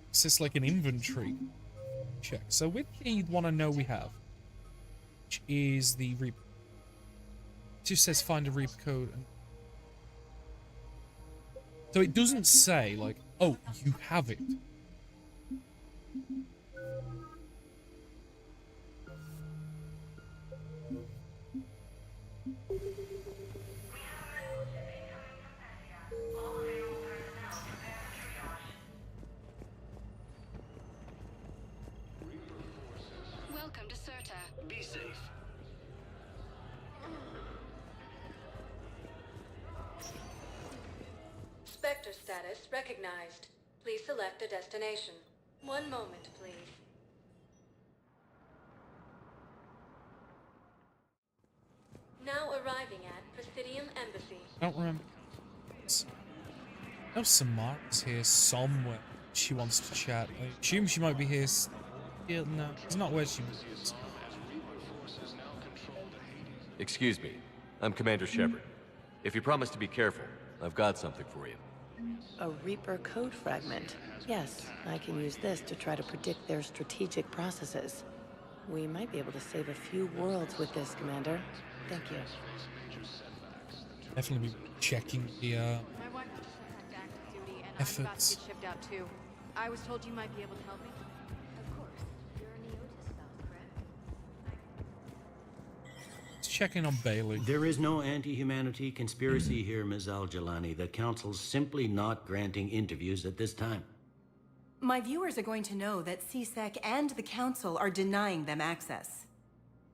access like an inventory check. So with the one I know we have, which is the Reaper. It just says find a Reaper code. So it doesn't say like, oh, you have it. Welcome to Serta. Be safe. Spectre status recognized. Please select a destination. One moment, please. Now arriving at Presidium Embassy. I don't remember. No, Samara's here somewhere. She wants to chat. I assume she might be here. Yeah, no, it's not where she was. Excuse me. I'm Commander Shepard. If you promise to be careful, I've got something for you. A Reaper code fragment. Yes, I can use this to try to predict their strategic processes. We might be able to save a few worlds with this, Commander. Thank you. Definitely be checking the My wife just went back to duty, and I'm about to efforts. get shipped out too. I was told you might be able to help me. Of course. You're a Neotis spouse, correct? Let's check in on Bailey. There is no anti-humanity conspiracy here, Ms. Al-Jalani. The Council's simply not granting interviews at this time. My viewers are going to know that CSEC and the Council are denying them access.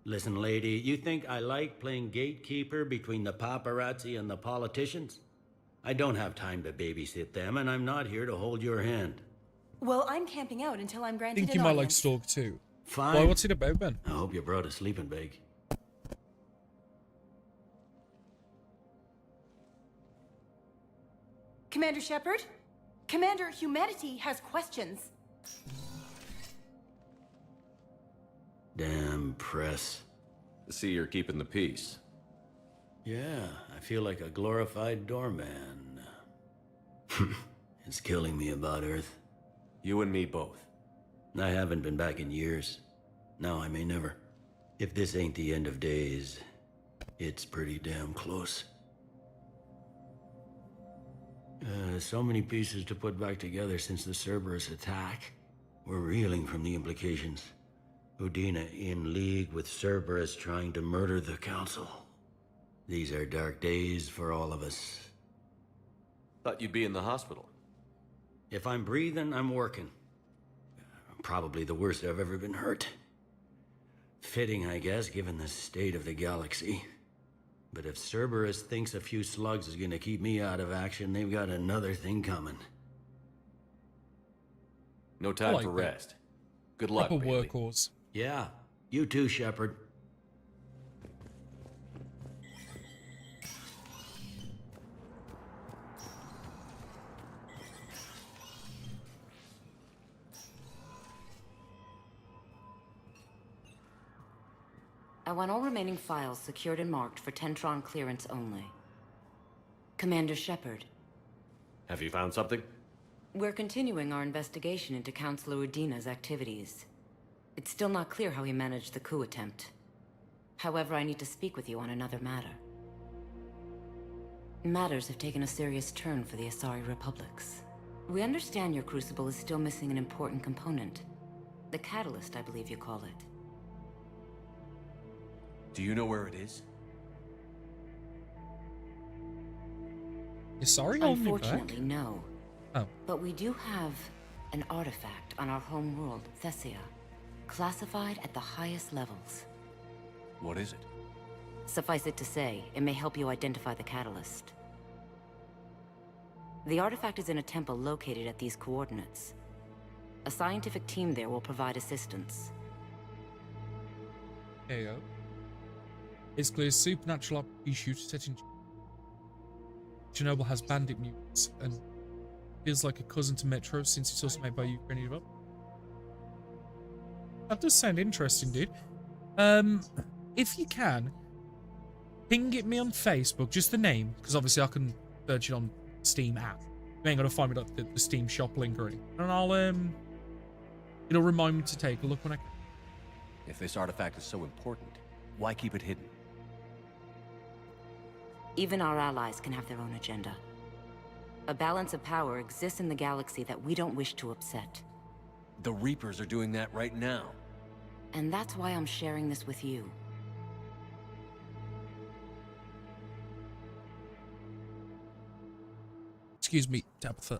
Listen, lady, you think I like playing gatekeeper between the paparazzi and the politicians? I don't have time to babysit them, and I'm not here to hold your hand. Well, I'm camping out until I'm I granted think an you might like audience. Stalk too. Fine. Why, what's it about, Ben? I hope you brought a sleeping bag. Commander Shepard? Commander Humanity has questions. Damn press. See, you're keeping the peace. Yeah, I feel like a glorified doorman. It's killing me about Earth. You and me both. I haven't been back in years. Now I may never. If this ain't the end of days, it's pretty damn close. So many pieces to put back together since the Cerberus attack. We're reeling from the implications. Udina in league with Cerberus trying to murder the Council. These are dark days for all of us. Thought you'd be in the hospital. If I'm breathing, I'm working. Probably the worst I've ever been hurt. Fitting, I guess, given the state of the galaxy. But if Cerberus thinks a few slugs is gonna keep me out of action, they've got another thing coming. No time like for that. rest. Good luck, Proper Bailey. workhorse. Yeah, you too, Shepard. I want all remaining files secured and marked for Tentron clearance only. Commander Shepard, Have you found something? we're continuing our investigation into Councilor Udina's activities. It's still not clear how he managed the coup attempt. However, I need to speak with you on another matter. Matters have taken a serious turn for the Asari Republics. We understand your crucible is still missing an important component. The catalyst, I believe you call it. Do you know where it is? You're sorry, holding me back? Unfortunately, no. Oh. But we do have an artifact on our home world, Thessia, classified at the highest levels. What is it? Suffice it to say, it may help you identify the catalyst. The artifact is in a temple located at these coordinates. A scientific team there will provide assistance. KO. Basically, a supernatural RPG shooter set in Chernobyl has bandit mutants and feels like a cousin to Metro since it's also made by Ukrainian developers. That does sound interesting, dude. If you can, ping it me on Facebook, just the name, because obviously I can search it on Steam app. You ain't gonna find me like the Steam shop link or anything. And I'll it'll remind me to take a look when I can. If this artifact is so important, why keep it hidden? Even our allies can have their own agenda. A balance of power exists in the galaxy that we don't wish to upset. The Reapers are doing that right now. And that's why I'm sharing this with you. Excuse me, Tabitha.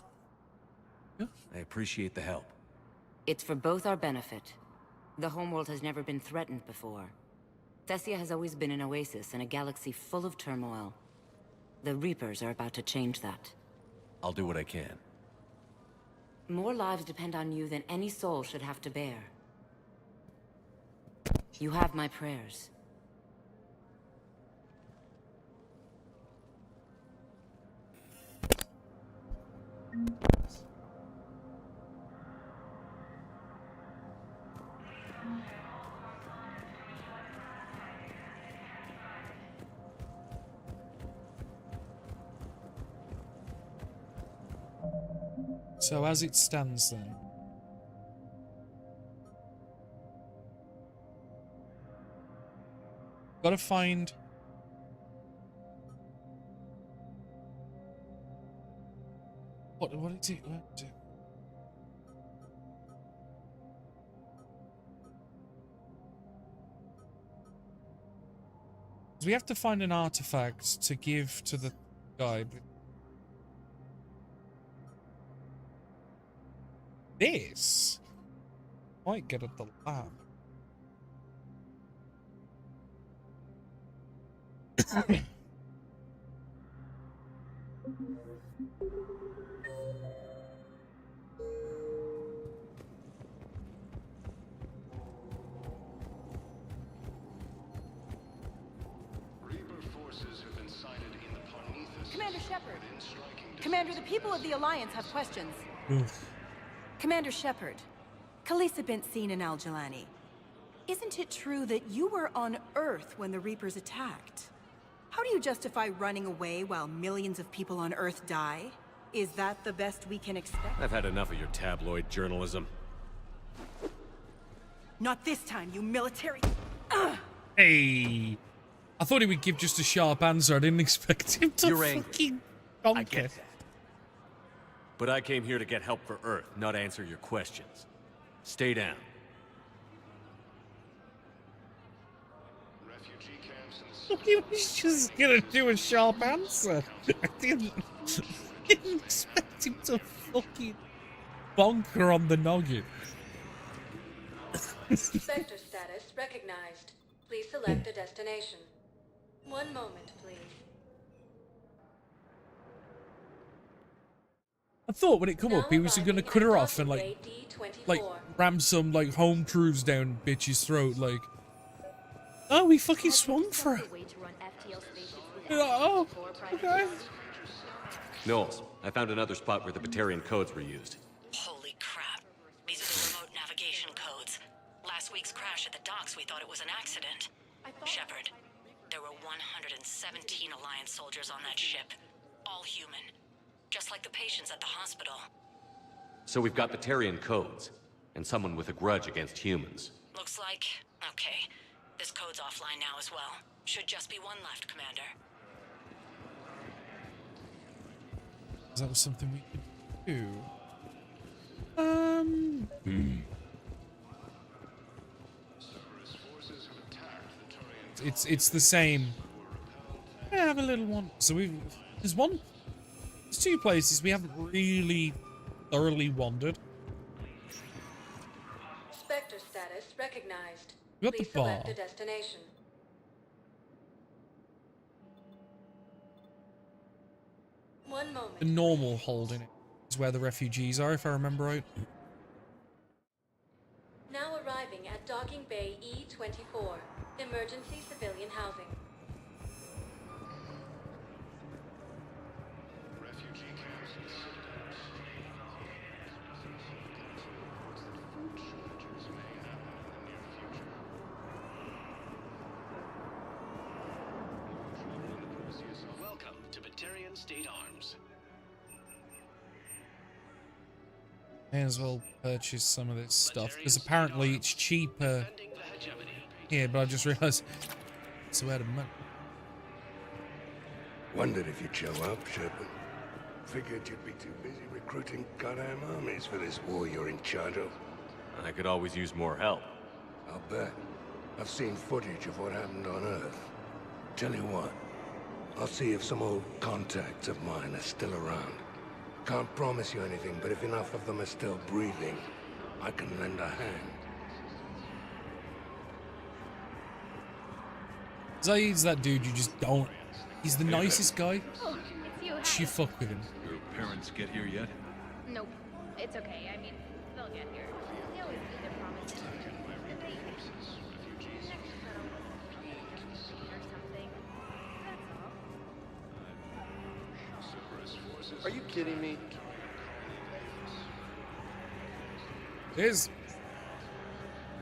Yeah. I appreciate the help. It's for both our benefit. The homeworld has never been threatened before. Thessia has always been an oasis in a galaxy full of turmoil. The Reapers are about to change that. I'll do what I can. More lives depend on you than any soul should have to bear. You have my prayers. So as it stands then, gotta find what is it? What is it? We have to find an artifact to give to the guy. This might get at the lab. Commander Shepard. Commander, the people of the Alliance have questions. Oof. Commander Shepard, Khalisah bint Sin and Al-Jalani. Isn't it true that you were on Earth when the Reapers attacked? How do you justify running away while millions of people on Earth die? Is that the best we can expect? I've had enough of your tabloid journalism. Not this time, you military... Hey, I thought he would give just a sharp answer. I didn't expect him to You're angry. fucking I bonk get it. that. But I came here to get help for Earth, not answer your questions. Stay down. He was just gonna do a sharp answer. I didn't expect him to fucking bonker on the noggin. Spectre status recognized. Please select a destination. One moment, please. I thought when it come up, he was gonna cut her off and like ram some like home truths down bitch's throat. Like, oh, we fucking swung for it. Oh, okay. Knowles, I found another spot where the Batarian codes were used. Holy crap. These are the remote navigation codes. Last week's crash at the docks, we thought it was an accident. Shepard, there were 117 Alliance soldiers on that ship. All human. Just like the patients at the hospital. So we've got Batarian codes, and someone with a grudge against humans. Looks like... okay. This code's offline now as well. Should just be one left, Commander. That was something we could do. It's the same. I have a little one. So there's two places we haven't really thoroughly wandered. Spectre status recognized. We got the Please select bar. a destination. One moment. The normal hold in it is where the refugees are, if I remember right. Now arriving at Docking Bay E-24. Emergency civilian housing. Refugee camps and citadels. Food shortages may happen in the near future. Welcome to Batarian State Arms. May as well purchase some of this stuff, because apparently it's cheaper. Yeah, but I just realized it's where the money. Wondered if you'd show up, Shepard. Figured you'd be too busy recruiting goddamn armies for this war you're in charge of. I could always use more help. I'll bet. I've seen footage of what happened on Earth. Tell you what, I'll see if some old contacts of mine are still around. Can't promise you anything, but if enough of them are still breathing, I can lend a hand. Zaid's that dude you just don't. He's the nicest guy. Oh, it's you. You fuck with him. Your parents get here yet? Nope. It's okay. I mean, they'll get here. They always do their promises. And they next shuttle or something. That's all. Are you kidding me? There's.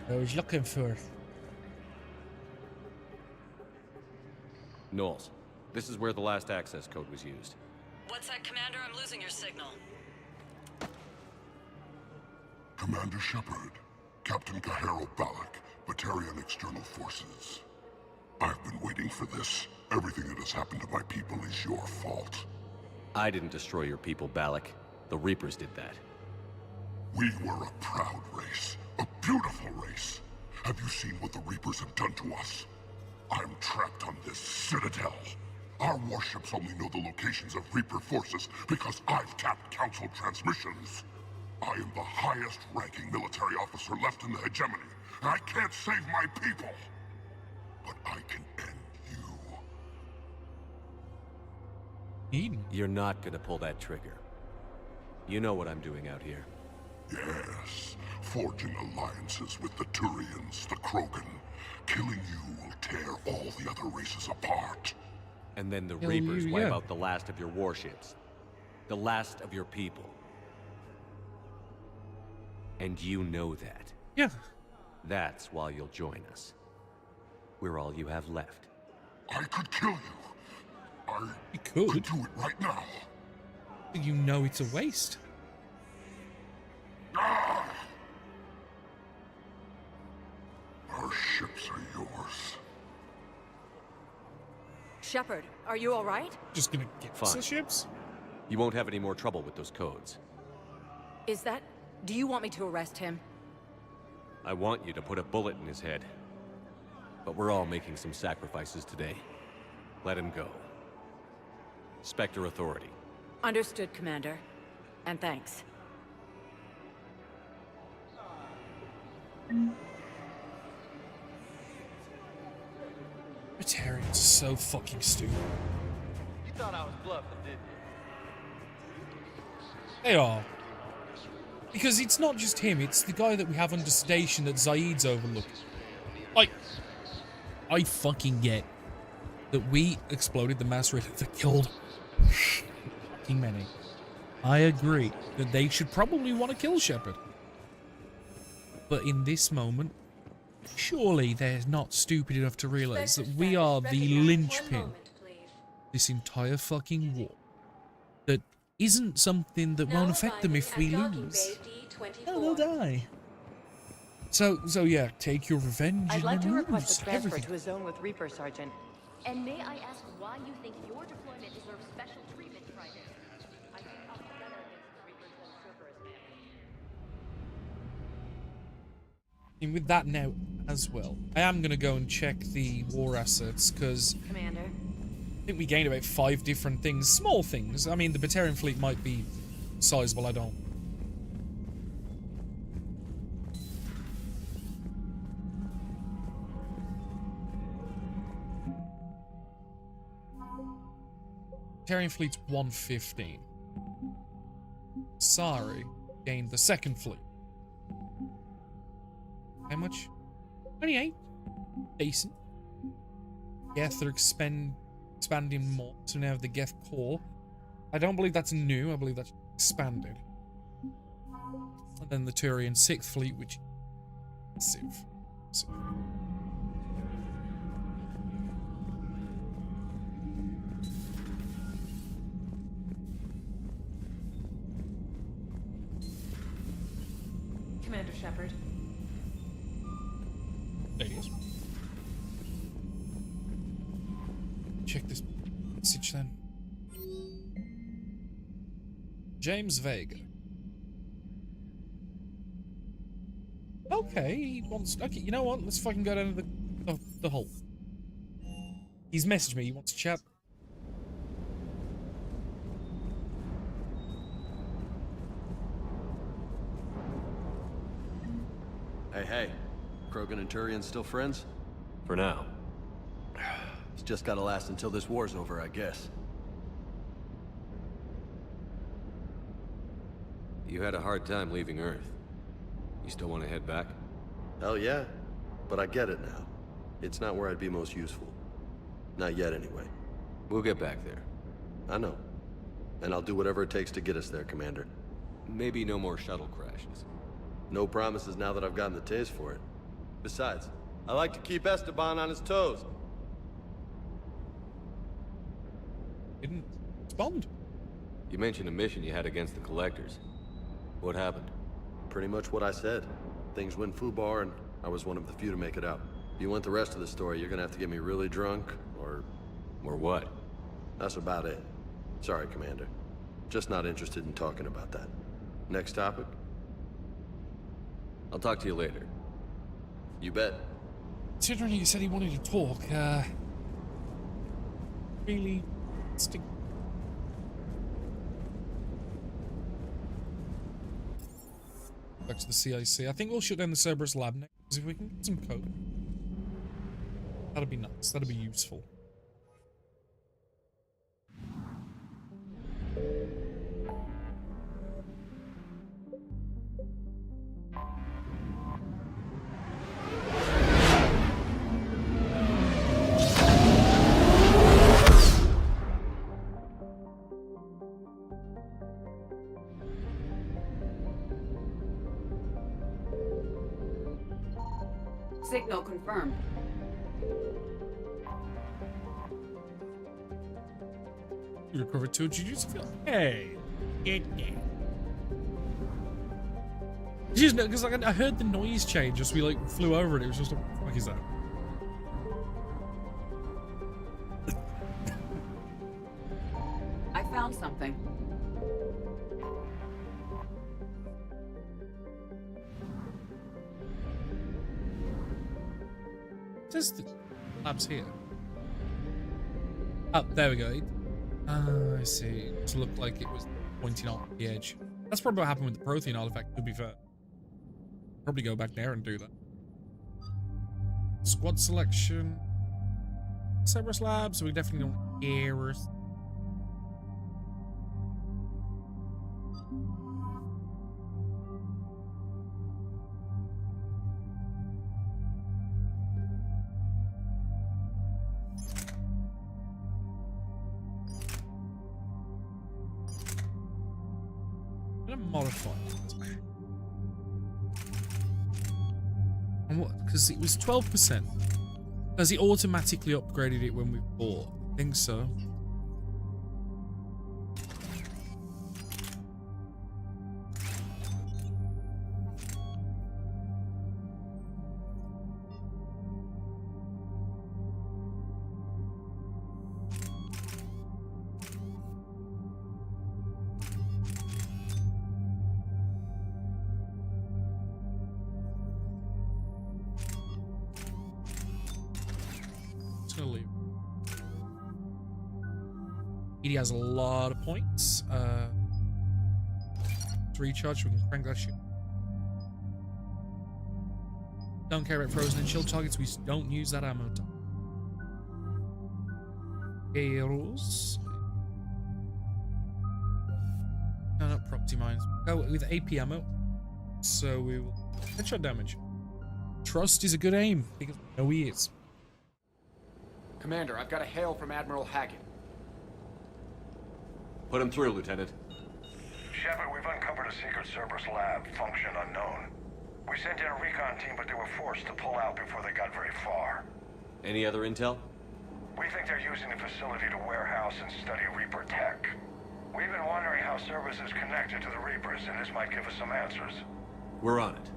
I was looking for. Knowles, this is where the last access code was used. What's that, Commander? I'm losing your signal. Commander Shepard, Captain Kahero Balak, Batarian External Forces. I've been waiting for this. Everything that has happened to my people is your fault. I didn't destroy your people, Balak. The Reapers did that. We were a proud race, a beautiful race. Have you seen what the Reapers have done to us? I'm trapped on this citadel. Our warships only know the locations of Reaper forces because I've tapped Council transmissions. I am the highest-ranking military officer left in the hegemony, and I can't save my people. But I can end you. Eden. You're not gonna pull that trigger. You know what I'm doing out here. Yes, forging alliances with the Turians, the Krogan. Killing you will tear all the other races apart. And then the Kill Reapers you, wipe yeah. out the last of your warships. The last of your people. And you know that. Yeah. That's why you'll join us. We're all you have left. I could kill you. You could do it right now. But you know it's a waste. Ah! Our ships are yours. Shepard, are you all right? Just gonna get Fine. the ships? You won't have any more trouble with those codes. Is that... Do you want me to arrest him? I want you to put a bullet in his head. But we're all making some sacrifices today. Let him go. Spectre Authority. Understood, Commander. And thanks. Batarians are so fucking stupid. You thought I was bluffing, didn't you? They are. Because it's not just him, it's the guy that we have under station that Zaid's overlooking. I fucking get that we exploded the mass ray that killed fucking many. I agree that they should probably want to kill Shepard. But in this moment, surely they're not stupid enough to realize that we are the linchpin this entire fucking war. That isn't something that won't affect them if we lose. Oh, they'll die. So yeah, take your revenge I'd like and to lose request a transfer everything. to a zone with Reaper, Sergeant. And may I ask why you think your deployment deserves special treatment, Private? I think I'll be better against the Reapers than Cerberus man. And with that now as well, I am going to go and check the war assets, because Commander. I think we gained about 5 different things. Small things. I mean, the Batarian fleet might be sizable, I don't. Batarian fleet's 115. Sari gained the second fleet. How much? 28. Decent. Geth are expanding more, so now the Geth core. I don't believe that's new, I believe that's expanded. And then the Turian 6th Fleet, which is massive. Commander Shepard. There he is. Check this message then. James Vega. Okay, he wants. Okay, you know what? Let's fucking go down to the hole. He's messaged me. He wants to chat. Hey. Krogan and Turian still friends? For now. It's just gotta last until this war's over, I guess. You had a hard time leaving Earth. You still want to head back? Hell yeah. But I get it now. It's not where I'd be most useful. Not yet, anyway. We'll get back there. I know. And I'll do whatever it takes to get us there, Commander. Maybe no more shuttle crashes. No promises now that I've gotten the taste for it. Besides, I like to keep Esteban on his toes. Didn't respond. You mentioned a mission you had against the Collectors. What happened? Pretty much what I said. Things went foobar, and I was one of the few to make it out. If you want the rest of the story, you're gonna have to get me really drunk, or... Or what? That's about it. Sorry, Commander. Just not interested in talking about that. Next topic? I'll talk to you later. You bet. Considering he said he wanted to talk, really stick. Back to the CIC. I think we'll shut down the Cerberus lab next, because if we can get some code, that'd be nice. That'd be useful. Signal confirmed. You recovered 2 Jujutsu field. Hey, get down. Just because like, I heard the noise change as we like flew over it. It was just like, what the fuck is that? I found something. Just the labs here. Oh, there we go. I see. It looked like it was pointing off the edge. That's probably what happened with the Prothean artifact, to be fair. Probably go back there and do that. Squad selection. Cerberus Labs, so we definitely don't hear us. Modify it. And what? Because it was 12%. Has he automatically upgraded it when we bought? I think so. He has a lot of points. To recharge, we can crank that shit. Don't care about frozen and shield targets. We don't use that ammo. Heroes. No, not property mines. Go with AP ammo. So we will headshot damage. Trust is a good aim because we know he is. Commander, I've got a hail from Admiral Hackett. Put him through, Lieutenant. Shepard, we've uncovered a secret Cerberus lab, function unknown. We sent in a recon team, but they were forced to pull out before they got very far. Any other intel? We think they're using the facility to warehouse and study Reaper tech. We've been wondering how Cerberus is connected to the Reapers, and this might give us some answers. We're on it.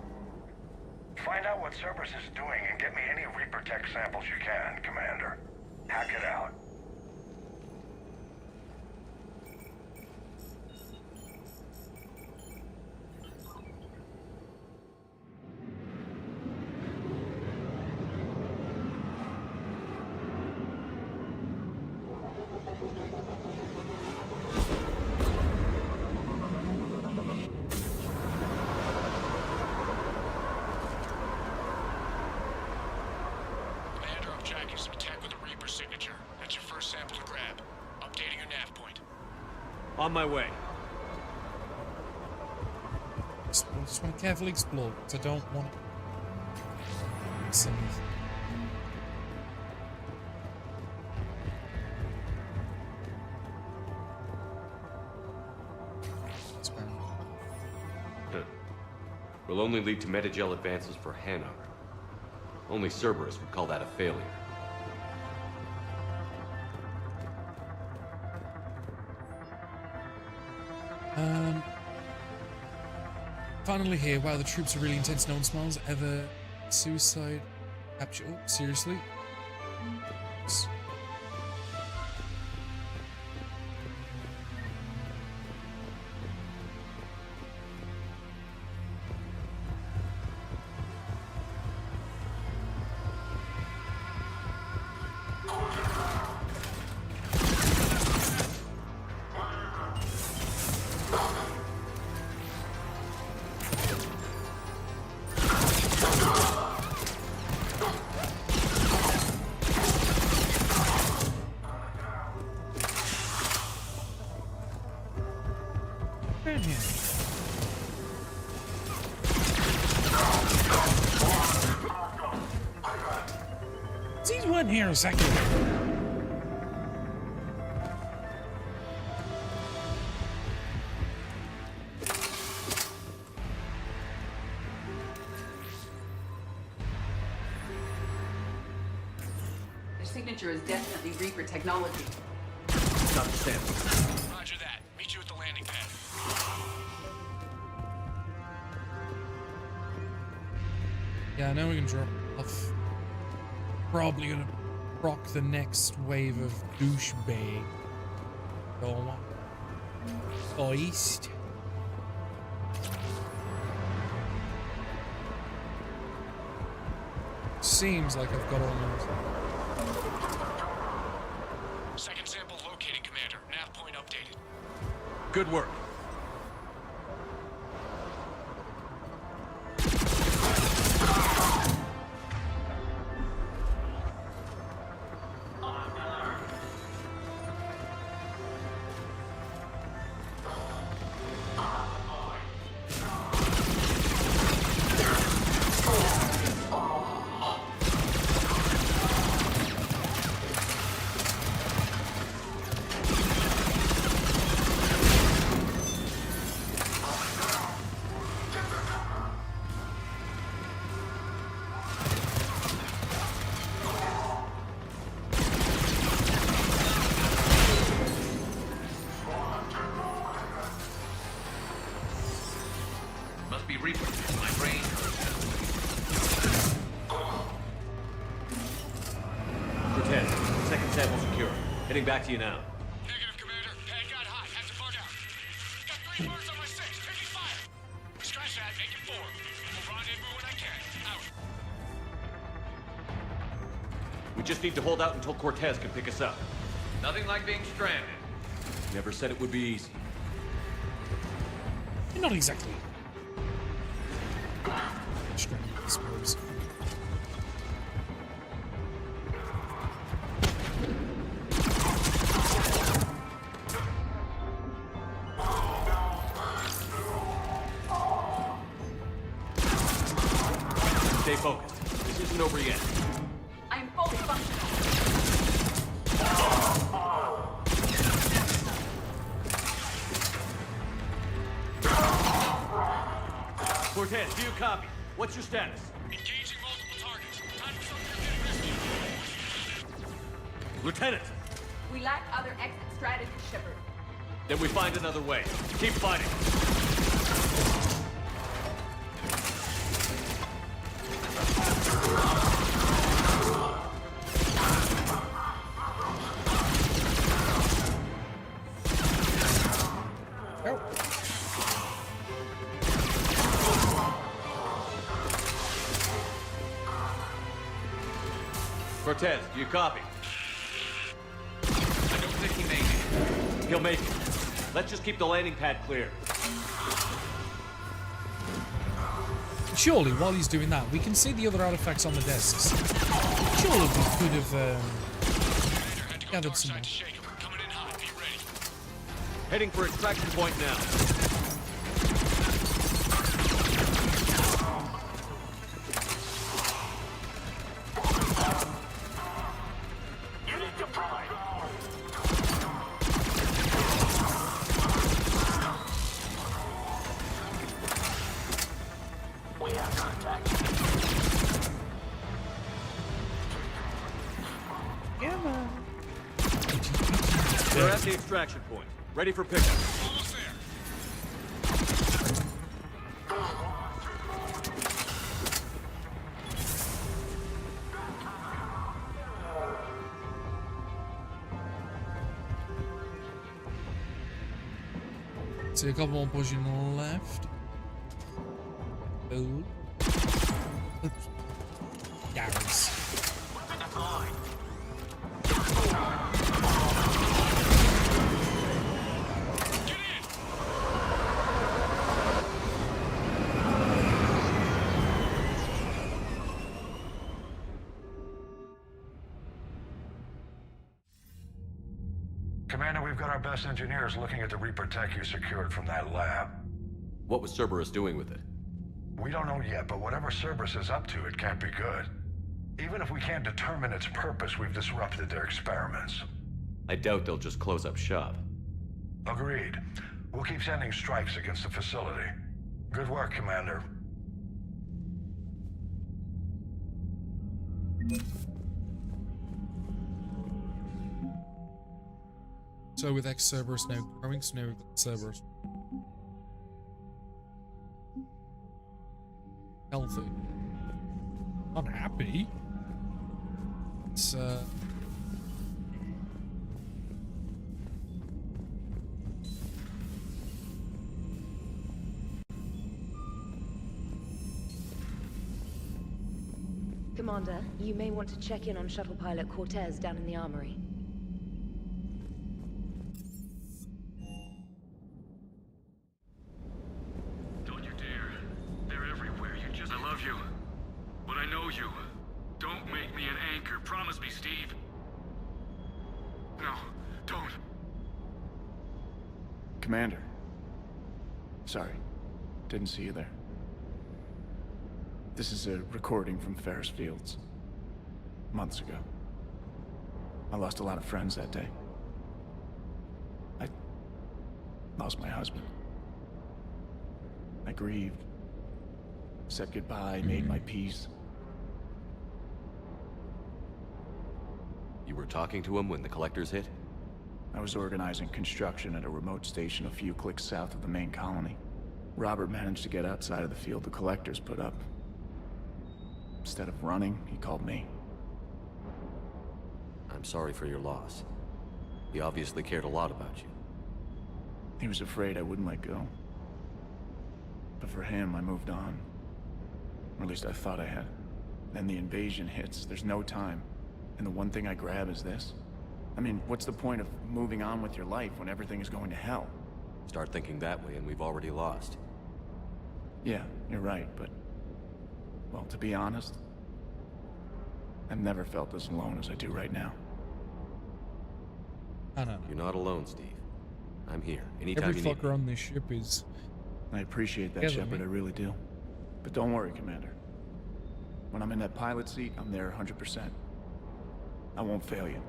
Find out what Cerberus is doing and get me any Reaper tech samples you can, Commander. Hack it out. Tracking some tech with a Reaper signature. That's your first sample to grab. Updating your nav point. On my way. I just want to carefully explore, because I don't want some... Will only lead to Metagel advances for Hanover. Only Cerberus would call that a failure. Finally here, wow, the troops are really intense. No one smiles ever. Suicide capture. Oh, seriously? He's one here a second. Their signature is definitely Reaper technology. Not the sample. Roger that. Meet you at the landing pad. Yeah, I know we can drop off. Probably gonna rock the next wave of douchebag. Go east. Seems like I've got almost. Second sample located, Commander. Nav point updated. Good work. Must be Reaper. My brain. Cortez, second sample secure. Heading back to you now. Negative, Commander. Pad got hot. Had to bug out. Got 3 birds on my 6. Taking fire. Scratch that. Make it 4. We'll rendezvous when I can. Out. We just need to hold out until Cortez can pick us up. Nothing like being stranded. Never said it would be easy. Not exactly. Stranded, I suppose. Stay focused. This isn't over yet. I am fully functional. Cortez, do you copy? What's your status? Engaging multiple targets. Time for something getting risky. Lieutenant! We lack other exit strategies, Shepard. Then we find another way. Keep fighting. Cortez, do you copy? I don't think he made it. He'll make it. Let's just keep the landing pad clear. Surely, while he's doing that, we can see the other artifacts on the desks. Surely we could have gathered some more. Heading for extraction point now. We're at the extraction point. Ready for pickup. Almost there. See a couple more pushing left. Oh. Oops. Garrus. Commander, we've got our best engineers looking at the Reaper tech you secured from that lab. What was Cerberus doing with it? We don't know yet, but whatever Cerberus is up to, it can't be good. Even if we can't determine its purpose, we've disrupted their experiments. I doubt they'll just close up shop. Agreed. We'll keep sending strikes against the facility. Good work, Commander. So with Cerberus now growing, so now we've got Cerberus. Healthy. Unhappy. It's Commander, you may want to check in on shuttle pilot Cortez down in the armory. Don't you dare. They're everywhere. I love you. But I know you. Don't make me an anchor. Promise me, Steve. No, don't. Commander. Sorry. Didn't see you there. This is a recording from Ferris Fields. Months ago. I lost a lot of friends that day. I lost my husband. I grieved. Said goodbye, made my peace. You were talking to him when the collectors hit? I was organizing construction at a remote station a few clicks south of the main colony. Robert managed to get outside of the field the collectors put up. Instead of running, he called me. I'm sorry for your loss. He obviously cared a lot about you. He was afraid I wouldn't let go. But for him, I moved on. Or at least I thought I had. Then the invasion hits, there's no time. And the one thing I grab is this. I mean, what's the point of moving on with your life when everything is going to hell? Start thinking that way and we've already lost. Yeah, you're right, but... well, to be honest, I've never felt as alone as I do right now. I don't know. You're not alone, Steve. I'm here. Anytime Every you need me. fucker on this ship is... I appreciate that, Yeah, Shepard, I really do. But don't worry, Commander. When I'm in that pilot seat, I'm there 100%. I won't fail you.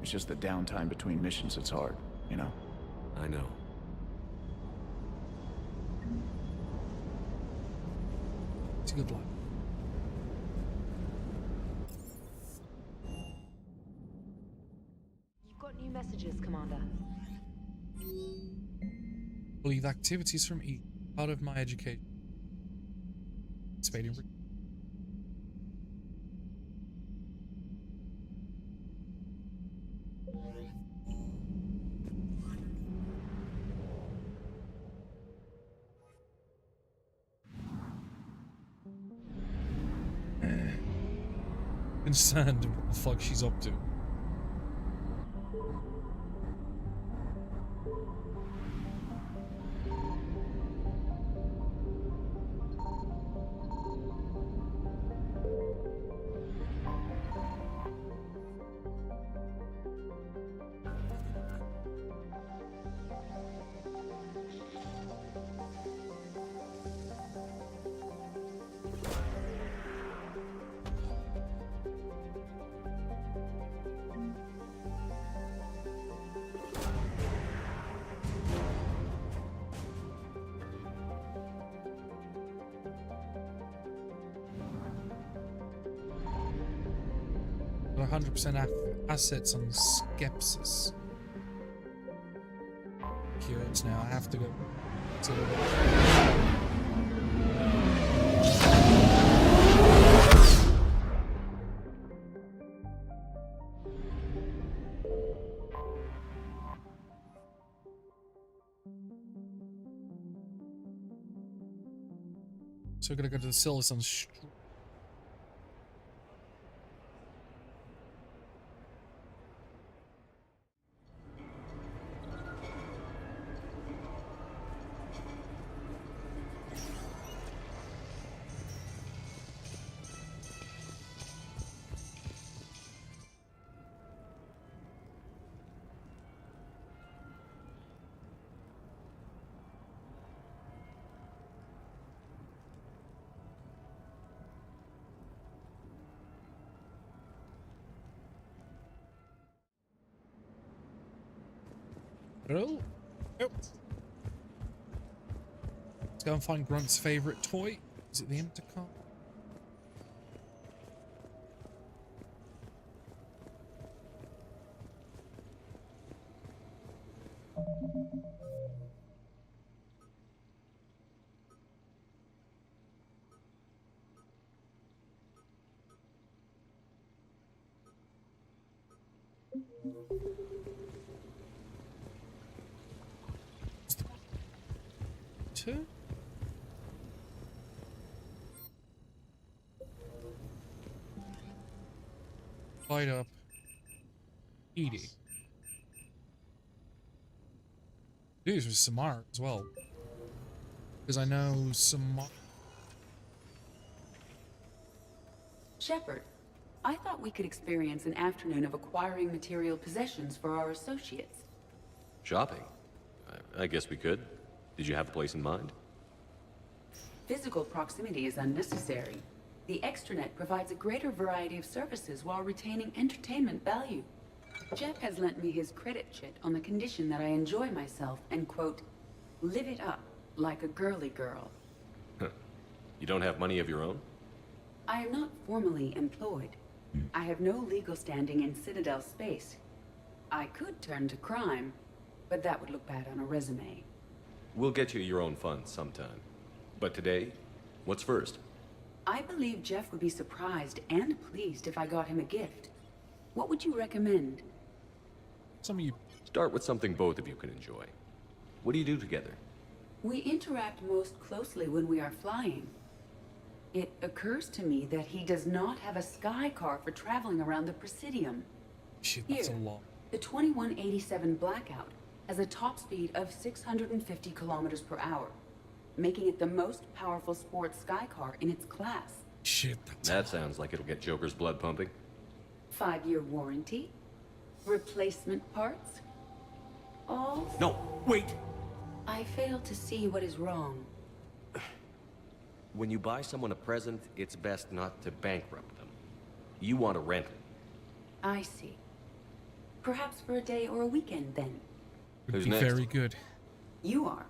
It's just the downtime between missions that's hard, you know? I know. to good luck. You've got new messages, Commander. Believe activities from each part of my education. Participating. Concerned what the fuck she's up to. Got 100% assets on Skepsis. Curious now, I have to go to the... So we're gonna go to the Silversun Street. Oh. Let's go and find Grunt's favorite toy. Is it the intercom? Two? Light up. Edie. These with Samara as well. Because I know Samara. Shepard, I thought we could experience an afternoon of acquiring material possessions for our associates. Shopping? I guess we could. Did you have a place in mind? Physical proximity is unnecessary. The extranet provides a greater variety of services while retaining entertainment value. Jeff has lent me his credit chit on the condition that I enjoy myself and, quote, live it up like a girly girl. You don't have money of your own? I am not formally employed. I have no legal standing in Citadel space. I could turn to crime, but that would look bad on a resume. We'll get you your own funds sometime. But today, what's first? I believe Jeff would be surprised and pleased if I got him a gift. What would you recommend? Some of you... Start with something both of you can enjoy. What do you do together? We interact most closely when we are flying. It occurs to me that he does not have a sky car for traveling around the Presidium. Shit, that's a lot. The 2187 Blackout has a top speed of 650 kilometers per hour, making it the most powerful sports sky car in its class. Shit, that sounds like it'll get Joker's blood pumping. 5-year warranty, replacement parts, all... No, wait! I fail to see what is wrong. When you buy someone a present, it's best not to bankrupt them. You want to rent it. I see. Perhaps for a day or a weekend, then. Would be very good. You are.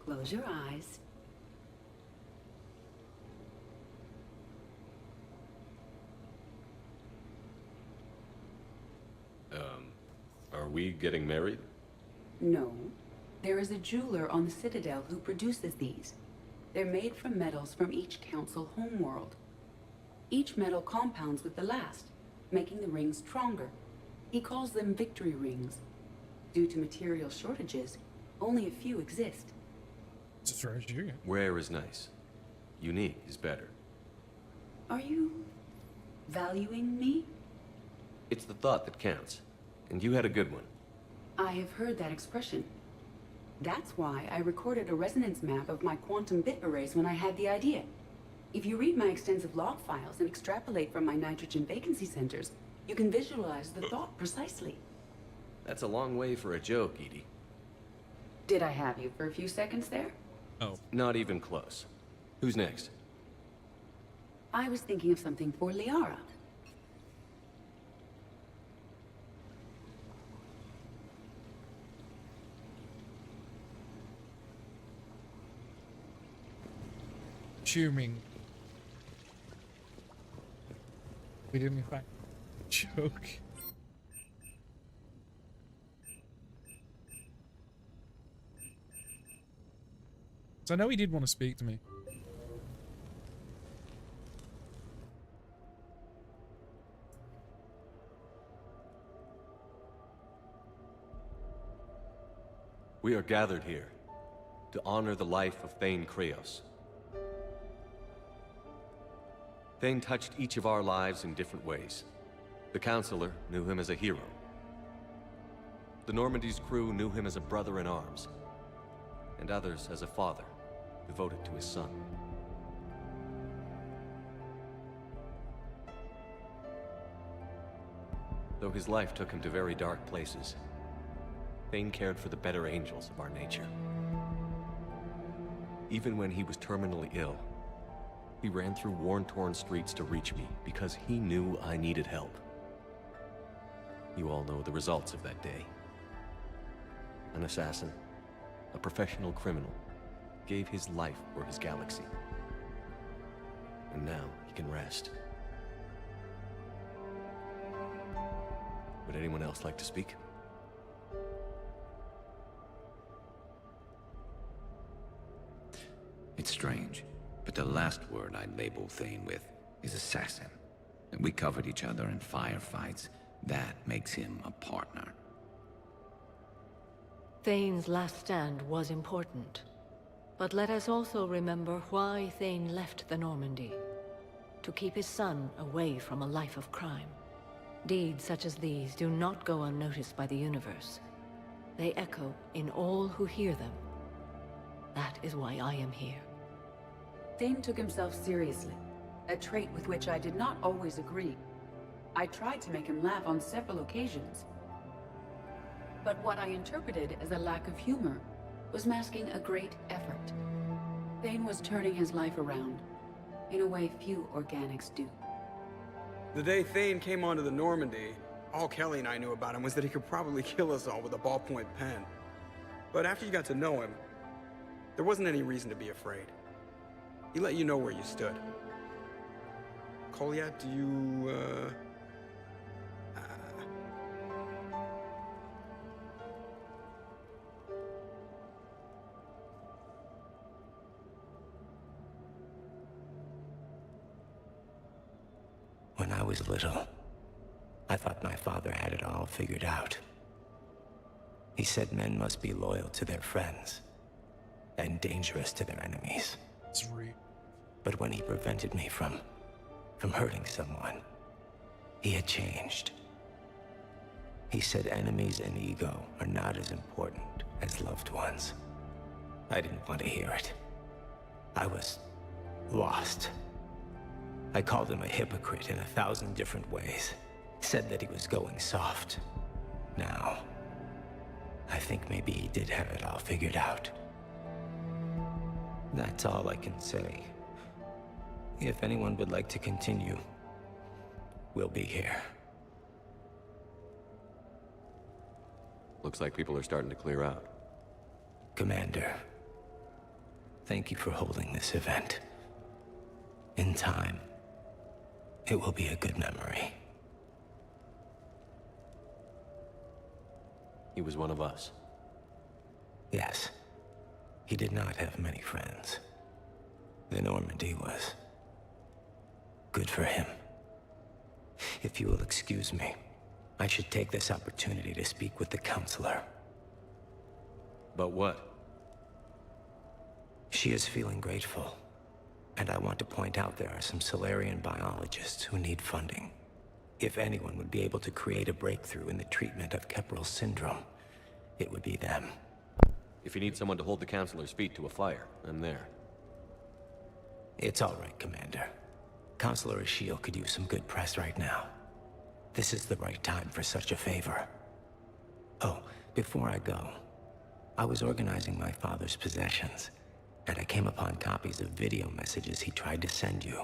Close your eyes. getting married? No. There is a jeweler on the Citadel who produces these. They're made from metals from each council homeworld. Each metal compounds with the last, making the rings stronger. He calls them victory rings. Due to material shortages, only a few exist. It's a you. Rare is nice. Unique is better. Are you valuing me? It's the thought that counts. And you had a good one. I have heard that expression. That's why I recorded a resonance map of my quantum bit arrays when I had the idea. If you read my extensive log files and extrapolate from my nitrogen vacancy centers, you can visualize the thought precisely. That's a long way for a joke, Edie. Did I have you for a few seconds there? Oh. Not even close. Who's next? I was thinking of something for Liara. Assuming we didn't in fact joke. So I know he did want to speak to me. We are gathered here to honor the life of Thane Krios. Thane touched each of our lives in different ways. The Counselor knew him as a hero. The Normandy's crew knew him as a brother in arms, and others as a father, devoted to his son. Though his life took him to very dark places, Thane cared for the better angels of our nature. Even when he was terminally ill, he ran through worn-torn streets to reach me because he knew I needed help. You all know the results of that day. An assassin, a professional criminal, gave his life for his galaxy. And now he can rest. Would anyone else like to speak? It's strange, but the last word I'd label Thane with is assassin. And we covered each other in firefights. That makes him a partner. Thane's last stand was important. But let us also remember why Thane left the Normandy. To keep his son away from a life of crime. Deeds such as these do not go unnoticed by the universe. They echo in all who hear them. That is why I am here. Thane took himself seriously, a trait with which I did not always agree. I tried to make him laugh on several occasions. But what I interpreted as a lack of humor was masking a great effort. Thane was turning his life around, in a way few organics do. The day Thane came onto the Normandy, all Kelly and I knew about him was that he could probably kill us all with a ballpoint pen. But after you got to know him, there wasn't any reason to be afraid. He let you know where you stood. Kolyat, do you, When I was little, I thought my father had it all figured out. He said men must be loyal to their friends and dangerous to their enemies. Sweet. But when he prevented me from hurting someone, he had changed. He said enemies and ego are not as important as loved ones. I didn't want to hear it. I was lost. I called him a hypocrite in 1,000 different ways. Said that he was going soft. Now, I think maybe he did have it all figured out. That's all I can say. If anyone would like to continue, we'll be here. Looks like people are starting to clear out. Commander, thank you for holding this event. In time, it will be a good memory. He was one of us. Yes. He did not have many friends. The Normandy was good for him. If you will excuse me, I should take this opportunity to speak with the counselor. But what? She is feeling grateful, and I want to point out there are some Solarian biologists who need funding. If anyone would be able to create a breakthrough in the treatment of Kepral syndrome, it would be them. If you need someone to hold the counselor's feet to a fire, I'm there. It's all right, Commander. Counselor Ashiel could use some good press right now. This is the right time for such a favor. Oh, before I go, I was organizing my father's possessions, and I came upon copies of video messages he tried to send you.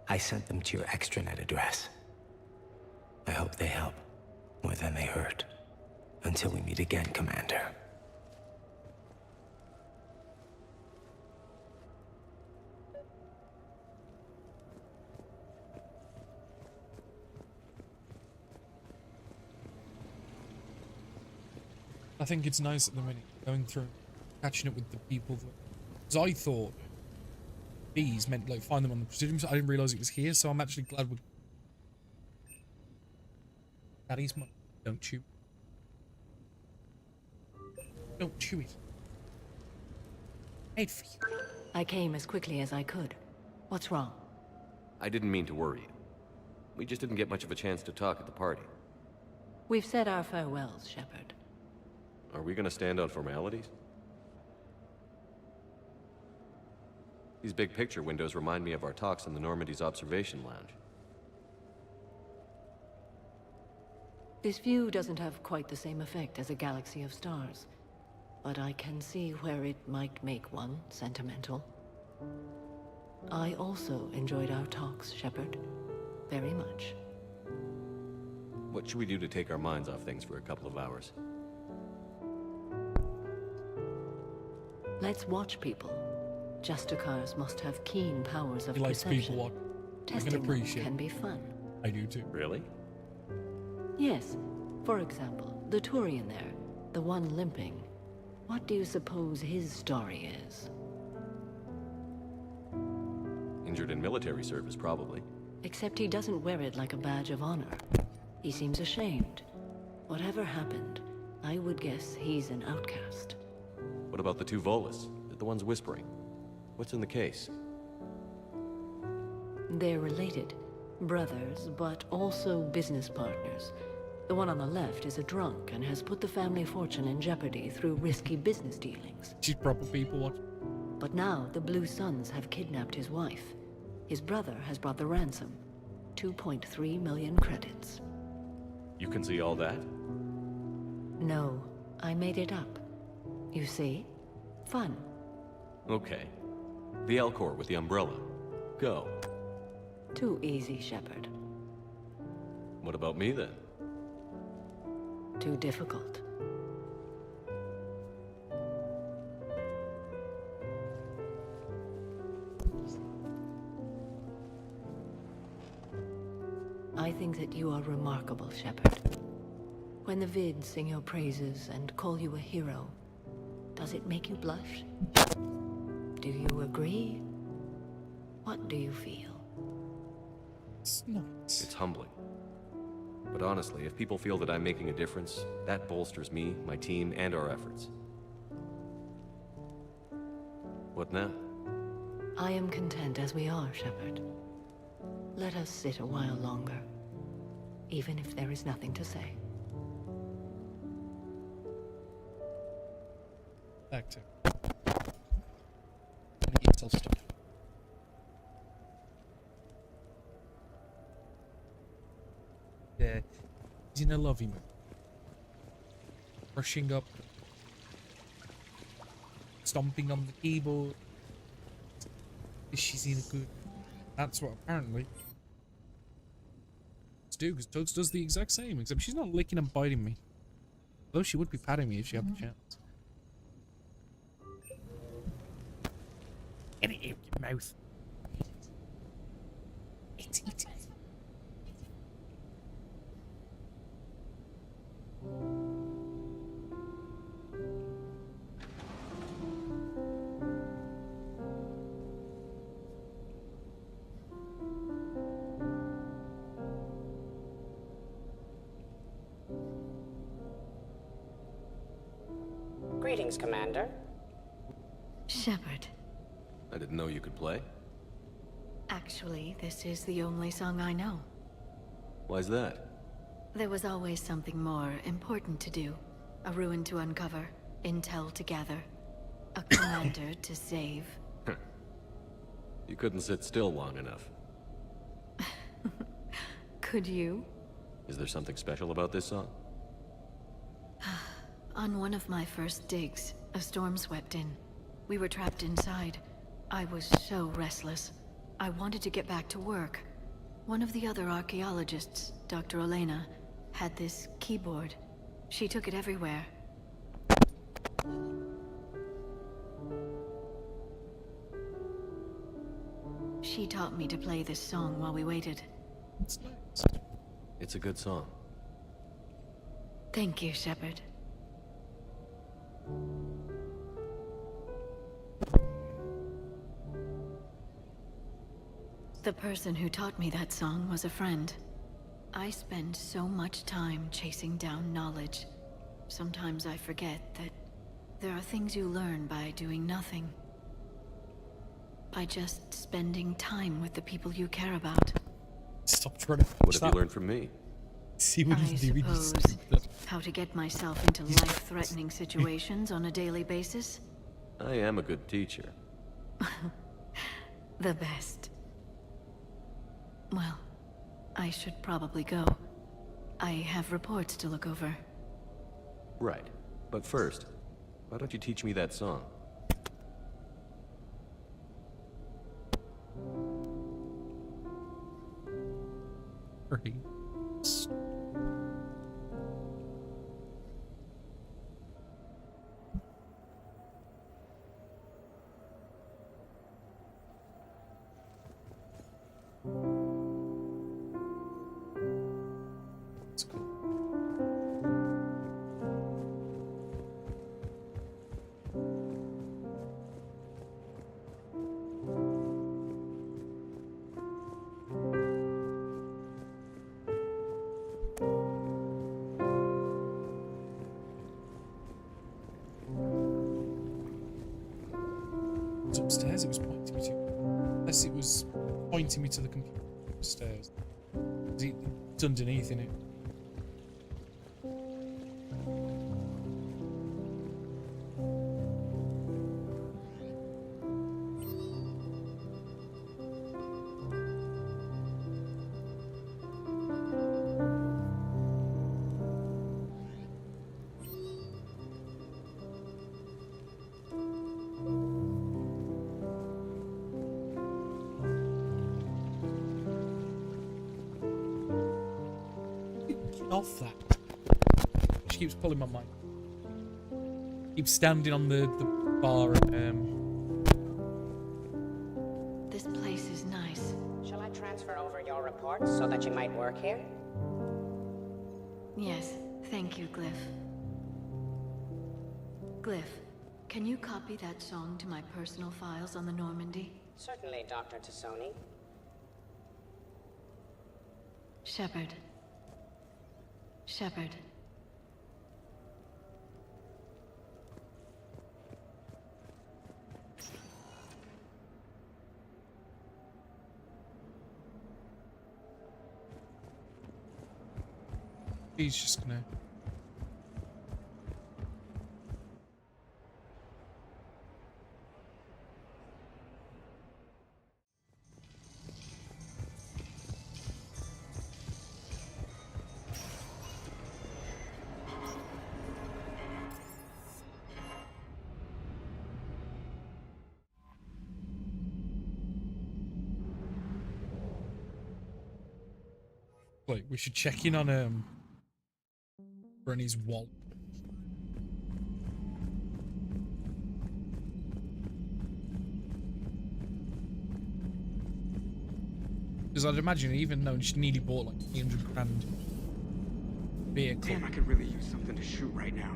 I sent them to your extranet address. I hope they help, more than they hurt. Until we meet again, Commander. I think it's nice at the minute, going through, catching up with the people that... Because I thought these meant, like, find them on the Presidium, so I didn't realise it was here, so I'm actually glad we're... Daddy's money. Don't chew. Don't chew it. Head for you. I came as quickly as I could. What's wrong? I didn't mean to worry you. We just didn't get much of a chance to talk at the party. We've said our farewells, Shepard. Are we gonna stand on formalities? These big picture windows remind me of our talks in the Normandy's observation lounge. This view doesn't have quite the same effect as a galaxy of stars, but I can see where it might make one sentimental. I also enjoyed our talks, Shepard. Very much. What should we do to take our minds off things for a couple of hours? Let's watch people. Justicars must have keen powers of He likes perception. people watch. I Testing can them appreciate can it. be fun. I do too. Really? Yes. For example, the Turian there, the one limping. What do you suppose his story is? Injured in military service, probably. Except he doesn't wear it like a badge of honor. He seems ashamed. Whatever happened, I would guess he's an outcast. What about the two Volus? The ones whispering? What's in the case? They're related. Brothers, but also business partners. The one on the left is a drunk and has put the family fortune in jeopardy through risky business dealings. She's proper people watch. But now the Blue Suns have kidnapped his wife. His brother has brought the ransom. 2.3 million credits. You can see all that? No, I made it up. You see? Fun. Okay. The Elcor with the umbrella. Go. Too easy, Shepard. What about me then? Too difficult. I think that you are remarkable, Shepard. When the Vid sing your praises and call you a hero, does it make you blush? Do you agree? What do you feel? It's humbling. But honestly, if people feel that I'm making a difference, that bolsters me, my team, and our efforts. What now? I am content as we are, Shepard. Let us sit a while longer, even if there is nothing to say. Back to. Get all stuff. Yeah, he's in a lovey mood. Brushing up, stomping on the keyboard. She's in a good. That's what apparently. Let's do, because Tugs does the exact same, except she's not licking and biting me. Though she would be patting me if she had the chance. Get it in your mouth. Eat it. Greetings, Commander. Shepard. I didn't know you could play. Actually, this is the only song I know. Why's that? There was always something more important to do. A ruin to uncover, intel to gather, a commander to save. You couldn't sit still long enough. Could you? Is there something special about this song? On one of my first digs, a storm swept in. We were trapped inside. I was so restless. I wanted to get back to work. One of the other archaeologists, Dr. Elena, had this keyboard. She took it everywhere. She taught me to play this song while we waited. It's a good song. Thank you, Shepard. The person who taught me that song was a friend. I spend so much time chasing down knowledge. Sometimes I forget that there are things you learn by doing nothing. By just spending time with the people you care about. Stop trying to What have you learned from me? See what I he's doing. suppose how to get myself into life-threatening situations on a daily basis. I am a good teacher. The best. Well, I should probably go. I have reports to look over. Right. But first, why don't you teach me that song? Pretty. That's cool. It was upstairs, it was pointing me to. Unless it was pointing me to the computer upstairs. It's underneath, innit? Off that. She keeps pulling my mic. Keeps standing on the bar and This place is nice. Shall I transfer over your reports so that you might work here? Yes, thank you, Glyph. Glyph, can you copy that song to my personal files on the Normandy? Certainly, Dr. Tassoni. Shepard. Shepard. he's just gonna... Wait, we should check in on Brenny's wallet. Because I'd imagine, even though she nearly bought like 300 grand vehicle. Damn, I could really use something to shoot right now.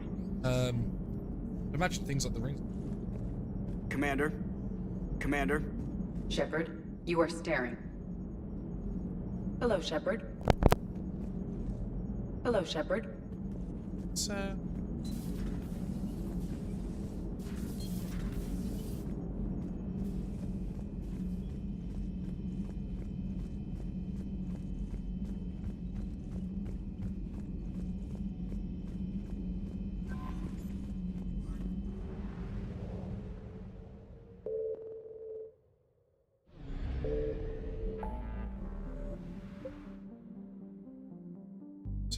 Imagine things like the ring. Commander? Commander? Shepard, you are staring. Hello, Shepard. Hello, Shepard. It's,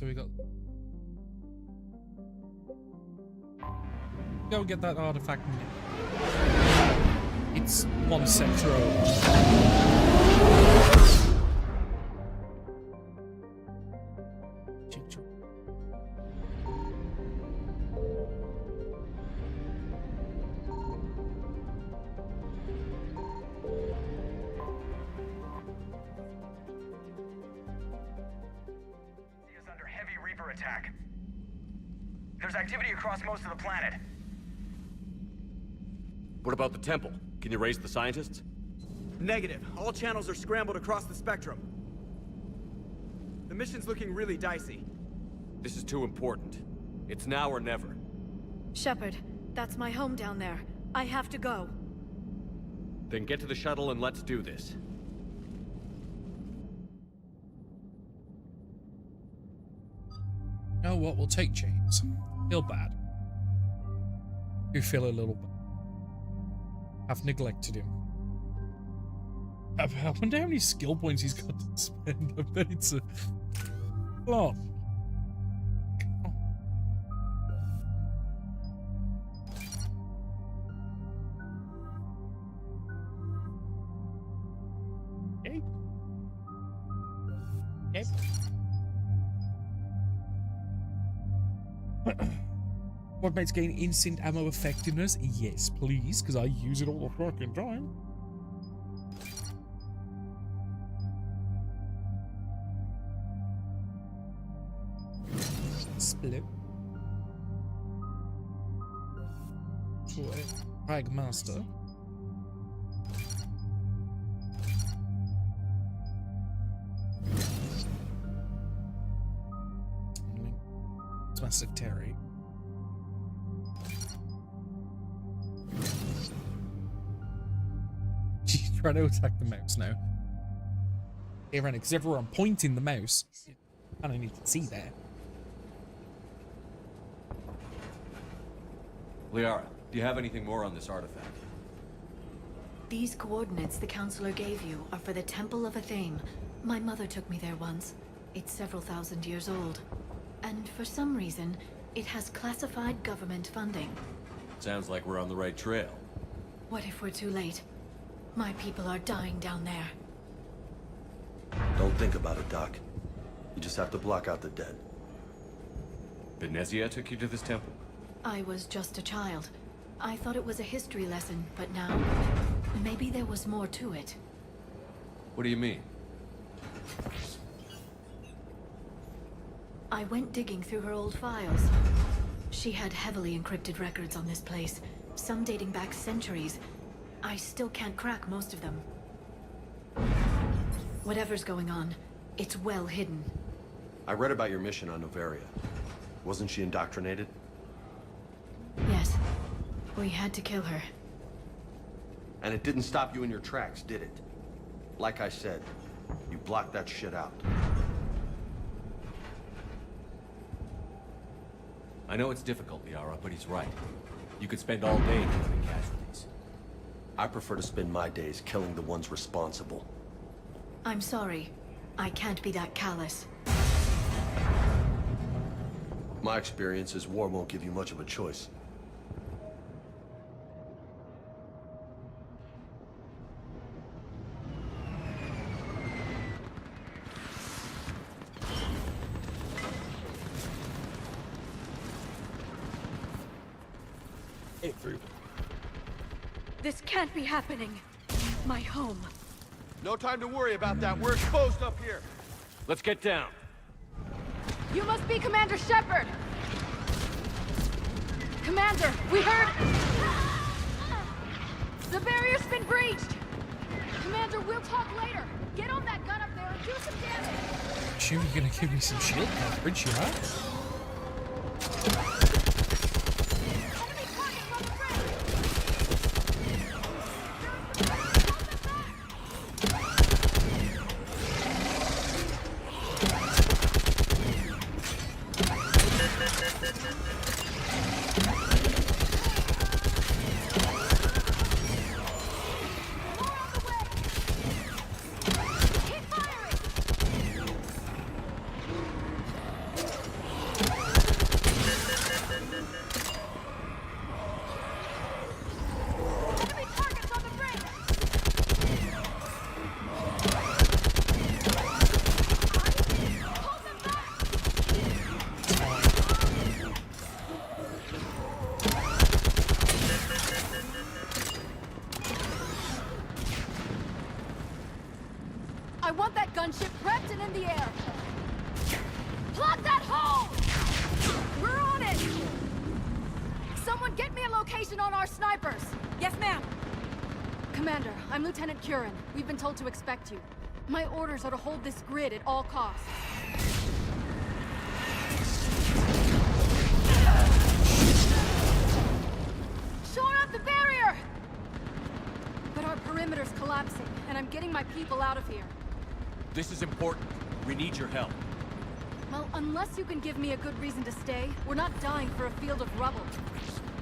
So we got... Go get that artifact. It's one sector over. Attack. There's activity across most of the planet. What about the temple? Can you raise the scientists? Negative. All channels are scrambled across the spectrum. The mission's looking really dicey. This is too important. It's now or never. Shepard, that's my home down there. I have to go. Then get to the shuttle and let's do this. You know what? We'll take James. Feel bad. You feel a little bad. I've neglected him. I wonder how many skill points he's got to spend. I bet it's a lot. Okay. Okay. What makes gain instant ammo effectiveness? Yes, please, because I use it all the fucking time. Split. Frag Master. Master Terry. She's trying to attack the mouse now. Hey, Rennie, because everyone pointing the mouse. I don't need to see that. Liara, do you have anything more on this artifact? These coordinates the Counselor gave you are for the Temple of Athame. My mother took me there once. It's several thousand years old. And for some reason, it has classified government funding. Sounds like we're on the right trail. What if we're too late? My people are dying down there. Don't think about it, Doc. You just have to block out the dead. Benezia took you to this temple? I was just a child. I thought it was a history lesson, but now, maybe there was more to it. What do you mean? I went digging through her old files. She had heavily encrypted records on this place, some dating back centuries. I still can't crack most of them. Whatever's going on, it's well hidden. I read about your mission on Noveria. Wasn't she indoctrinated? Yes. We had to kill her. And it didn't stop you in your tracks, did it? Like I said, you blocked that shit out. I know it's difficult, Liara, but he's right. You could spend all day killing casualties. I prefer to spend my days killing the ones responsible. I'm sorry. I can't be that callous. My experience is war won't give you much of a choice. This can't be happening. My home. No time to worry about that. We're exposed up here. Let's get down. You must be Commander Shepard! Commander, we heard... The barrier's been breached! Commander, we'll talk later. Get on that gun up there and do some damage! Assume you're gonna give me some shield coverage, yeah? I want that gunship prepped and in the air. Plug that hole! We're on it! Someone get me a location on our snipers! Yes, ma'am! Commander, I'm Lieutenant Curran. We've been told to expect you. My orders are to hold this grid at all costs. Shore up the barrier! But our perimeter's collapsing, and I'm getting my people out of here. This is important. We need your help. Well, unless you can give me a good reason to stay, we're not dying for a field of rubble.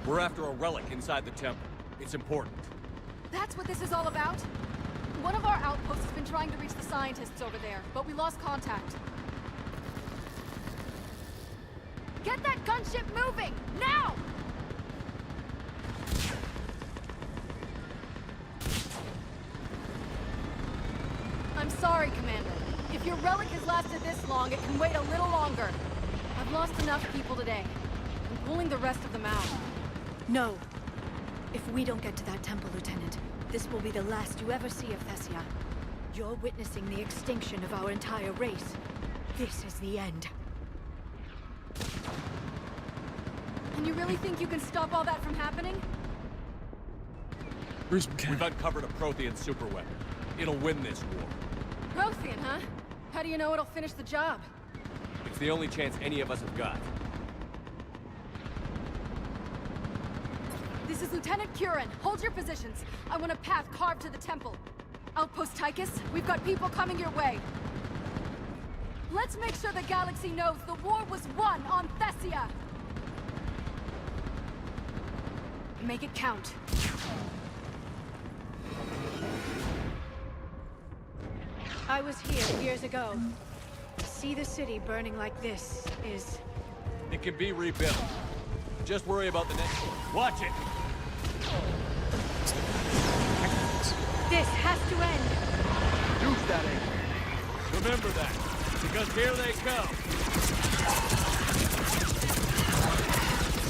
We're after a relic inside the temple. It's important. That's what this is all about? One of our outposts has been trying to reach the scientists over there, but we lost contact. Get that gunship moving! Now! I'm sorry, Commander. If your relic has lasted this long, it can wait a little longer. I've lost enough people today. I'm pulling the rest of them out. No. If we don't get to that temple, Lieutenant, this will be the last you ever see of Thessia. You're witnessing the extinction of our entire race. This is the end. And you really think you can stop all that from happening? We've uncovered a Prothean superweapon. It'll win this war. Prothean, huh? How do you know it'll finish the job? It's the only chance any of us have got. This is Lieutenant Curran. Hold your positions. I want a path carved to the temple. Outpost Tychus, we've got people coming your way. Let's make sure the galaxy knows the war was won on Thessia. Make it count. I was here years ago. To see the city burning like this is... It can be rebuilt. Just worry about the next one. Watch it! This has to end! Use that anchor. Remember that, because here they come.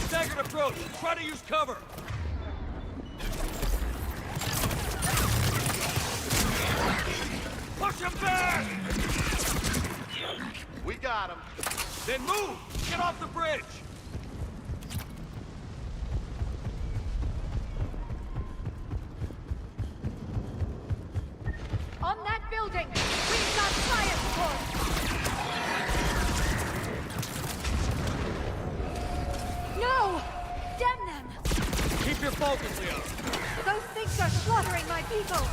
Staggered approach. Try to use cover. Push him back! We got him. Then move! Get off the bridge! On that building! We've got fire support! No! Damn them! Keep your focus, Leon. Those things are slaughtering my people!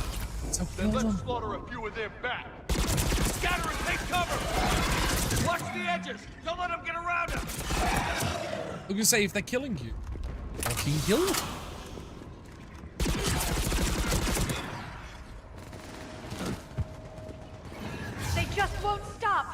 Then let's slaughter a few of them back. Scatter and take cover! Watch the edges! Don't let them get around us! I was gonna say, if they're killing you, fucking kill them. They just won't stop!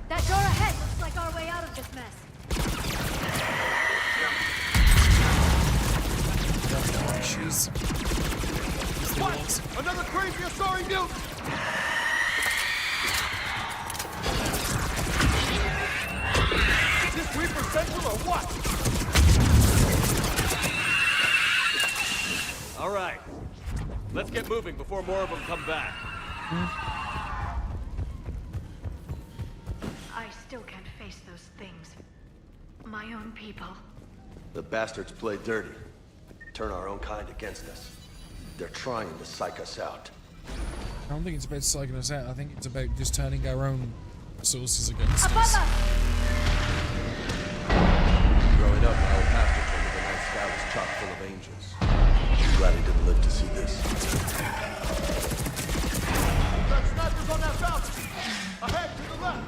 That door ahead looks like our way out of this mess. She's what? Another crazy Asari mutant! Is this Reaper Central or what? All right. Let's get moving before more of them come back. I still can't face those things. My own people. The bastards play dirty. Turn our own kind against us. They're trying to psych us out. I don't think it's about psyching us out. I think it's about just turning our own resources against Above us. us! Growing up, my old pastor told me the night sky was chock full of angels. I'm glad he didn't live to see this. We've got snipers on that balcony! Ahead, to the left!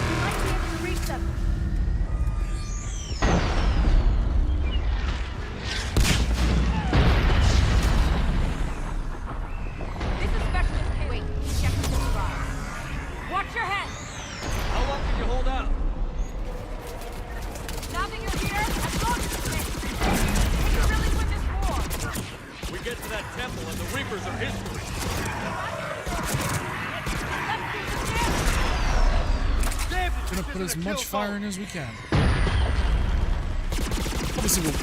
We might be able to reach them. This is Specialist K. Wait, check the surprise. Watch your head! How long Gonna put as much fire in as we can. Obviously, we'll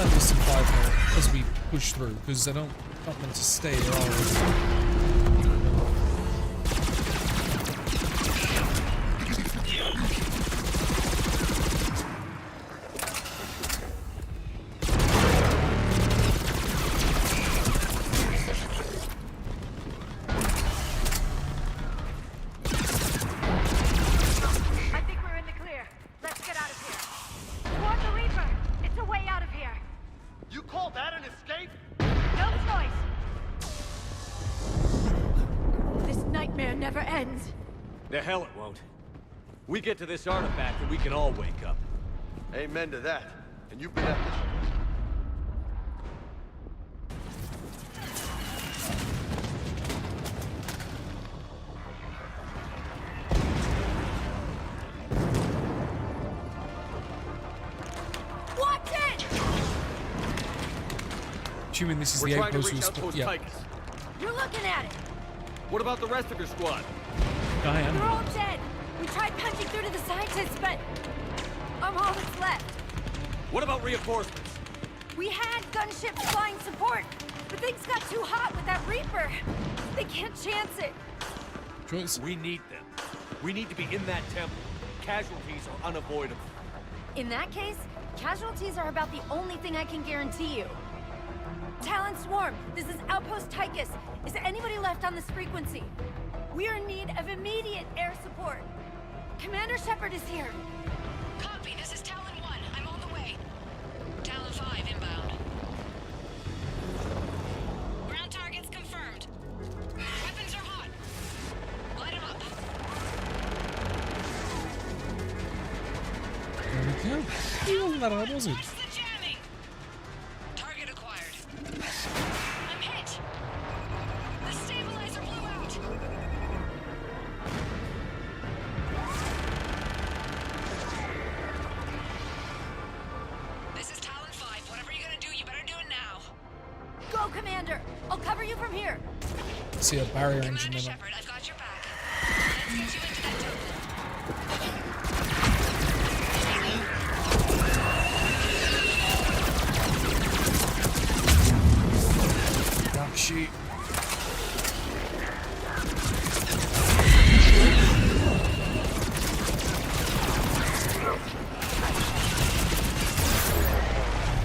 let this survive here as we push through, because I don't want them to stay there always. The hell it won't. We get to this artifact and we can all wake up. Amen to that. And you've been at this. Watch it! Assuming this is We're the trying to outpost reach we Outpost yeah. Tychus. You're looking at it. What about the rest of your squad? I am. They're all dead. We tried punching through to the scientists, but I'm all that's left. What about reinforcements? We had gunships flying support, but things got too hot with that Reaper. They can't chance it. Choice. We need them. We need to be in that temple. Casualties are unavoidable. In that case, casualties are about the only thing I can guarantee you. Talon Swarm, this is Outpost Tychus. Is there anybody left on this frequency? We are in need of immediate air support. Commander Shepard is here. Copy, this is Talon 1. I'm on the way. Talon 5 inbound. Ground targets confirmed. Weapons are hot. Light them up. There we go. He wasn't that hard, was it? Target acquired. I'm hit. The stabilizer blew out. This is Talon 5. Whatever you're gonna do, you better do it now. Go, Commander! I'll cover you from here. See a barrier engine in it. Shepard, I've got your back. Let's get you into that temple. Rock sheet.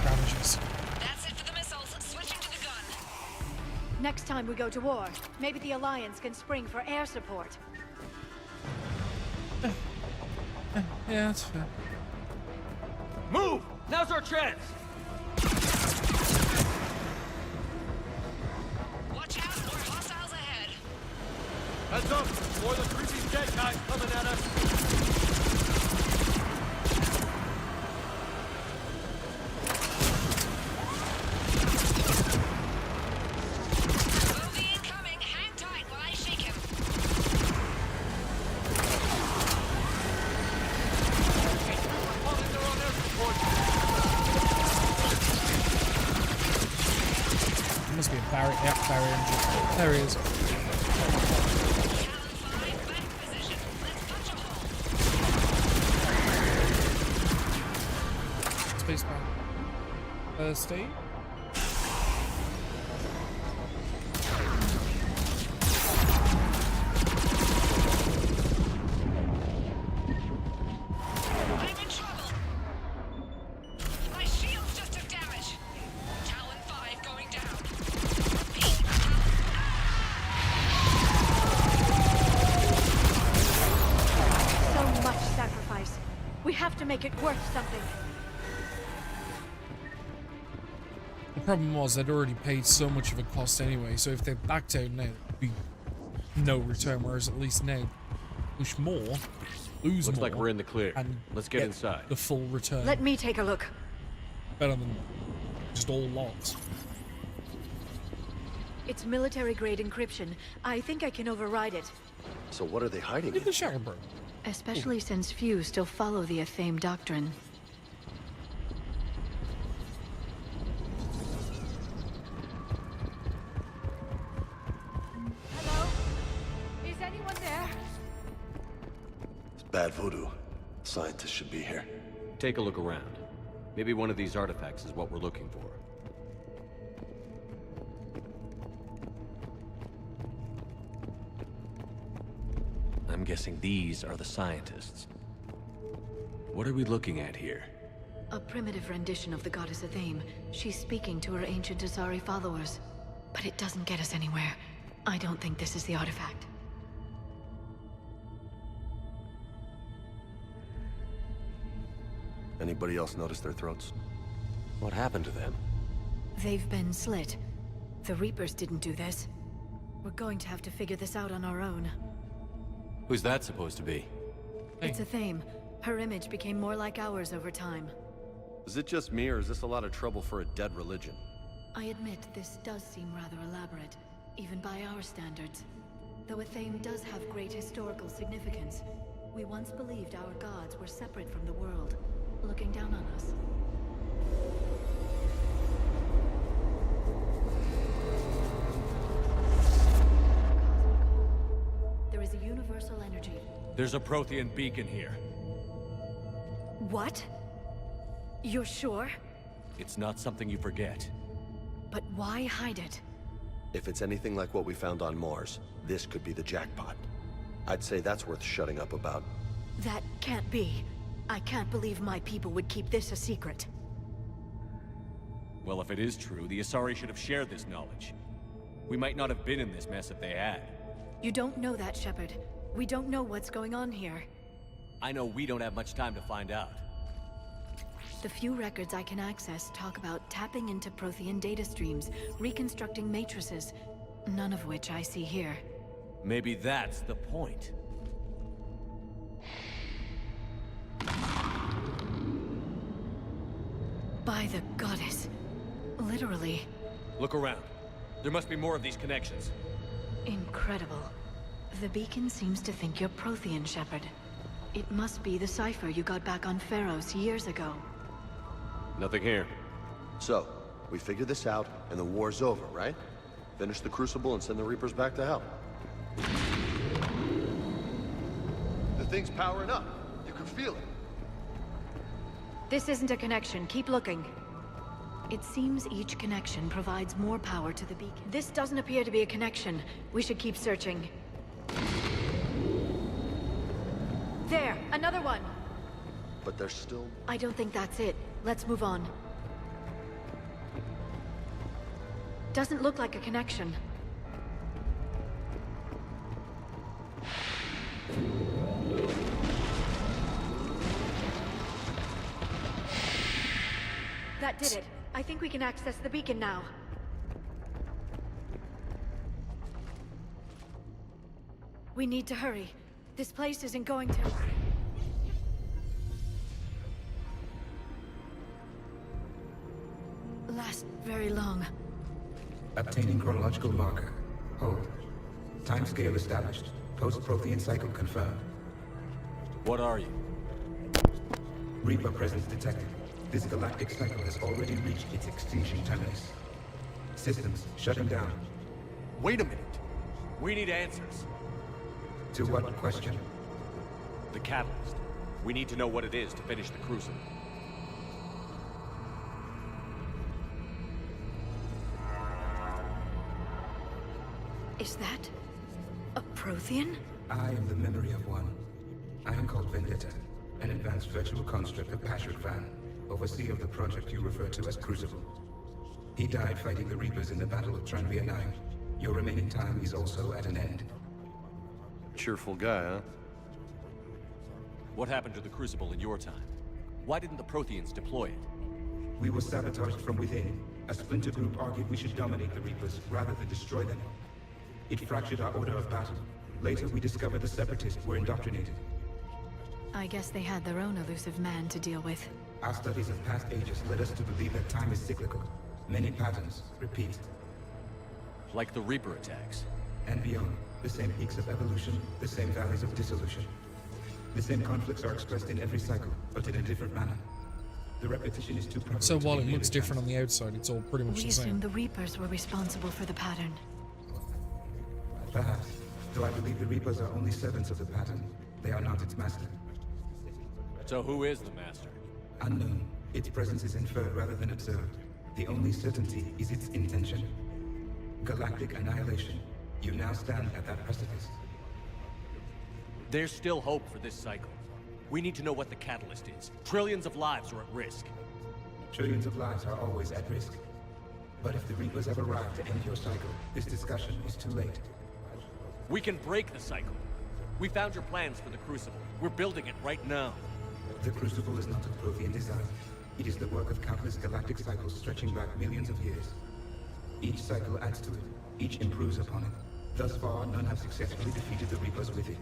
Ravages. That's it for the missiles. Switching to the gun. Next time we go to war, maybe the Alliance can spring for air support. Yeah, that's fair. Move! Now's our chance! Watch out, more hostiles ahead. Heads up! More than creepy dead guys coming at us! Movie incoming. Hang tight while I shake him. Calling their own air support! There must be a barrier. Yeah, barrier engine. There he is. Spacebar. Stay. I'm in trouble. My shields just took damage. Talon 5 going down. So much sacrifice. We have to make it worth something. The problem was they'd already paid so much of a cost anyway, so if they backed out now, there'd be no return, whereas at least now, push more, lose Looks more. like we're in the clear. And Let's get inside. the full return. Let me take a look. Better than just all lots. It's military-grade encryption. I think I can override it. So what are they hiding? Look at the shower, bro. Especially since few still follow the Athame doctrine. Hello? Is anyone there? It's bad voodoo. Scientists should be here. Take a look around. Maybe one of these artifacts is what we're looking for. I'm guessing these are the scientists. What are we looking at here? A primitive rendition of the goddess Athame. She's speaking to her ancient Asari followers. But it doesn't get us anywhere. I don't think this is the artifact. Anybody else notice their throats? What happened to them? They've been slit. The Reapers didn't do this. We're going to have to figure this out on our own. Who's that supposed to be? It's Athame. Her image became more like ours over time. Is it just me, or is this a lot of trouble for a dead religion? I admit this does seem rather elaborate, even by our standards. Though Athame does have great historical significance, we once believed our gods were separate from the world, looking down on us. There is a universal energy. There's a Prothean beacon here. What? You're sure? It's not something you forget. But why hide it? If it's anything like what we found on Mars, this could be the jackpot. I'd say that's worth shutting up about. That can't be. I can't believe my people would keep this a secret. Well, if it is true, the Asari should have shared this knowledge. We might not have been in this mess if they had. You don't know that, Shepard. We don't know what's going on here. I know we don't have much time to find out. The few records I can access talk about tapping into Prothean data streams, reconstructing matrices, none of which I see here. Maybe that's the point. By the goddess. Literally. Look around. There must be more of these connections. Incredible. The beacon seems to think you're Prothean, Shepard. It must be the cipher you got back on Pharos years ago. Nothing here. So, we figured this out, and the war's over, right? Finish the Crucible and send the Reapers back to hell. The thing's powering up. You can feel it. This isn't a connection. Keep looking. It seems each connection provides more power to the beacon. This doesn't appear to be a connection. We should keep searching. There! Another one! But there's still... I don't think that's it. Let's move on. Doesn't look like a connection. That did it. I think we can access the beacon now. We need to hurry. This place isn't going to... last very long. Obtaining chronological marker. Hold. Timescale established. Post-Prothean cycle confirmed. What are you? Reaper presence detected. This galactic cycle has already reached its extinction terminus. Systems shutting down. Wait a minute. We need answers. To what question? The catalyst. We need to know what it is to finish the Crucible. Is that... a Prothean? I am the memory of one. I am called Vendetta, an advanced virtual construct of Patrick Van, overseer of the project you refer to as Crucible. He died fighting the Reapers in the Battle of Tranvia 9. Your remaining time is also at an end. Cheerful guy, huh? What happened to the Crucible in your time? Why didn't the Protheans deploy it? We were sabotaged from within. A splinter group argued we should dominate the Reapers rather than destroy them. It fractured our order of battle. Later, we discovered the Separatists were indoctrinated. I guess they had their own elusive man to deal with. Our studies of past ages led us to believe that time is cyclical. Many patterns repeat. Like the Reaper attacks. And beyond. The same peaks of evolution, the same valleys of dissolution. The same conflicts are expressed in every cycle, but in a different manner. The repetition is too prevalent. So while it looks different on the outside, it's all pretty much We the assume same. the Reapers were responsible for the pattern. Perhaps. Though I believe the Reapers are only servants of the pattern. They are not its master. So who is the Master? Unknown. Its presence is inferred rather than observed. The only certainty is its intention. Galactic annihilation. You now stand at that precipice. There's still hope for this cycle. We need to know what the catalyst is. Trillions of lives are at risk. Trillions of lives are always at risk. But if the Reapers have arrived to end your cycle, this discussion is too late. We can break the cycle. We found your plans for the Crucible. We're building it right now. The Crucible is not of Prothean design. It is the work of countless galactic cycles stretching back millions of years. Each cycle adds to it. Each improves upon it. Thus far, none have successfully defeated the Reapers with it.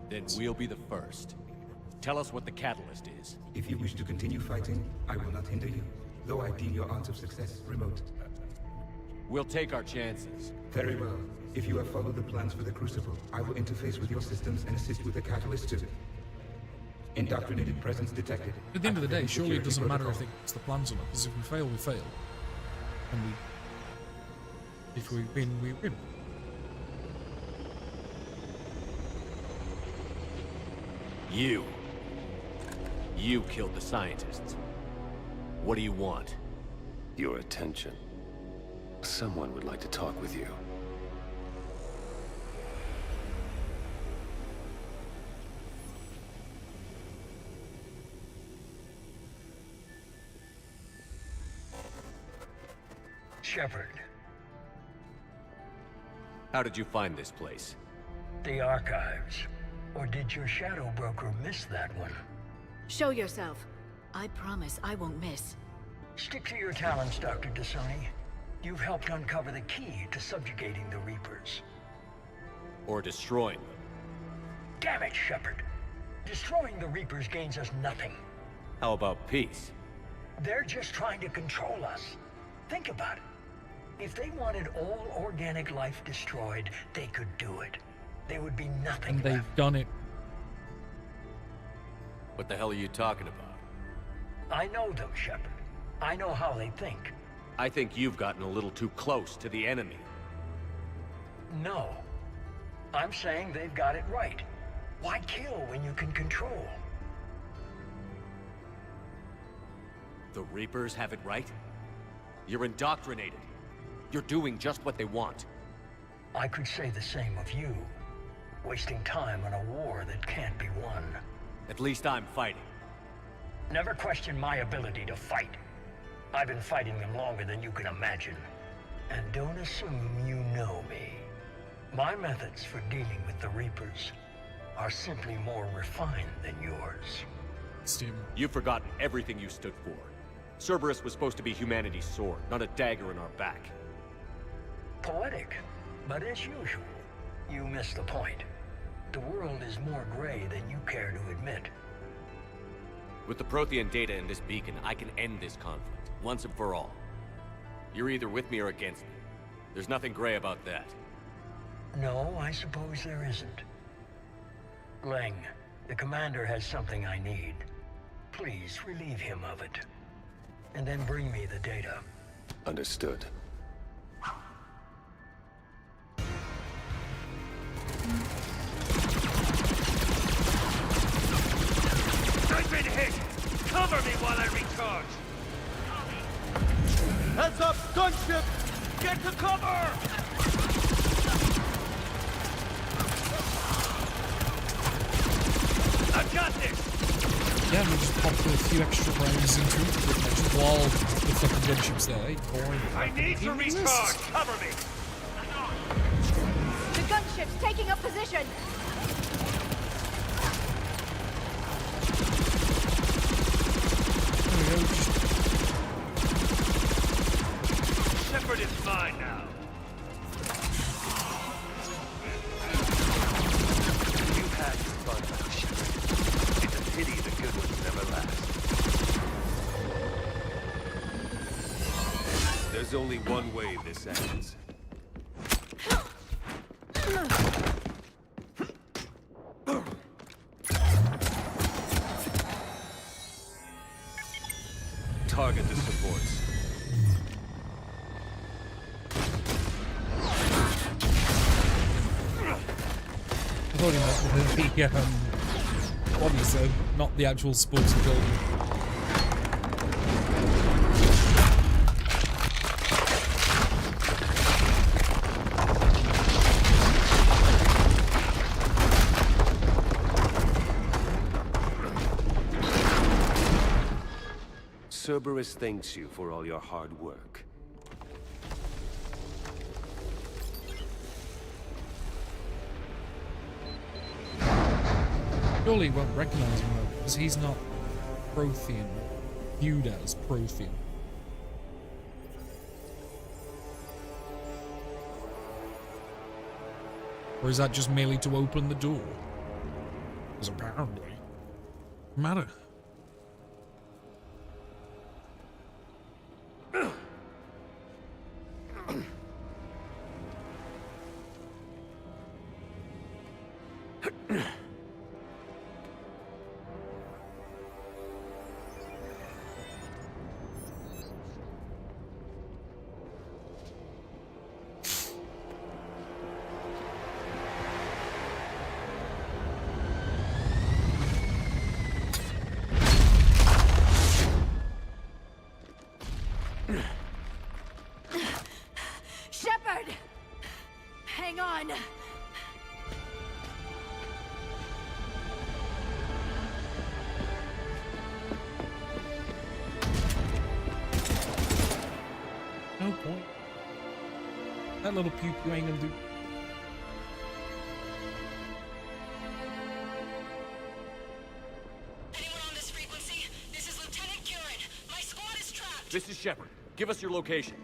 Then we'll be the first. Tell us what the catalyst is. If you wish to continue fighting, I will not hinder you, though I deem your odds of success remote. We'll take our chances. Very well. If you have followed the plans for the Crucible, I will interface with your systems and assist with the catalyst too. Indoctrinated presence detected. At the end of the day, surely it doesn't matter if it's the plans or not, because if we fail, we fail. And if we win, we win. You killed the scientists. What do you want? Your attention. Someone would like to talk with you. Shepard. How did you find this place? The archives. Or did your shadow broker miss that one? Show yourself. I promise I won't miss. Stick to your talents, Dr. Dasani. You've helped uncover the key to subjugating the Reapers. Or destroying them. Damn it, Shepard. Destroying the Reapers gains us nothing. How about peace? They're just trying to control us. Think about it. If they wanted all organic life destroyed, they could do it. There would be nothing And they've left. done it. What the hell are you talking about? I know them, Shepard. I know how they think. I think you've gotten a little too close to the enemy. No. I'm saying they've got it right. Why kill when you can control? The Reapers have it right? You're indoctrinated. You're doing just what they want. I could say the same of you. Wasting time on a war that can't be won. At least I'm fighting. Never question my ability to fight. I've been fighting them longer than you can imagine. And don't assume you know me. My methods for dealing with the Reapers are simply more refined than yours. You've forgotten everything you stood for. Cerberus was supposed to be humanity's sword, not a dagger in our back. Poetic, but as usual, you missed the point. The world is more gray than you care to admit. With the Prothean data in this beacon, I can end this conflict, once and for all. You're either with me or against me. There's nothing gray about that. No, I suppose there isn't. Leng, the commander has something I need. Please relieve him of it. And then bring me the data. Understood. I've been hit! Cover me while I recharge! Heads up, gunship! Get to cover! I've got this! Yeah, we just popped a few extra rounds into it while the fucking gunship's there. Hey, boring. I need to recharge! Cover me! The gunship's taking up position! Shepard is mine now. You had your fun now, Shepard. It's a pity the good ones never last. There's only one way this ends. Target the supports. I thought he meant the what he said, not the actual sports building. Cerberus thanks you for all your hard work. Surely he won't recognize him though, because he's not Prothean, viewed as Prothean. Or is that just merely to open the door? Because apparently, matter. Shepard! Hang on! No point. That little pew-pew ain't gonna do. This is Shepard. Give us your location.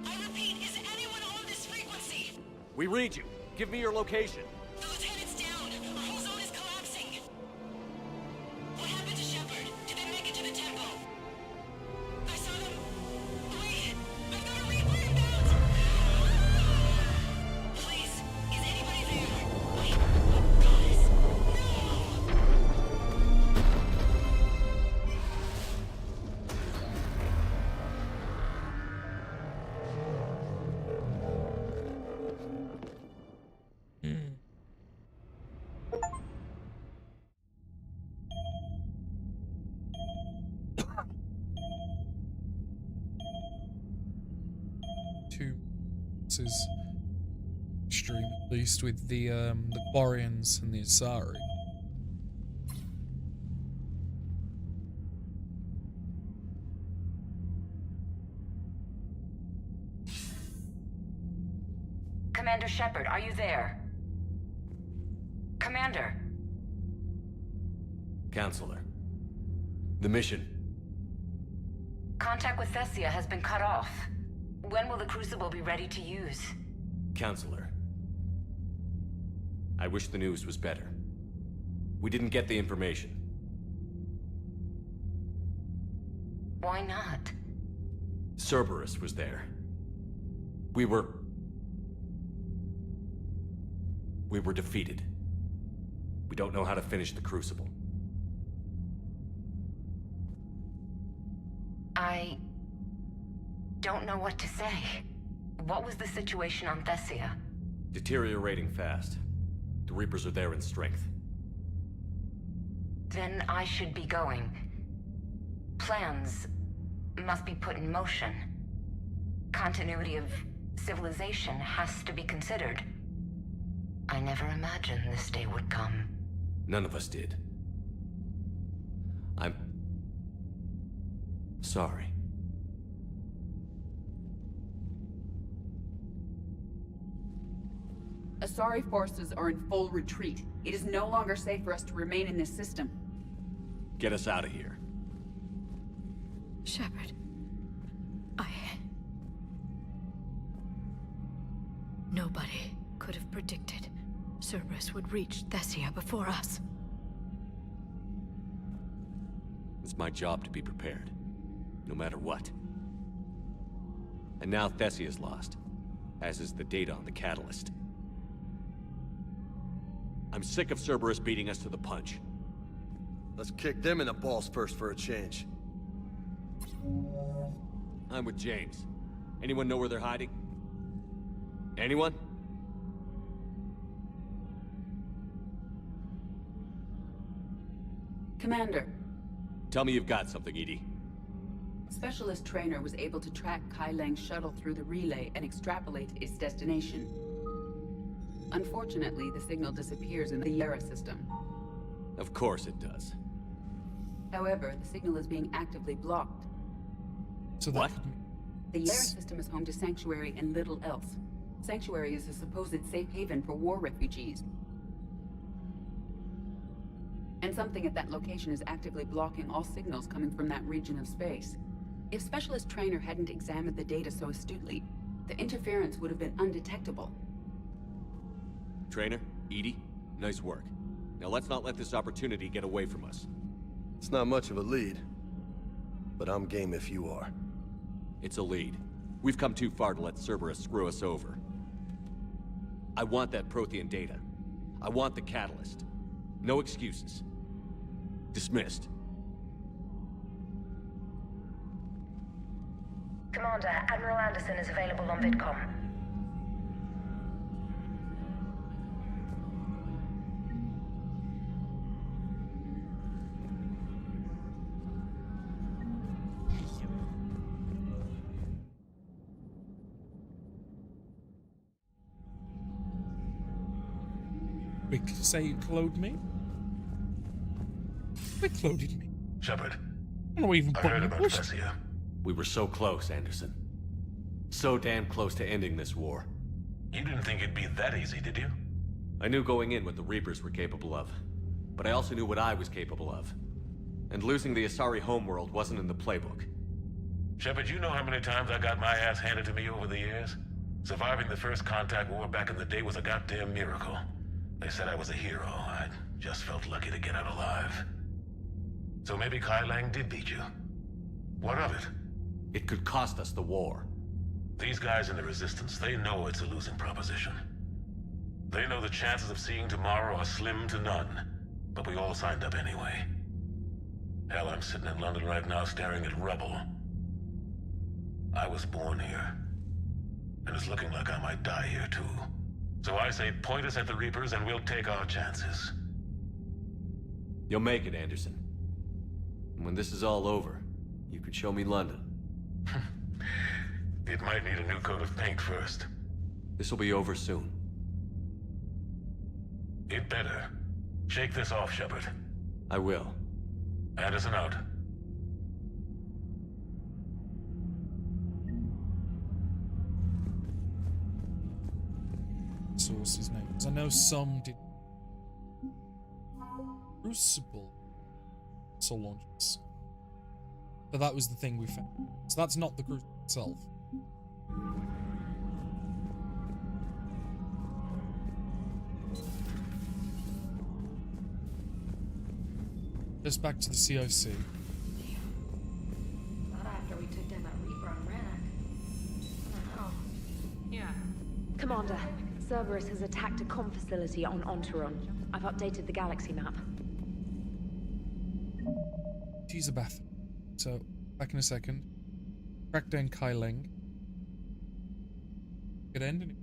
I repeat, is anyone on this frequency? We read you. Give me your location. The lieutenant's down. Our whole zone is collapsing. What happened to Shepard? Did they make it to the temple? I saw them. Wait, I've got a Reaper inbound. Please, is anybody there? Wait, guys, This is extreme, at least with the Quarians and the Asari. Commander Shepard, are you there? Commander. Counselor. The mission. Contact with Thessia has been cut off. When will the Crucible be ready to use? Counselor. I wish the news was better. We didn't get the information. Why not? Cerberus was there. We were defeated. We don't know how to finish the Crucible. I don't know what to say. What was the situation on Thessia? Deteriorating fast. The Reapers are there in strength. Then I should be going. Plans must be put in motion. Continuity of civilization has to be considered. I never imagined this day would come. None of us did. I'm sorry. Asari forces are in full retreat. It is no longer safe for us to remain in this system. Get us out of here. Shepard. Nobody could have predicted Cerberus would reach Thessia before us. It's my job to be prepared, no matter what. And now Thessia's lost, as is the data on the catalyst. I'm sick of Cerberus beating us to the punch. Let's kick them in the balls first for a change. I'm with James. Anyone know where they're hiding? Anyone? Commander, Tell me you've got something, EDI. Specialist Trainer was able to track Kai Lang's shuttle through the relay and extrapolate its destination. Unfortunately, the signal disappears in the Yara system. Of course it does. However, the signal is being actively blocked. So what? The Yara system is home to Sanctuary and little else. Sanctuary is a supposed safe haven for war refugees. And something at that location is actively blocking all signals coming from that region of space. If Specialist Trainer hadn't examined the data so astutely, the interference would have been undetectable. Trainer, EDI, nice work. Now let's not let this opportunity get away from us. It's not much of a lead, but I'm game if you are. It's a lead. We've come too far to let Cerberus screw us over. I want that Prothean data. I want the catalyst. No excuses. Dismissed. Commander, Admiral Anderson is available on VidCom. Quick, say you cloned me? Quick cloned me. Shepard, I don't know even I put heard me about push. Thessia. We were so close, Anderson. So damn close to ending this war. You didn't think it'd be that easy, did you? I knew going in what the Reapers were capable of, but I also knew what I was capable of. And losing the Asari homeworld wasn't in the playbook. Shepard, you know how many times I got my ass handed to me over the years? Surviving the first contact war back in the day was a goddamn miracle. They said I was a hero. I just felt lucky to get out alive. So maybe Kai Lang did beat you. What of it? It could cost us the war. These guys in the Resistance, they know it's a losing proposition. They know the chances of seeing tomorrow are slim to none. But we all signed up anyway. Hell, I'm sitting in London right now staring at rubble. I was born here. And it's looking like I might die here too. So I say point us at the Reapers and we'll take our chances. You'll make it, Anderson. And when this is all over, you could show me London. It might need a new coat of paint first. This will be over soon. It better. Shake this off, Shepard. I will. Anderson out. Source's name. I know some did. Crucible soul launchers. But that was the thing we found. So that's not the Crucible itself. Just back to the CIC. Not after we took down that Reaper on Rannoch. I don't know. Yeah. Commander, Cerberus has attacked a comm facility on Ontaron. I've updated the galaxy map. Use a bath. So, back in a second. Track down Kai Lang. Good end.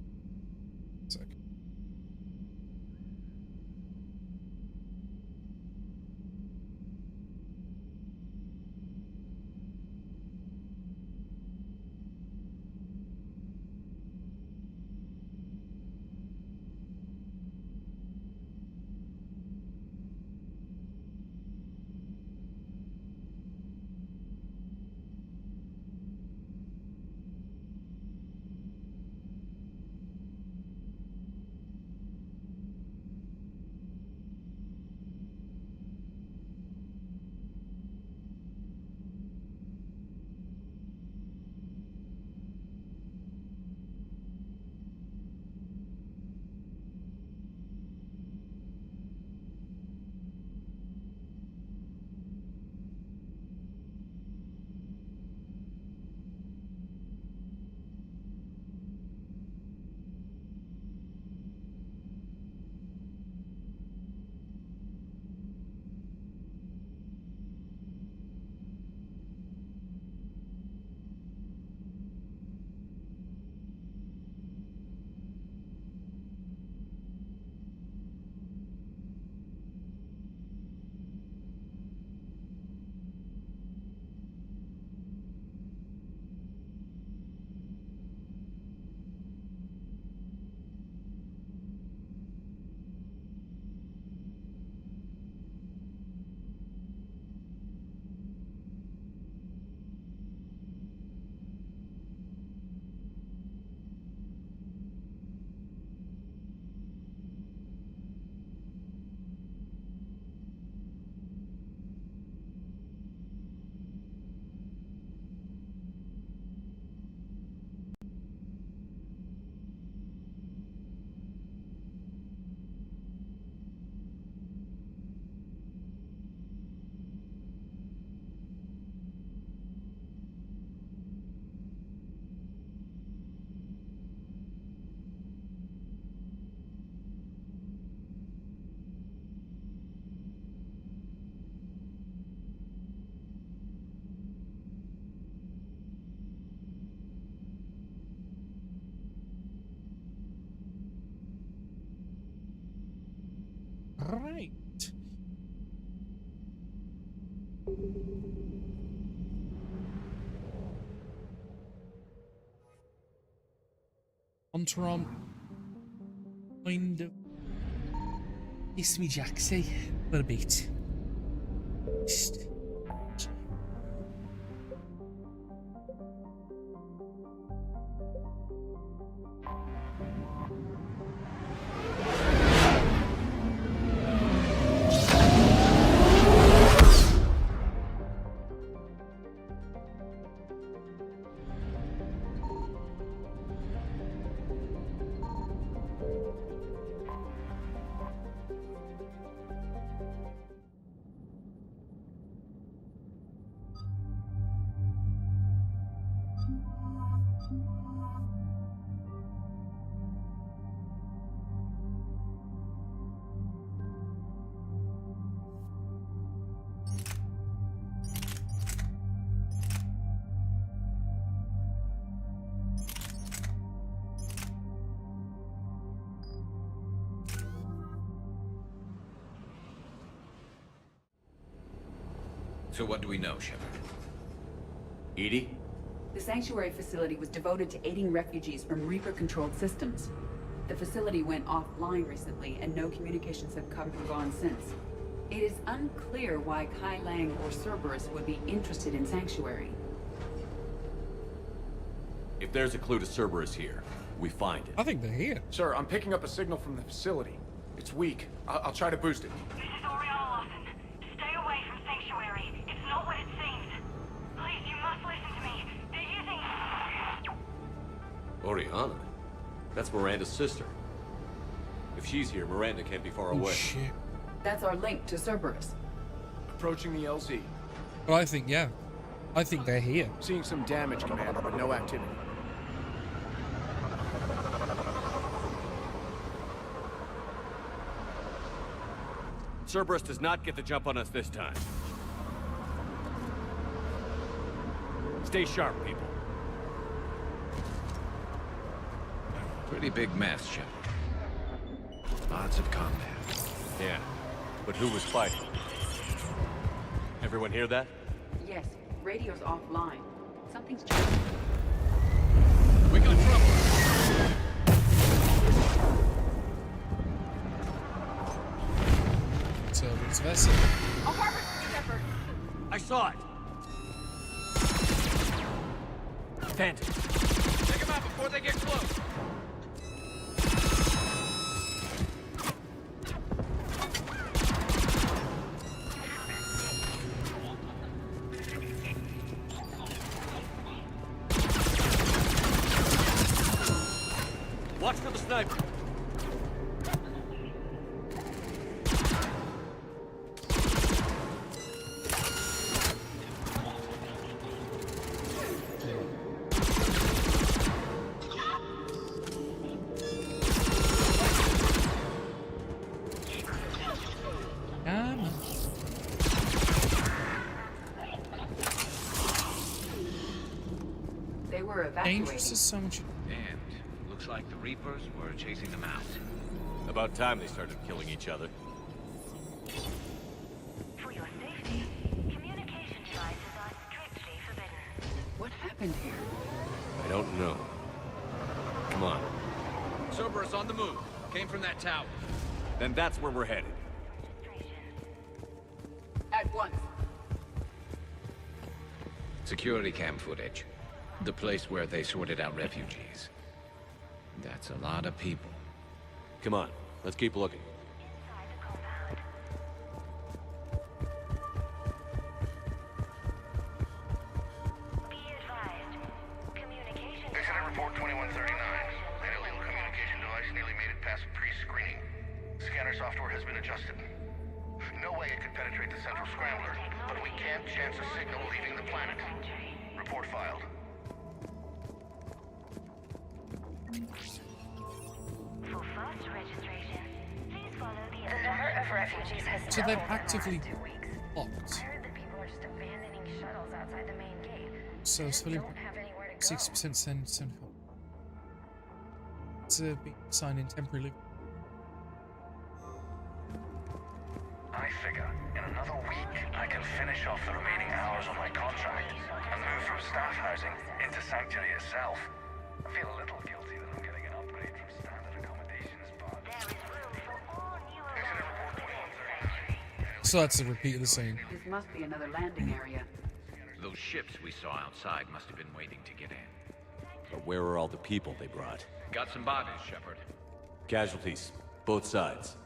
Second. Right. Entoron. Kind of. Kiss me, Jaxie. A little bit. Just. So what do we know, Shepard? Edie? The Sanctuary facility was devoted to aiding refugees from Reaper-controlled systems. The facility went offline recently, and no communications have come and gone since. It is unclear why Kai Lang or Cerberus would be interested in Sanctuary. If there's a clue to Cerberus here, we find it. I think they're here. Sir, I'm picking up a signal from the facility. It's weak. I'll try to boost it. This is Oriana Lawson. Stay away from Sanctuary. It's not what it seems. Please, you must listen to me. They're using... Oriana? That's Miranda's sister. If she's here, Miranda can't be far away. Shit. That's our link to Cerberus. Approaching the LZ. But I think, yeah. I think they're here. Seeing some damage, Commander, but no activity. Cerberus does not get the jump on us this time. Stay sharp, people. Pretty big mess, Shepard. Lots of combat. Yeah, but who was fighting? Everyone hear that? Yes, radio's offline. Something's changed. We got trouble! So it's vessel. A harbor, Shepard! I saw it! Phantom. Take them out before they get close. Watch for the sniper. They were evacuating. Dangerous as so much. And looks like the Reapers were chasing them out. About time they started killing each other. For your safety, communication devices are strictly forbidden. What happened here? I don't know. Come on. Cerberus on the move. Came from that tower. Then that's where we're headed. At once. Security cam footage. The place where they sorted out refugees. That's a lot of people. Come on, let's keep looking. Incident report 2139. An illegal communication device nearly made it past pre-screening. Scanner software has been adjusted. No way it could penetrate the central scrambler, but we can't chance a signal leaving the planet. Report filed. For fast registration, please follow the number of refugees has So they've doubled in the actively last 2 weeks. blocked. I heard that people are just abandoning shuttles outside the main gate. So They civilian don't have anywhere to go. 60% send. It's being signed in temporary leave. I figure in another week I can finish off the remaining hours on my contract and move from staff housing into Sanctuary itself. I feel a little guilty that I'm getting an upgrade from standard accommodations, but there is room for all new arrivals. So that's a repeat of the scene. This must be another landing area. Those ships we saw outside must have been waiting to get in. But where are all the people they brought? Got some bodies, Shepard. Casualties, both sides.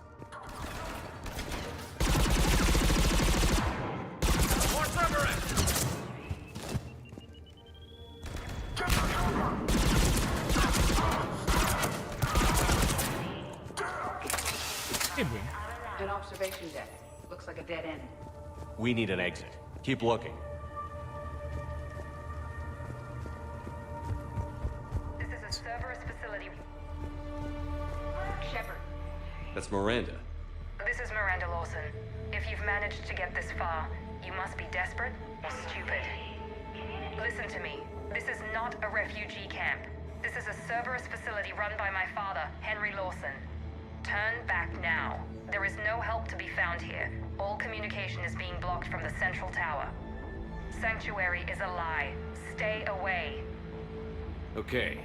More Cerberus! An observation deck. Looks like a dead end. We need an exit. Keep looking. This is a Cerberus facility. Shepard. That's Miranda. This is Miranda Lawson. If you've managed to get this far, you must be desperate or stupid. Listen to me. This is not a refugee camp. This is a Cerberus facility run by my father, Henry Lawson. Turn back now. There is no help to be found here. All communication is being blocked from the central tower. Sanctuary is a lie. Stay away. Okay.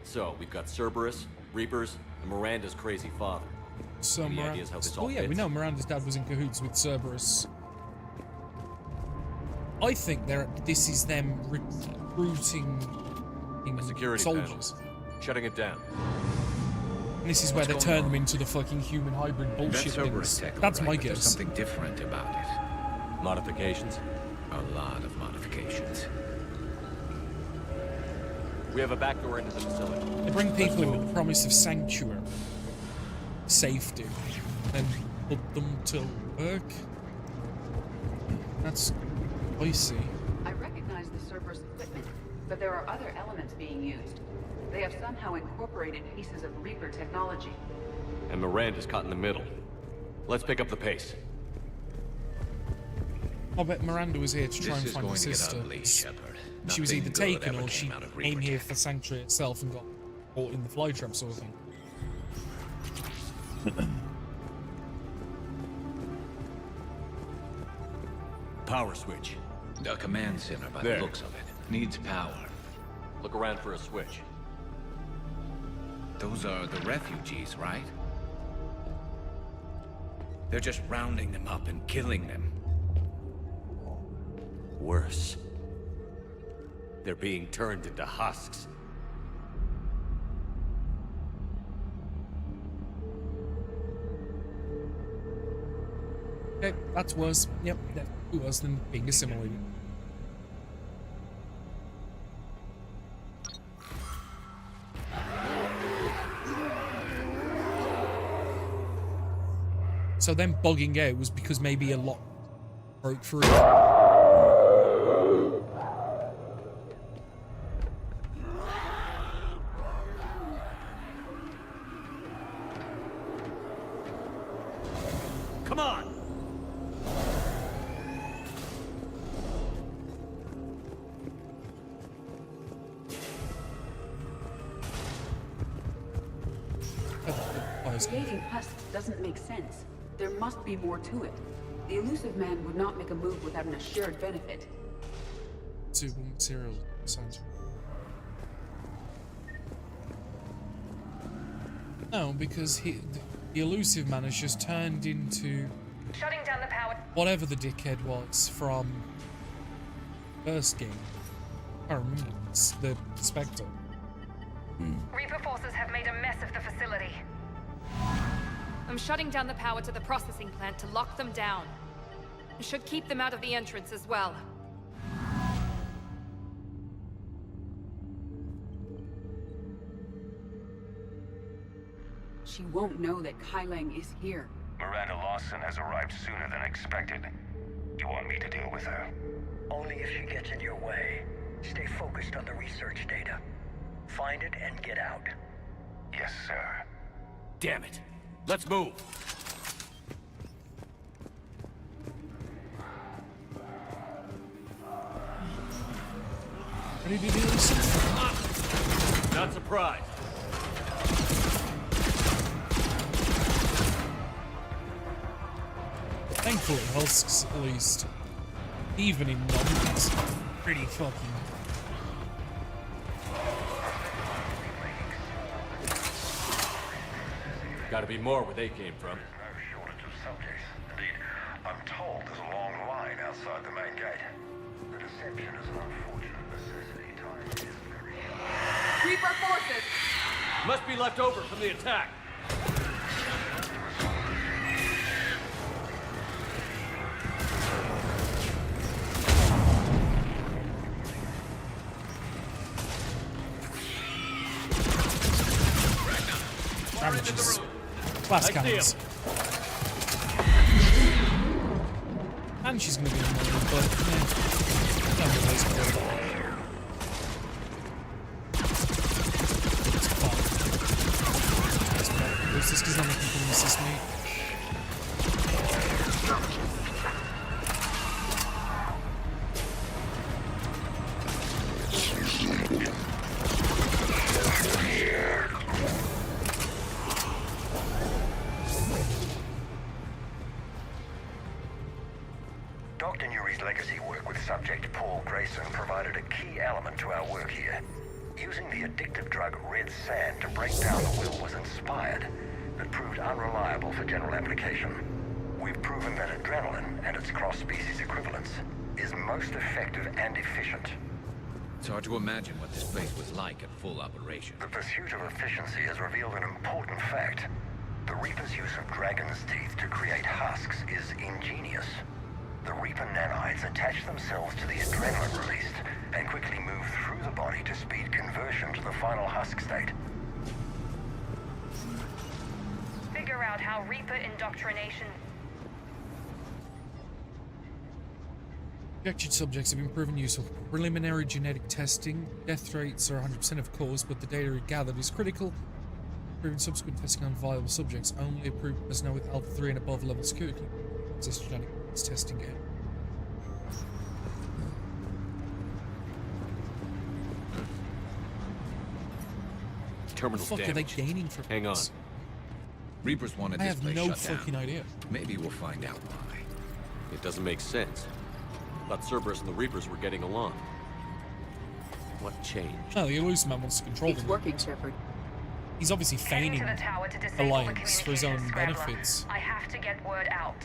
So, we've got Cerberus, Reapers, and Miranda's crazy father. So Any ideas how this all yeah, we fits? know Miranda's dad was in cahoots with Cerberus. I think this is them recruiting security soldiers. panel. Shutting it down. And this is where they turn them into the fucking human hybrid bullshit things. That's my There's guess. something different about it. Modifications? A lot of modifications. We have a back door into the facility. They bring people in with the promise of sanctuary, safety, and put them to work. That's icy. I recognize the Cerberus equipment, but there are other elements being used. They have somehow incorporated pieces of Reaper technology. And Miranda's caught in the middle. Let's pick up the pace. I bet Miranda was here to try and find her sister. She was either taken or she came here for Sanctuary itself and got caught in the flytrap sort of thing. Power switch. A command center by There. the looks of it. Needs power. Look around for a switch. Those are the refugees, right? They're just rounding them up and killing them. Worse. They're being turned into husks. Okay, that's worse. Yep, that's worse than being assimilated. So them bugging out was because maybe a lot broke through. Come on! Creating husks doesn't make sense. There must be more to it. The Elusive Man would not make a move without an assured benefit. Suitable material sounds. No, because the Elusive Man has just turned into Shutting down the power. whatever the dickhead was from first game. I don't remember. It's the Spectre. Reaper forces have made a mess of the facility. I'm shutting down the power to the processing plant to lock them down. I should keep them out of the entrance as well. She won't know that Kai Lang is here. Miranda Lawson has arrived sooner than expected. You want me to deal with her? Only if she gets in your way. Stay focused on the research data. Find it and get out. Yes, sir. Damn it. Let's move. Ready to do this? Not surprised. Thankfully, husks at least. Even in numbers, pretty fucking. Gotta be more where they came from. No shortage of subjects. Indeed, I'm told there's a long line outside the main gate. The deception is an unfortunate necessity. Time is very short. Reaper forces! Must be left over from the attack. Damages. Class cannons. And she's gonna be annoying, but yeah. Don't really waste it. It's fine. It's fine. This because nothing can assist me. Dr. Nuri's legacy work with subject Paul Grayson provided a key element to our work here. Using the addictive drug Red Sand to break down the will was inspired, but proved unreliable for general application. We've proven that adrenaline and its cross-species equivalents is most effective and efficient. It's hard to imagine what this place was like at full operation. The pursuit of efficiency has revealed an important fact. The Reaper's use of dragon's teeth to create husks is ingenious. The Reaper nanites attach themselves to the adrenaline released and quickly move through the body to speed conversion to the final husk state. Figure out how Reaper indoctrination. Injected subjects have been proven useful for preliminary genetic testing. Death rates are 100% of course, but the data gathered is critical. Proving subsequent testing on viable subjects. Only approved personnel with Alpha 3 and above level security. Access to genetic testing game. Terminal's What the fuck damaged. are they gaining from Hang on. this? Reapers wanted I this have place no shut fucking down. idea. Maybe we'll find out why. It doesn't make sense. Thought Cerberus and the Reapers were getting along. What changed? No, the Elusive Man wants to control them. working, Shepard. He's obviously Heading feigning to the tower to disable alliance the for his own communications scrambler. benefits. I have to get word out.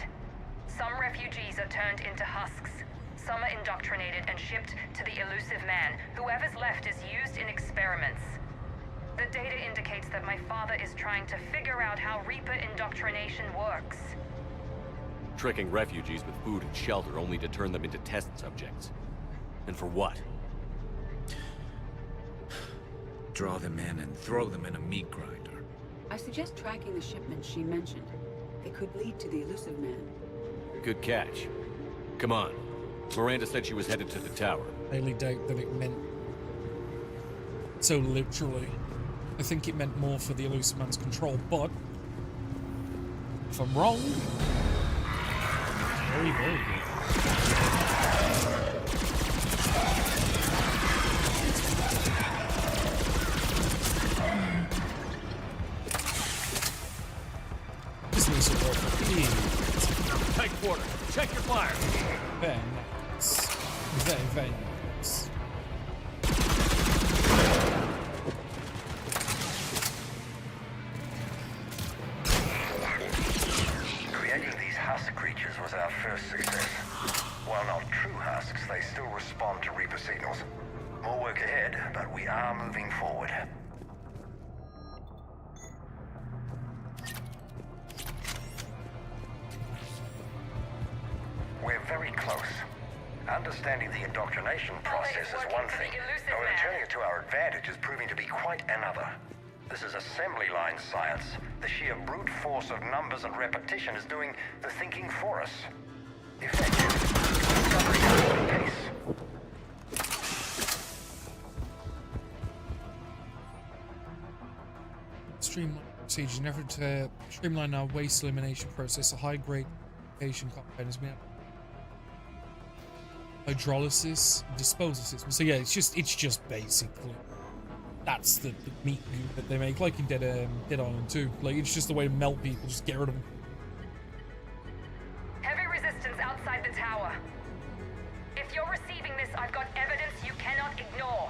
Some refugees are turned into husks. Some are indoctrinated and shipped to the Elusive Man. Whoever's left is used in experiments. The data indicates that my father is trying to figure out how Reaper indoctrination works. Tricking refugees with food and shelter only to turn them into test subjects. And for what? Draw them in and throw them in a meat grinder. I suggest tracking the shipments she mentioned. They could lead to the Elusive Man. Good catch. Come on. Miranda said she was headed to the tower. I only doubt that it meant so literally. I think it meant more for the Elusive Man's control, but if I'm wrong, very, very good. This needs to work. Tight quarter. Check your fire. Very nice. Very, very nice. Creating these husk creatures was our first success. While not true husks, they still respond to Reaper signals. More work ahead, but we are moving forward. We're very close. Understanding the indoctrination process is one thing. However, turning it to our advantage is proving to be quite another. This is assembly line science. The sheer brute force of numbers and repetition is doing the thinking for us. Effective. Discovery at a pace. Streamline procedures. In an effort to streamline our waste elimination process, a high-grade patient compound has been hydrolysis disposal system. So yeah, it's just basically that's the meat goo that they make, like in Dead Island 2. Like it's just a way to melt people, just get rid of them. Heavy resistance outside the tower. If you're receiving this, I've got evidence you cannot ignore.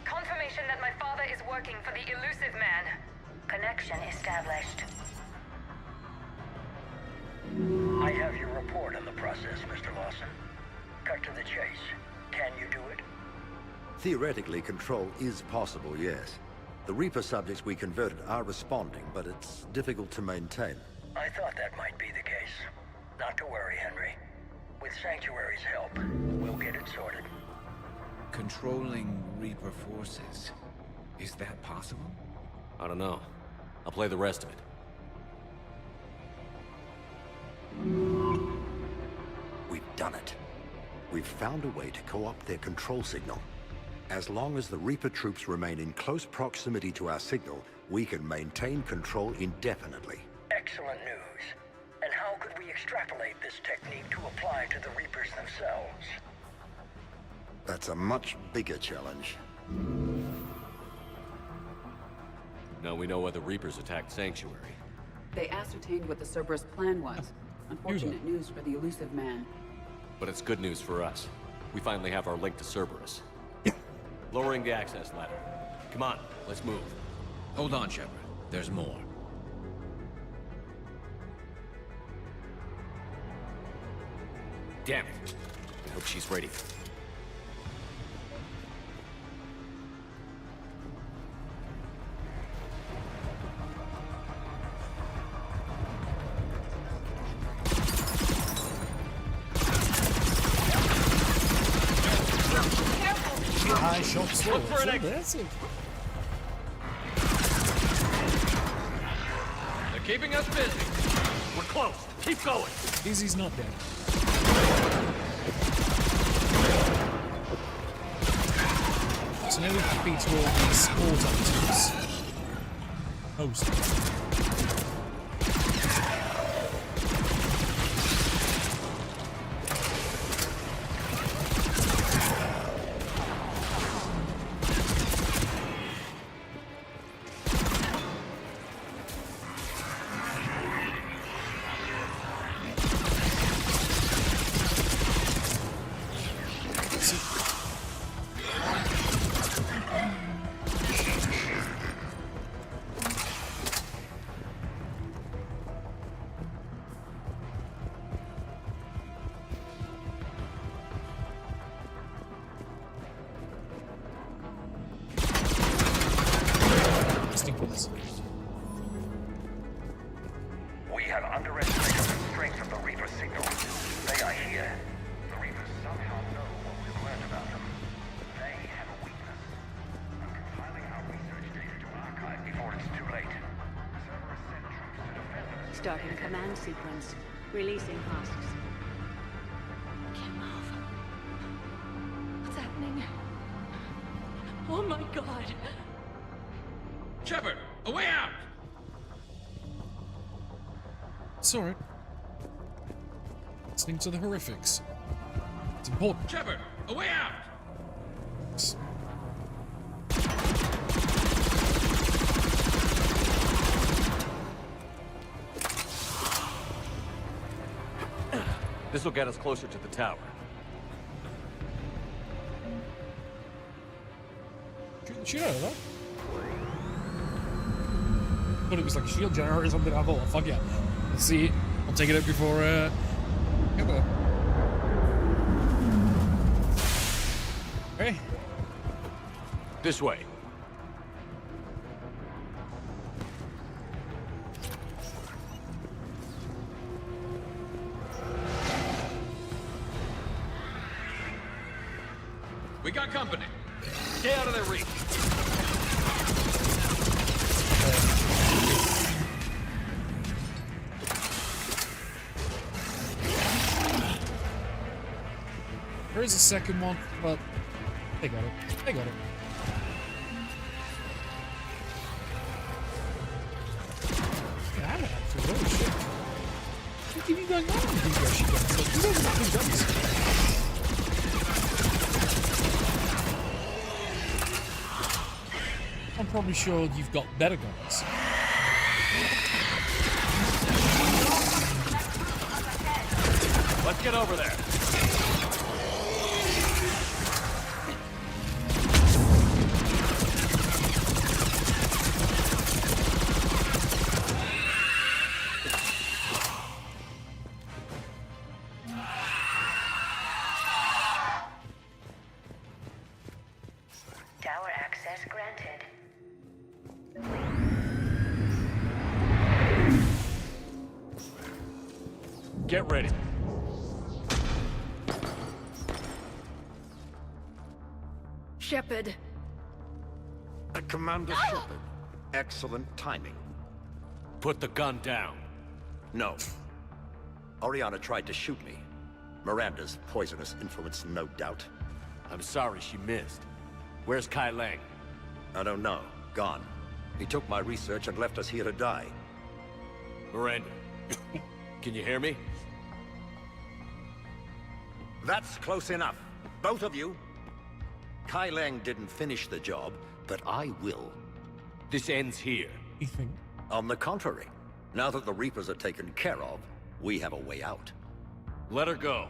Confirmation that my father is working for the Elusive Man. Connection established. I have your report on the process, Mr. Lawson. Cut to the chase. Can you do it? Theoretically, control is possible, yes. The Reaper subjects we converted are responding, but it's difficult to maintain. I thought that might be the case. Not to worry, Henry. With Sanctuary's help, we'll get it sorted. Controlling Reaper forces. Is that possible? I don't know. I'll play the rest of it. We've done it. We've found a way to co-opt their control signal. As long as the Reaper troops remain in close proximity to our signal, we can maintain control indefinitely. Excellent news. And how could we extrapolate this technique to apply to the Reapers themselves? That's a much bigger challenge. Now we know why the Reapers attacked Sanctuary. They ascertained what the Cerberus plan was. Unfortunate news for the Elusive Man. But it's good news for us. We finally have our link to Cerberus. Lowering the access ladder. Come on, let's move. Hold on, Shepard. There's more. Damn it. I hope she's ready. High shots. Look for an exit. Impressive. They're keeping us busy. We're close. Keep going. Izzy's not dead. So now we have to beat all these sport actors. Host. We have underestimated the strength of the Reaper signal. They are here. The Reapers somehow know what we've learned about them. They have a weakness. I'm compiling our research data to archive before it's too late. Cerberus sent troops to defend us. Starting command sequence. Releasing husks. Can't move. What's happening? Oh my god. Shepard, a way out! It's alright. Listening to the horrifics. It's important. Shepard, a way out! This will get us closer to the tower. Shoot the shit out of that. But it was like a shield generator or something. I thought, fuck yeah. Let's see it. I'll take it out before, get there. Okay. This way. We got company. Stay out of their reach. There is a second one, but they got it. They got it. Yeah, I'm actually holy shit. What are you guys on with these Yoshi guns? Like, you guys have good guns. I'm probably sure you've got better guns. Let's Let's get over there. Tower access granted. Get ready. Shepard. Commander Shepard. Excellent timing. Put the gun down. No. Oriana tried to shoot me. Miranda's poisonous influence, no doubt. I'm sorry she missed. Where's Kai Lang? I don't know. Gone. He took my research and left us here to die. Miranda, can you hear me? That's close enough. Both of you. Kai Lang didn't finish the job, but I will. This ends here. You think? On the contrary. Now that the Reapers are taken care of, we have a way out. Let her go.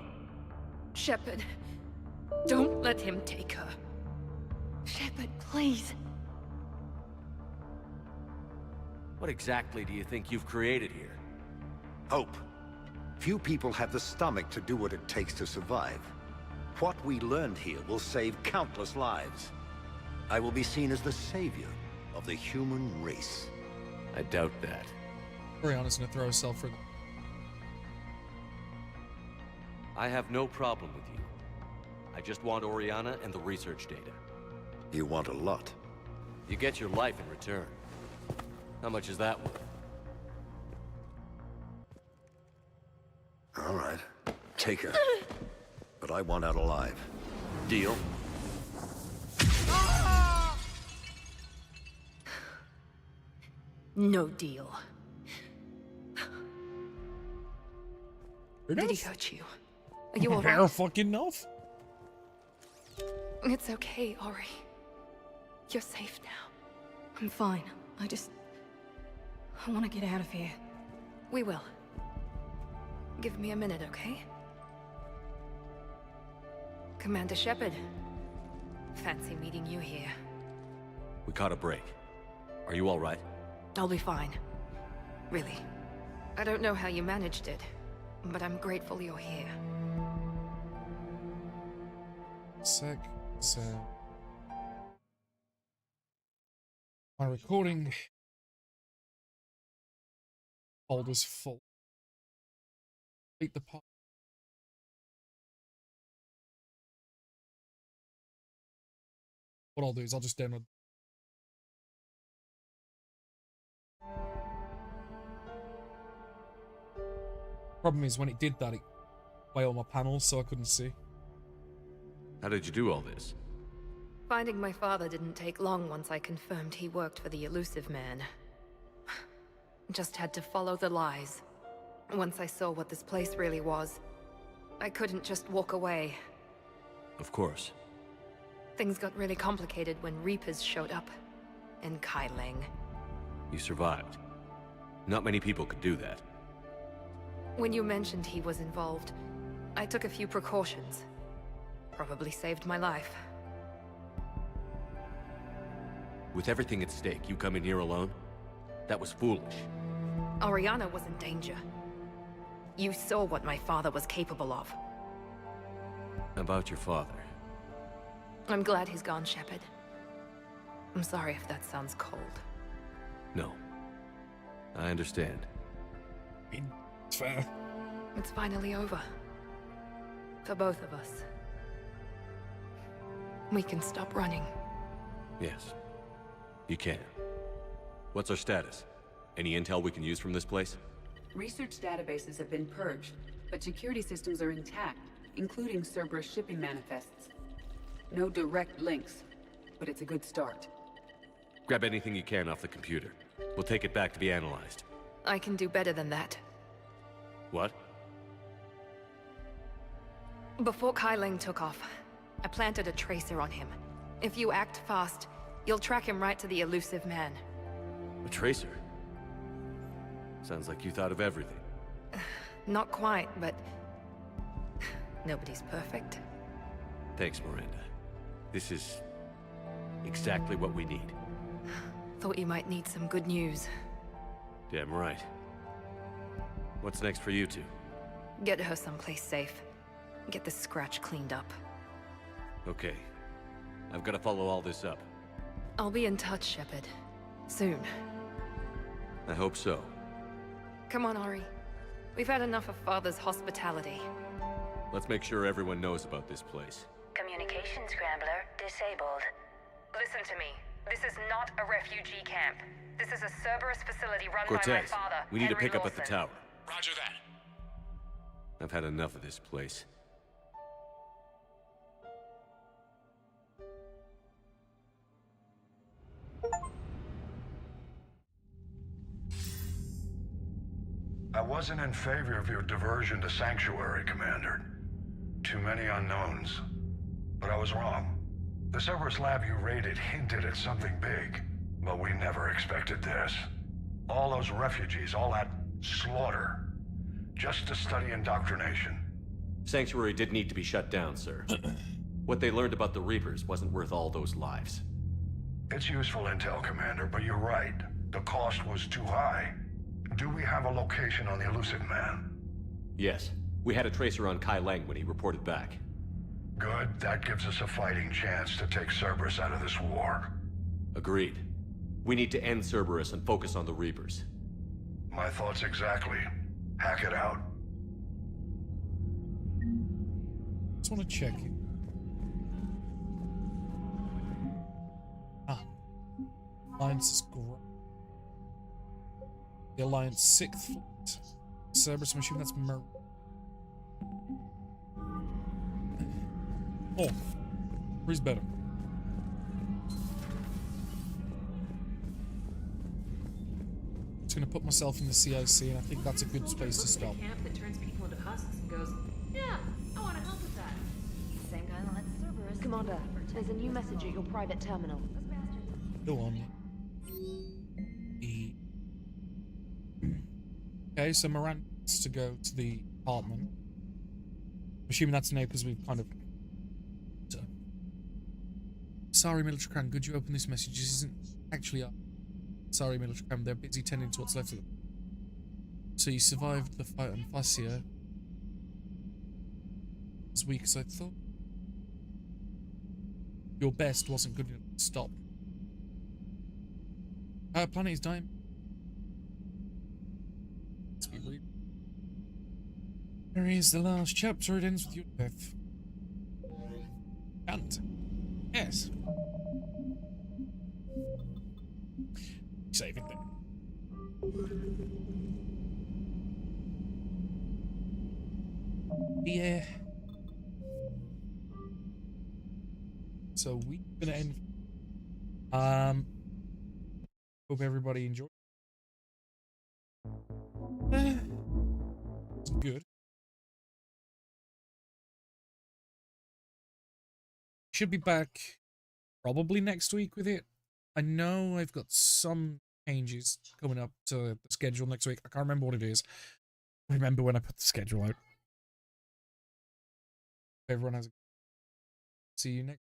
Shepard. Don't let him take her. Shepard, please. What exactly do you think you've created here? Hope. Few people have the stomach to do what it takes to survive. What we learned here will save countless lives. I will be seen as the savior of the human race. I doubt that. Oriana's gonna throw herself for the... I have no problem with you. I just want Oriana and the research data. You want a lot. You get your life in return. How much is that worth? All right. Take her. But I want out alive. Deal? No deal. Did he hurt you? Are you all Fair right? fucking enough. It's okay, Ori. You're safe now. I'm fine. I want to get out of here. We will. Give me a minute, okay? Commander Shepard. Fancy meeting you here. We caught a break. Are you all right? I'll be fine. Really. I don't know how you managed it, but I'm grateful you're here. Sec. So... My recording folder's full. Delete the part. What I'll do is I'll just download. Problem is when it did that, it away all my panels, so I couldn't see. How did you do all this? Finding my father didn't take long once I confirmed he worked for the Elusive Man. Just had to follow the lies. Once I saw what this place really was, I couldn't just walk away. Of course. Things got really complicated when Reapers showed up. And Kai Lang. You survived. Not many people could do that. When you mentioned he was involved, I took a few precautions. Probably saved my life. With everything at stake, you come in here alone? That was foolish. Oriana was in danger. You saw what my father was capable of. About your father. I'm glad he's gone, Shepard. I'm sorry if that sounds cold. No. I understand. It's fair. It's finally over. For both of us. We can stop running. Yes. You can. What's our status? Any intel we can use from this place? Research databases have been purged, but security systems are intact, including Cerberus shipping manifests. No direct links, but it's a good start. Grab anything you can off the computer. We'll take it back to be analyzed. I can do better than that. What? Before Kai Lang took off, I planted a tracer on him. If you act fast, you'll track him right to the Elusive Man. A tracer? Sounds like you thought of everything. Not quite, but Nobody's perfect. Thanks, Miranda. This is exactly what we need. Thought you might need some good news. Damn right. What's next for you two? Get her someplace safe. Get the scratch cleaned up. Okay. I've got to follow all this up. I'll be in touch, Shepard. Soon. I hope so. Come on, Ori. We've had enough of Father's hospitality. Let's make sure everyone knows about this place. Communication scrambler disabled. Listen to me. This is not a refugee camp. This is a Cerberus facility run by my Cortez, father, we need to Henry pick up at the Lawson. tower. Roger that. I've had enough of this place. I wasn't in favor of your diversion to Sanctuary, Commander. Too many unknowns. But I was wrong. The Cerberus lab you raided hinted at something big, but we never expected this. All those refugees, all that slaughter, just to study indoctrination. Sanctuary did need to be shut down, sir. What they learned about the Reapers wasn't worth all those lives. It's useful intel, Commander, but you're right. The cost was too high. Do we have a location on the Illusive Man? Yes. We had a tracer on Kai Lang when he reported back. Good. That gives us a fighting chance to take Cerberus out of this war. Agreed. We need to end Cerberus and focus on the Reapers. My thoughts exactly. Hack it out. Just want to check it. Alliance is great. The Alliance 6th Fleet. Cerberus, I'm assuming that's Mer. Oh, who's better? Just gonna put myself in the CIC, and I think that's a good space to stop. Camp that turns people into husks and goes, yeah, I want to help with that. Same guy that lets Cerberus. Commander, there's a new message at your private terminal. Go on. Okay, so Miranda wants to go to the apartment. I'm assuming that's no, because we've kind of... Sorry, Military Crown, could you open this message? This isn't actually up. Sorry, Military Crown, they're busy tending to what's left of them. So you survived the fight on Fascia. As weak as I thought. Your best wasn't good enough to stop. Our planet is dying. Let's be real. There is the last chapter, it ends with your death. And yes. Save it then. Yeah. So we're gonna end. Hope everybody enjoyed. It's good. Should be back probably next week with it. I know I've got some changes coming up to the schedule next week. I can't remember what it is. I remember when I put the schedule out. Everyone has a... See you next